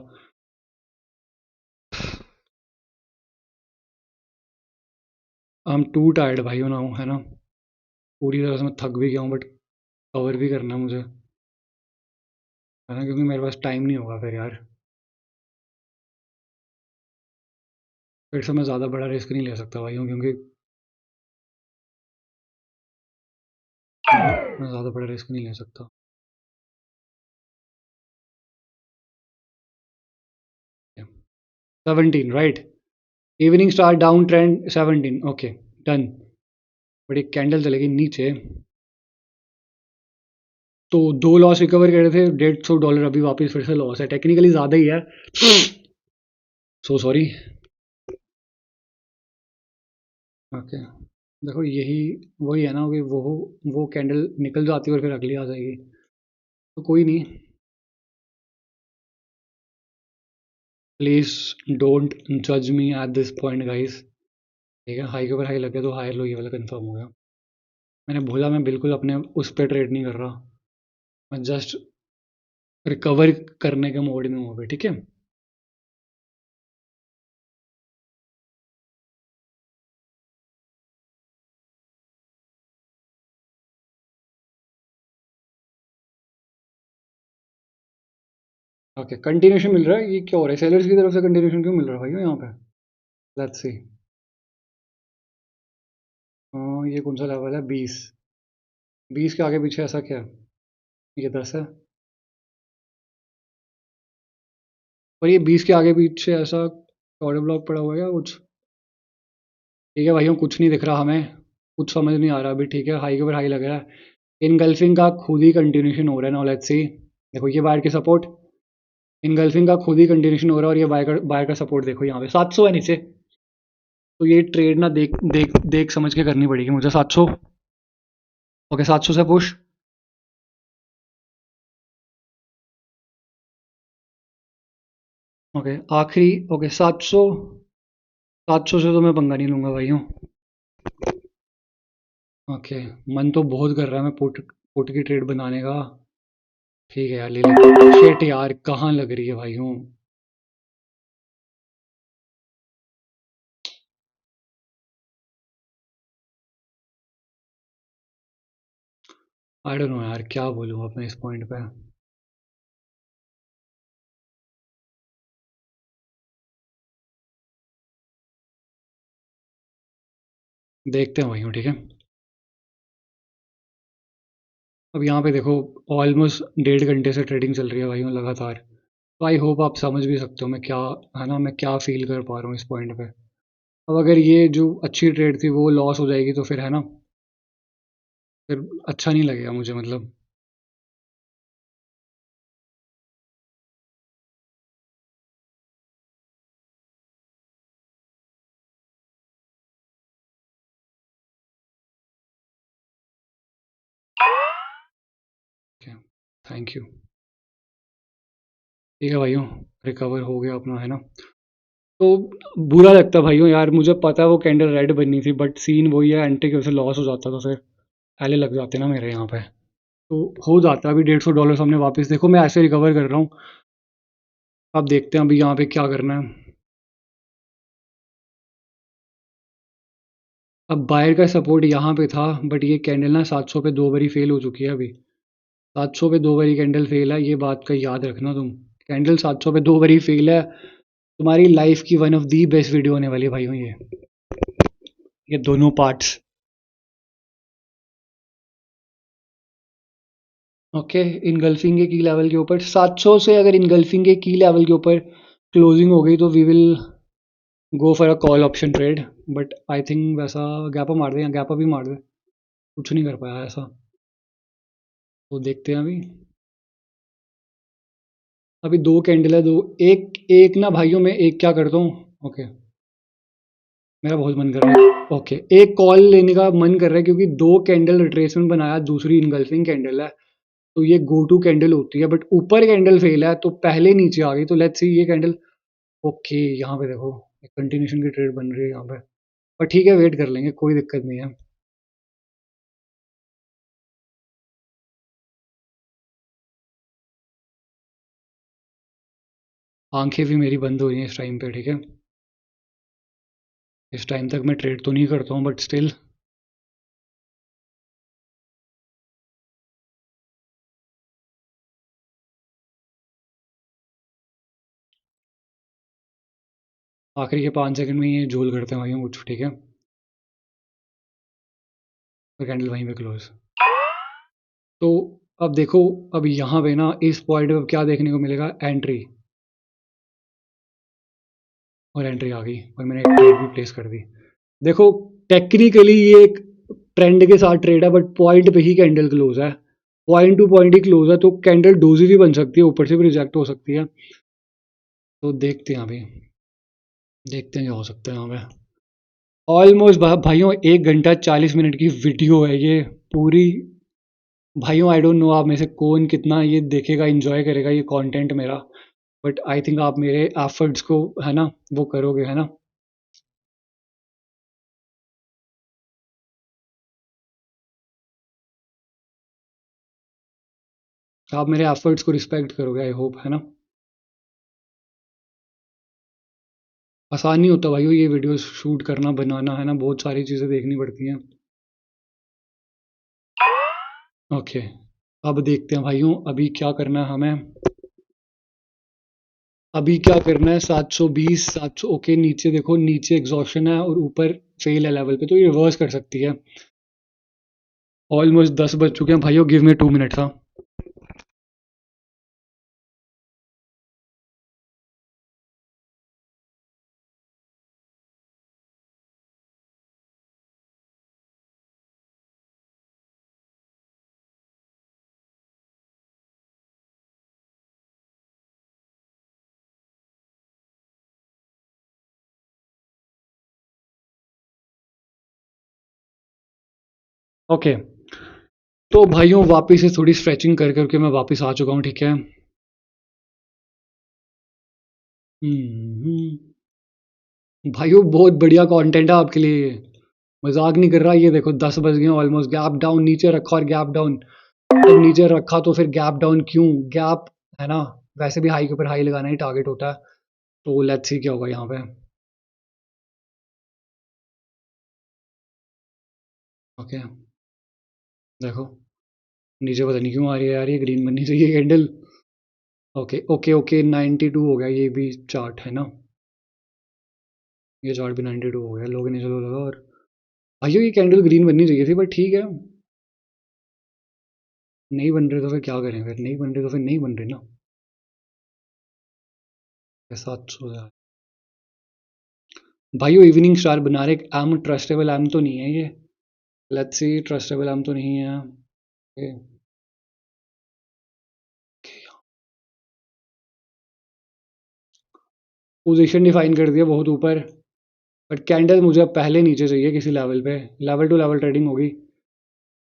हम टू टायर्ड भाइयों ना, है ना। पूरी तरह से मैं थक भी गया हूँ, बट कवर भी करना है मुझे, है ना, क्योंकि मेरे पास टाइम नहीं होगा फिर यार। फिर से मैं ज़्यादा बड़ा रिस्क नहीं ले सकता भाइयों, क्योंकि मैं ज़्यादा बड़ा रिस्क नहीं ले सकता। 17 right. Evening star down trend 17, okay done. But एक कैंडल चलेगी नीचे, तो 2 लॉस रिकवर करे थे, $150 अभी वापस फिर से लॉस है, टेक्निकली ज़्यादा ही है। So sorry. ओके, देखो यही वही है ना कि वो कैंडल निकल जाती है और फिर अगली आ जाएगी, तो कोई नहीं। प्लीज़ डोंट जज me at this point guys, ठीक है। हाई के ऊपर हाई लग गया तो हायर लो, ये वाला कंफर्म हो गया। मैंने भूला, मैं बिल्कुल अपने उस पर ट्रेड नहीं कर रहा, मैं जस्ट रिकवर करने के मोड में हूँ अभी, ठीक है। ओके, कंटिन्यूएशन मिल रहा है, ये क्या हो रहा है? सेलर्स की तरफ से कंटिन्यूएशन क्यों मिल रहा है भाई यहाँ पे? Let's see. ये कौन सा लेवल है? 20। 20 के आगे पीछे ऐसा क्या है? ये 10 है। और ये 20 के आगे पीछे ऐसा ऑडियो ब्लॉक पड़ा हुआ है क्या कुछ? ठीक है भाइयों, कुछ नहीं दिख रहा हमें, कुछ समझ नहीं आ रहा अभी। ठीक है, हाई के ऊपर हाई लग रहा है। इनगल्फिंग का खुद ही कंटिन्यूएशन हो रहा है ना, लेट्स सी। देखो ये बायर की सपोर्ट, इनगल्फिंग का खुद ही कंटिन्यूएशन हो रहा है, और ये बायर का सपोर्ट देखो यहाँ पे 700 है नीचे। तो ये ट्रेड ना देख देख देख समझ के करनी पड़ेगी मुझे। 700। ओके, 700 से पुश। ओके आखिरी। ओके 700। 700 से तो मैं पंगा नहीं लूंगा भाइयों। ओके, मन तो बहुत कर रहा है मैं पुट पुट की ट्रेड बनाने का। ठीक है यार, ले ले। शेट यार, कहाँ लग रही है भाइयों? आई डोंट नो यार, क्या बोलूँ अब मैं इस पॉइंट पे। देखते हैं भाइयों, ठीक है। अब यहाँ पे देखो, ऑलमोस्ट 1.5 घंटे से ट्रेडिंग चल रही है भाइयों लगातार। तो आई होप आप समझ भी सकते हो मैं क्या, है ना, मैं क्या फील कर पा रहा हूँ इस पॉइंट पे। अब अगर ये जो अच्छी ट्रेड थी वो लॉस हो जाएगी तो फिर, है ना, फिर अच्छा नहीं लगेगा मुझे, मतलब। Thank you. ठीक है भाइयों, रिकवर हो गया अपना, है ना। तो बुरा लगता है भाइयों यार, मुझे पता है वो कैंडल रेड बननी थी, बट सीन वही है, एंटी की वजह से लॉस हो जाता तो फिर पहले लग जाते ना मेरे यहाँ पे। तो हो जाता है। अभी $150 हमने वापस, देखो मैं ऐसे रिकवर कर रहा हूँ। अब देखते हैं अभी यहाँ पे क्या करना है। अब बायर का सपोर्ट यहाँ पे था, बट ये कैंडल ना 700 पे 2 बारी फेल हो चुकी है अभी। 700 पे 2 बारी कैंडल फेल है, ये बात का याद रखना तुम। कैंडल 700 पे 2 बारी फेल है। तुम्हारी लाइफ की one of the best video होने वाली है भाइयों ये दोनों पार्ट्स। ओके, इनगल्फिंग के की लेवल के ऊपर 700 से, अगर इनगल्फिंग के की लेवल के ऊपर क्लोजिंग हो गई तो we will go for a call option trade. But I think वैसा गैप मार दे या गैप भी मार दे, कुछ नहीं कर पाया ऐसा। तो देखते हैं अभी। अभी दो कैंडल है, दो। एक एक ना भाइयों, मैं एक क्या करता हूँ। ओके, मेरा बहुत मन कर रहा है। ओके, एक कॉल लेने का मन कर रहा है क्योंकि दो कैंडल रिट्रेसमेंट बनाया, दूसरी इनगल्फिंग कैंडल है। तो ये गो टू कैंडल होती है, बट ऊपर कैंडल फेल है तो पहले नीचे आ गई। तो लेट्स सी ये कैंडल। ओके, यहाँ पे देखो कंटिन्यूशन की ट्रेड बन रही है यहाँ पे। पर ठीक है, वेट कर लेंगे, कोई दिक्कत नहीं है। आंखें भी मेरी बंद हो रही हैं इस टाइम पे, ठीक है। इस टाइम तक मैं ट्रेड तो नहीं करता हूँ, बट स्टिल। आखिरी के 5 सेकंड में ये झोल करते हैं भाइयों कुछ, ठीक है। तो कैंडल वहीं पे क्लोज। तो अब देखो, अब यहाँ पे ना इस पॉइंट पे क्या देखने को मिलेगा? एंट्री। और एंट्री आ गई, और मैंने एक ट्रेड भी प्लेस कर दी। देखो, टेक्निकली ये एक ट्रेंड के साथ ट्रेड है, बट पॉइंट पे ही कैंडल क्लोज है। पॉइंट टू पॉइंट ही क्लोज है, तो कैंडल डोजी भी बन सकती है, ऊपर से भी रिजेक्ट हो सकती है। तो देखते हैं अभी, देखते हैं क्या हो सकता है यहाँ पे। ऑलमोस्ट भाइयों 1 घंटा 40 मिनट की वीडियो है ये पूरी। भाइयों आई डोंट नो आप में से कौन कितना ये देखेगा, एंजॉय करेगा ये कंटेंट मेरा। बट आई थिंक आप मेरे एफर्ट्स को, है ना, वो करोगे, है ना। आप मेरे एफर्ट्स को रिस्पेक्ट करोगे, आई होप, है ना। आसान नहीं होता भाइयों ये वीडियोस शूट करना, बनाना, है ना, बहुत सारी चीज़ें देखनी पड़ती हैं। ओके, अब देखते हैं भाइयों अभी क्या करना है हमें। अभी क्या करना है, 720 700, ओके नीचे देखो, नीचे एग्जॉशन है और ऊपर फेल है लेवल पे, तो ये रिवर्स कर सकती है। ऑलमोस्ट 10 बज चुके हैं भाइयों, गिव मी 2 मिनट था। ओके, तो भाइयों वापस से थोड़ी स्ट्रेचिंग कर करके मैं वापस आ चुका हूँ, ठीक है। भाइयों बहुत बढ़िया कंटेंट है आपके लिए ये। मजाक नहीं कर रहा, ये देखो 10 बज गए ऑलमोस्ट, गैप डाउन नीचे रखा और गैप डाउन, जब नीचे रखा तो फिर गैप डाउन क्यों, गैप है ना, वैसे भी हाई के ऊपर हाई लगाना ही टारगेट होता है। तो लेट्स सी क्या होगा यहाँ पे। ओके, देखो नीचे पता नहीं क्यों आ रही है यार, ये ग्रीन बननी चाहिए कैंडल। ओके ओके ओके, 92 हो गया ये भी चार्ट है ना, ये चार्ट भी 92 हो गया, लोगों ने चलो लगा। और भाइयों ये कैंडल ग्रीन बननी चाहिए थी, बट ठीक है, नहीं बन रहे तो फिर क्या करें, फिर नहीं बन रहे तो फिर नहीं बन रहे ना। 700 भाइयों इवनिंग स्टार बना रहे, एम ट्रस्टेबल एम तो नहीं है ये, लेट्स सी, ट्रस्टेबल एम तो नहीं है। ओके, पोजीशन डिफाइन कर दिया बहुत ऊपर, बट कैंडल मुझे अब पहले नीचे चाहिए किसी लेवल पे। लेवल टू लेवल ट्रेडिंग होगी,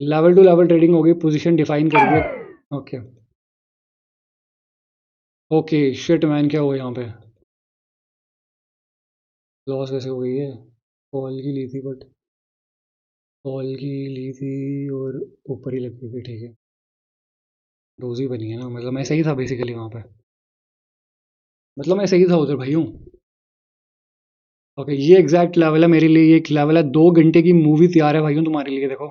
लेवल टू लेवल ट्रेडिंग होगी, पोजीशन डिफाइन कर दिया। ओके ओके, शिट मैन क्या हुआ यहाँ पे, लॉस कैसे हो गई है। कॉल की ली थी, बट कॉल की ली थी और ऊपर ही लग गई थी, ठीक है। रोज़ ही बनी है ना, मतलब मैं सही था बेसिकली वहाँ पे, मतलब मैं सही था उधर भाइयों। ओके, ये एग्जैक्ट लेवल है मेरे लिए, ये एक लेवल है, 2 घंटे की मूवी तैयार है भाइयों तुम्हारे लिए, देखो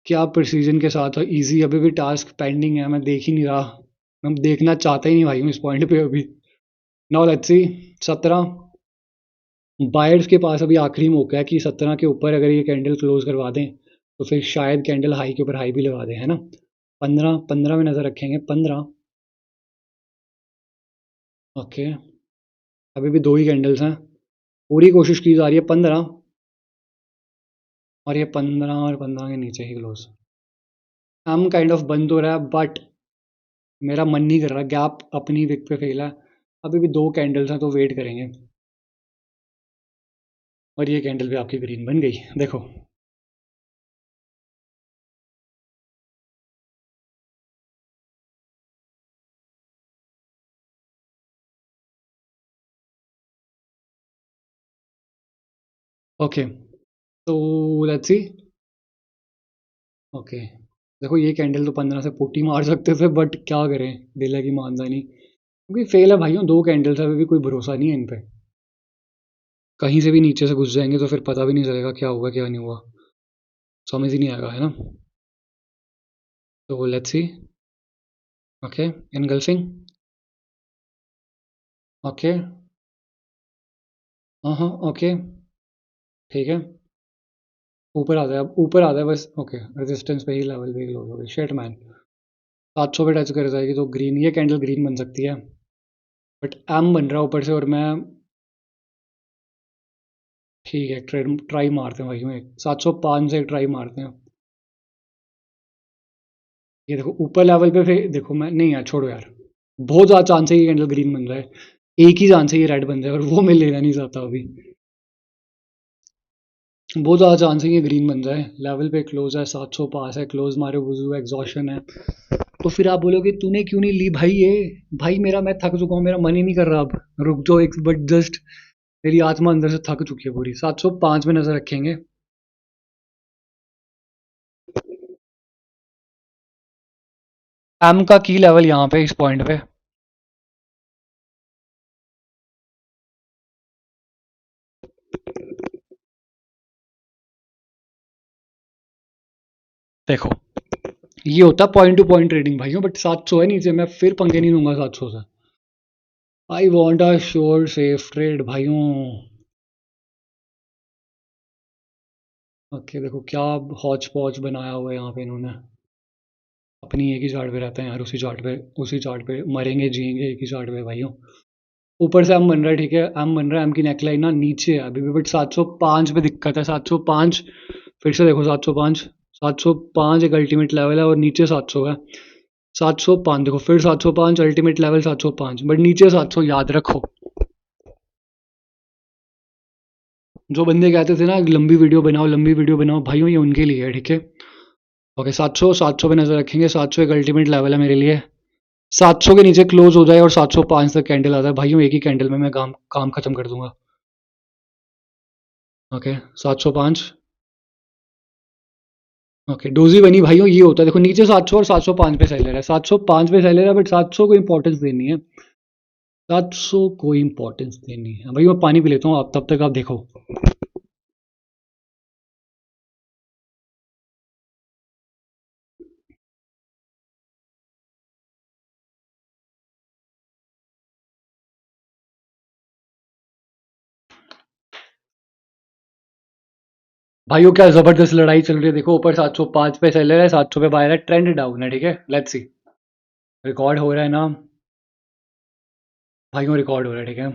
क्या प्रिसीजन के साथ है, इजी, अभी भी टास्क पेंडिंग है, मैं देख ही नहीं रहा, मैं देखना चाहता ही नहीं भाइयों इस पॉइंट पे अभी। नाउ लेट्स सी, 17, बायर्स के पास अभी आखिरी मौका है कि 17 के ऊपर अगर ये कैंडल क्लोज करवा दें तो फिर शायद कैंडल हाई के ऊपर हाई भी लगा दें, है ना। 15, 15 में नज़र रखेंगे, 15। ओके, अभी भी दो ही कैंडल्स हैं, पूरी कोशिश की जा रही है, 15, और ये 15 और 15 के नीचे ही क्लोज, हम काइंड ऑफ बंद हो रहा है, बट मेरा मन नहीं कर रहा, गैप अपनी विक पे फेल है। अभी भी दो कैंडल्स हैं तो वेट करेंगे, और ये कैंडल भी आपकी ग्रीन बन गई, देखो। ओके, तो लेट्स सी। ओके, देखो ये कैंडल तो 15 से पुट्टी मार सकते थे, बट क्या करें, दिल है कि मानता नहीं, क्योंकि फेल है भाइयों, दो कैंडल्स है, अभी भी कोई भरोसा नहीं है इन पे, कहीं से भी नीचे से घुस जाएंगे तो फिर पता भी नहीं चलेगा क्या हुआ क्या नहीं हुआ, समझ ही नहीं आएगा, है ना। तो let's C. Okay, engulfing. Okay, हाँ हाँ, ओके, ठीक है, ऊपर आ जाए, अब ऊपर आ जाए बस, ओके, रेजिस्टेंस पे ही लेवल पे ही क्लोज हो गई, शेट मैन। 700 पे टच कर जाएगी तो ग्रीन, ये कैंडल ग्रीन बन सकती है, बट एम बन रहा है ऊपर से, और मैं, ठीक है, ट्राई ट्राई मारते हैं भाई, एक 705 से ट्राई मारते हैं। ये देखो ऊपर लेवल पे, फिर देखो मैं नहीं यार, छोड़ो यार, बहुत ज़्यादा चांस है ये कैंडल ग्रीन बन रहा है, एक ही चांस है ये रेड बन जाए, और वो मैं लेना नहीं चाहता अभी, बहुत ज़्यादा चांस है ये ग्रीन बन जाए, लेवल पे क्लोज है, 700 पास है, क्लोज मारे वजू एग्जॉशन है, तो फिर आप बोलोगे तूने क्यों नहीं ली भाई ये, भाई मेरा, मैं थक चुका हूँ, मेरा मन ही नहीं कर रहा अब, रुक जाओ एक, बट जस्ट मेरी आत्मा अंदर से थक चुकी है पूरी। 705 में नजर रखेंगे। एम का की लेवल यहाँ पे इस पॉइंट पे, देखो ये होता है पॉइंट टू पॉइंट ट्रेडिंग भाइयों, बट 700 है नीचे, मैं फिर पंगे नहीं लूंगा 700 से, I want a sure safe trade भाइयों। ओके देखो क्या हौच पौच बनाया हुआ है यहाँ पे इन्होंने। अपनी एक ही चार्ट पे रहते हैं यार, उसी चार्ट पे मरेंगे जिएंगे एक ही चार्ट पे भाइयों। ऊपर से एम बन रहा है, ठीक है, एम बन रहा है, एम की नेकलाइन ना नीचे है अभी भी, बट 705 पे दिक्कत है। 705 फिर से देखो, 705, 705 एक अल्टीमेट लेवल है और नीचे 700 है। 705 देखो, फिर 705 अल्टीमेट लेवल 705, बट नीचे 700 याद रखो। जो बंदे कहते थे ना लंबी वीडियो बनाओ भाइयों, ये उनके लिए है, ठीक है। ओके 700 पे नजर रखेंगे। 700 एक अल्टीमेट लेवल है मेरे लिए। 700 के नीचे क्लोज हो जाए और 705 तक कैंडल आता है भाइयों, एक ही कैंडल में मैं काम काम खत्म कर दूंगा। ओके 705। ओके डोजी बनी भाइयों, ये होता है देखो, नीचे 700 और 705 पे सेलर है। 705 पे सेलर है, बट 700 को इंपॉर्टेंस देनी है। 700 को इंपॉर्टेंस देनी है भाई। मैं पानी पी लेता हूँ, आप तब तक आप देखो। भाइयों क्या जबरदस्त लड़ाई चल रही है, देखो ऊपर 705 पे सेलर है, 700 पे बायर है, ट्रेंड डाउन है, ठीक है। लेट्स सी, रिकॉर्ड हो रहा है ना भाइयों, रिकॉर्ड हो रहा है, ठीक है।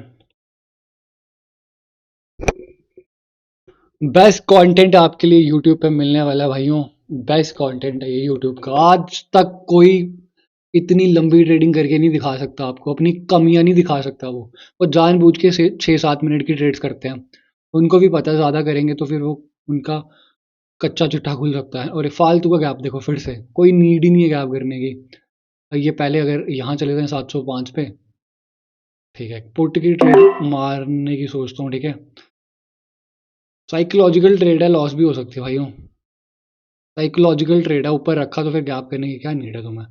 बेस्ट कंटेंट आपके लिए यूट्यूब पे मिलने वाला है भाइयों। बेस्ट कंटेंट है ये यूट्यूब का। आज तक कोई इतनी लंबी ट्रेडिंग करके नहीं दिखा सकता आपको, अपनी कमियां नहीं दिखा सकता वो जानबूझ के 6-7 मिनट की ट्रेड्स करते हैं। उनको भी पता है ज़्यादा करेंगे तो फिर वो उनका कच्चा चिट्ठा खुल सकता है। और ये फालतू का गैप देखो, फिर से कोई नीड ही नहीं है गैप करने की। ये पहले अगर यहाँ चले गए 705 पे, ठीक है, पुट की ट्रेड मारने की सोचता हूँ, ठीक है। साइकोलॉजिकल ट्रेड है, लॉस भी हो सकती है भाइयों। साइकोलॉजिकल ट्रेड है, ऊपर रखा तो फिर गैप करने की क्या नीड है तुम्हें।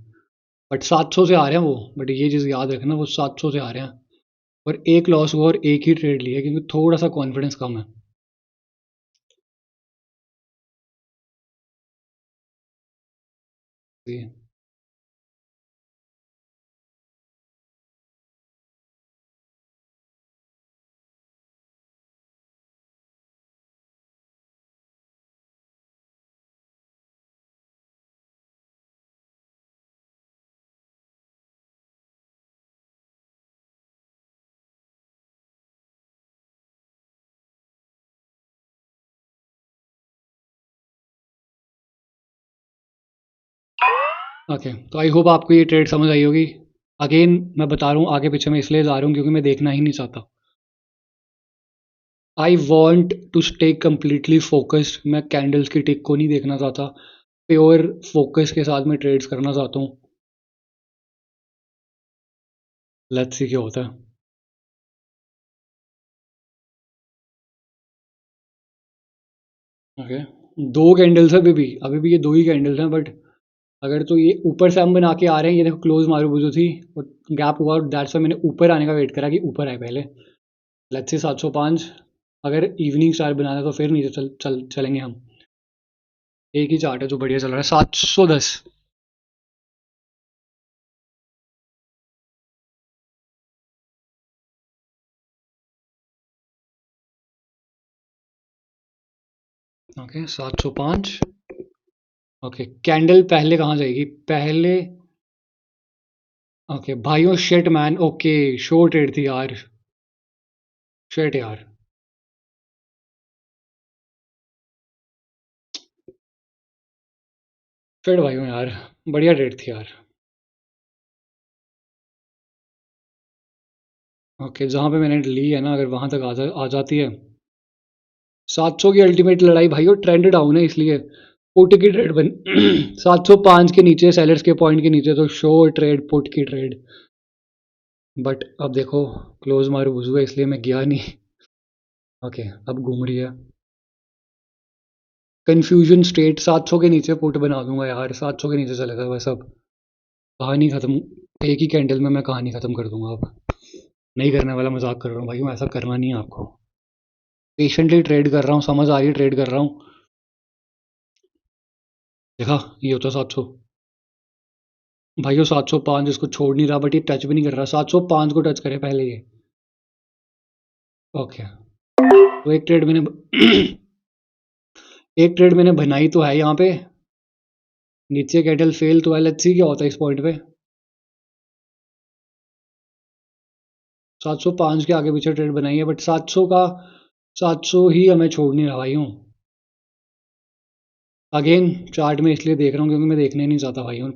बट 700 से आ रहे हैं वो, बट ये चीज़ याद रखना, वो 700 से आ रहे हैं। और एक लॉस हुआ और एक ही ट्रेड लिया, क्योंकि थोड़ा सा कॉन्फिडेंस कम है। जी। ओके तो आई होप आपको ये ट्रेड समझ आई होगी। अगेन मैं बता रहा हूँ, आगे पीछे मैं इसलिए जा रहा हूँ क्योंकि मैं देखना ही नहीं चाहता। I want to stay completely focused. मैं कैंडल्स की टिक को नहीं देखना चाहता, प्योर फोकस के साथ मैं ट्रेड्स करना चाहता हूँ। लेट्स सी क्या होता है। ओके दो कैंडल्स है अभी भी ये दो ही कैंडल्स हैं, बट अगर तो ये ऊपर से हम बना के आ रहे हैं, ये देखो क्लोज मारू बुझू थी और गैप हुआ, और दैट्स वाई मैंने ऊपर आने का वेट करा कि ऊपर आए पहले। लेट्स से 705 अगर इवनिंग स्टार बनाना है तो फिर नीचे चलेंगे हम। एक ही चार्ट है जो बढ़िया चल रहा है, 710। ओके 705। ओके कैंडल पहले कहाँ जाएगी पहले। ओके भाइयों shit man, okay short trade थी यार, शिट यार। शिट भाइयों यार, बढ़िया ट्रेड थी यार। ओके जहाँ पे मैंने ली है ना, अगर वहां तक आ जाती है। 700 की अल्टीमेट लड़ाई भाइयों, ट्रेंड डाउन है इसलिए पुट की ट्रेड बन 705 के नीचे, सेलर्स के पॉइंट के नीचे तो शो ट्रेड, पुट की ट्रेड। बट अब देखो क्लोज मारू बुझू है इसलिए मैं गया नहीं। ओके अब घूम रही है कंफ्यूजन स्टेट। 700 के नीचे पुट बना दूंगा यार, 700 के नीचे चलेगा बस। अब कहानी खत्म, एक ही कैंडल में मैं कहानी खत्म कर दूंगा अब। नहीं करने वाला, मजाक कर रहा हूँ भाई, ऐसा करना नहीं है आपको। पेशेंटली ट्रेड कर रहा हूँ, समझ आ रही है, ट्रेड कर रहा हूँ। देखा ये होता 700। भाइयों 705 इसको छोड़ नहीं रहा, बट ये टच भी नहीं कर रहा। 705 को टच करे पहले ये। ओके, तो एक ट्रेड मैंने एक ट्रेड मैंने बनाई तो है यहाँ पे। नीचे कैटल फेल, तो एल क्या होता है इस पॉइंट पे? 705 के आगे पीछे ट्रेड बनाई है, बट 700 का 700 ही हमें छोड़ नहीं रहा भाइयों। अगेन चार्ट में इसलिए देख रहा हूँ क्योंकि मैं देखने नहीं चाहता भाइयों।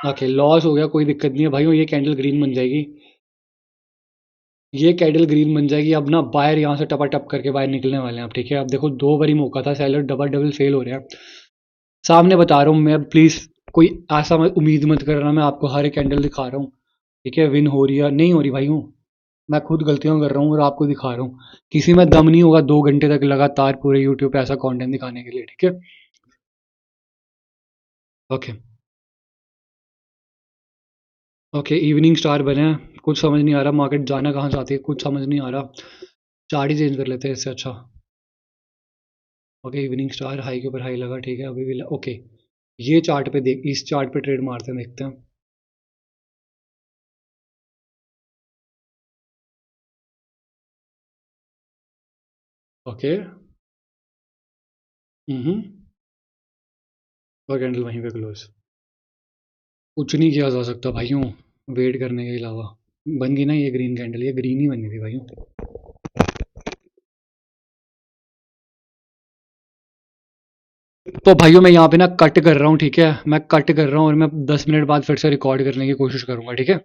ओके, लॉस हो गया, कोई दिक्कत नहीं है भाइयों। ये कैंडल ग्रीन बन जाएगी, ये कैंडल ग्रीन बन जाएगी। अब ना बायर यहाँ से टपा टप करके बाहर निकलने वाले हैं अब, ठीक है। अब देखो 2 बारी मौका था, सेलर डबल डबल फेल हो रहे हैं। सामने बता रहा हूँ मैं, प्लीज़ कोई ऐसा उम्मीद मत करना मैं आपको हर एक कैंडल दिखा रहा हूँ, ठीक है। विन हो रही है, नहीं हो रही भाइयों, मैं खुद गलतियाँ कर रहा हूँ और आपको दिखा रहा हूँ। किसी में दम नहीं होगा 2 घंटे तक लगातार पूरे यूट्यूब पे ऐसा कंटेंट दिखाने के लिए, ठीक है। ओके, ओके, इवनिंग स्टार बने हैं। कुछ समझ नहीं आ रहा मार्केट जाना कहाँ चाहती है, कुछ समझ नहीं आ रहा। चार्ट ही चेंज कर लेते हैं इससे अच्छा। ओके, इवनिंग स्टार हाई के ऊपर हाई लगा, ठीक है। अभी भी ओके, ये चार्ट पे देख, इस चार्ट पे ट्रेड मारते हैं, देखते हैं। ओके, हम्म, और कैंडल वहीं पे क्लोज। कुछ नहीं किया जा सकता भाइयों, वेट करने के अलावा। बन गई ना ये ग्रीन कैंडल, ये ग्रीन ही बनी थी भाइयों। तो भाइयों मैं यहाँ पे ना कट कर रहा हूँ, ठीक है। मैं कट कर रहा हूँ और मैं 10 मिनट बाद फिर से रिकॉर्ड करने की कोशिश करूंगा, ठीक है।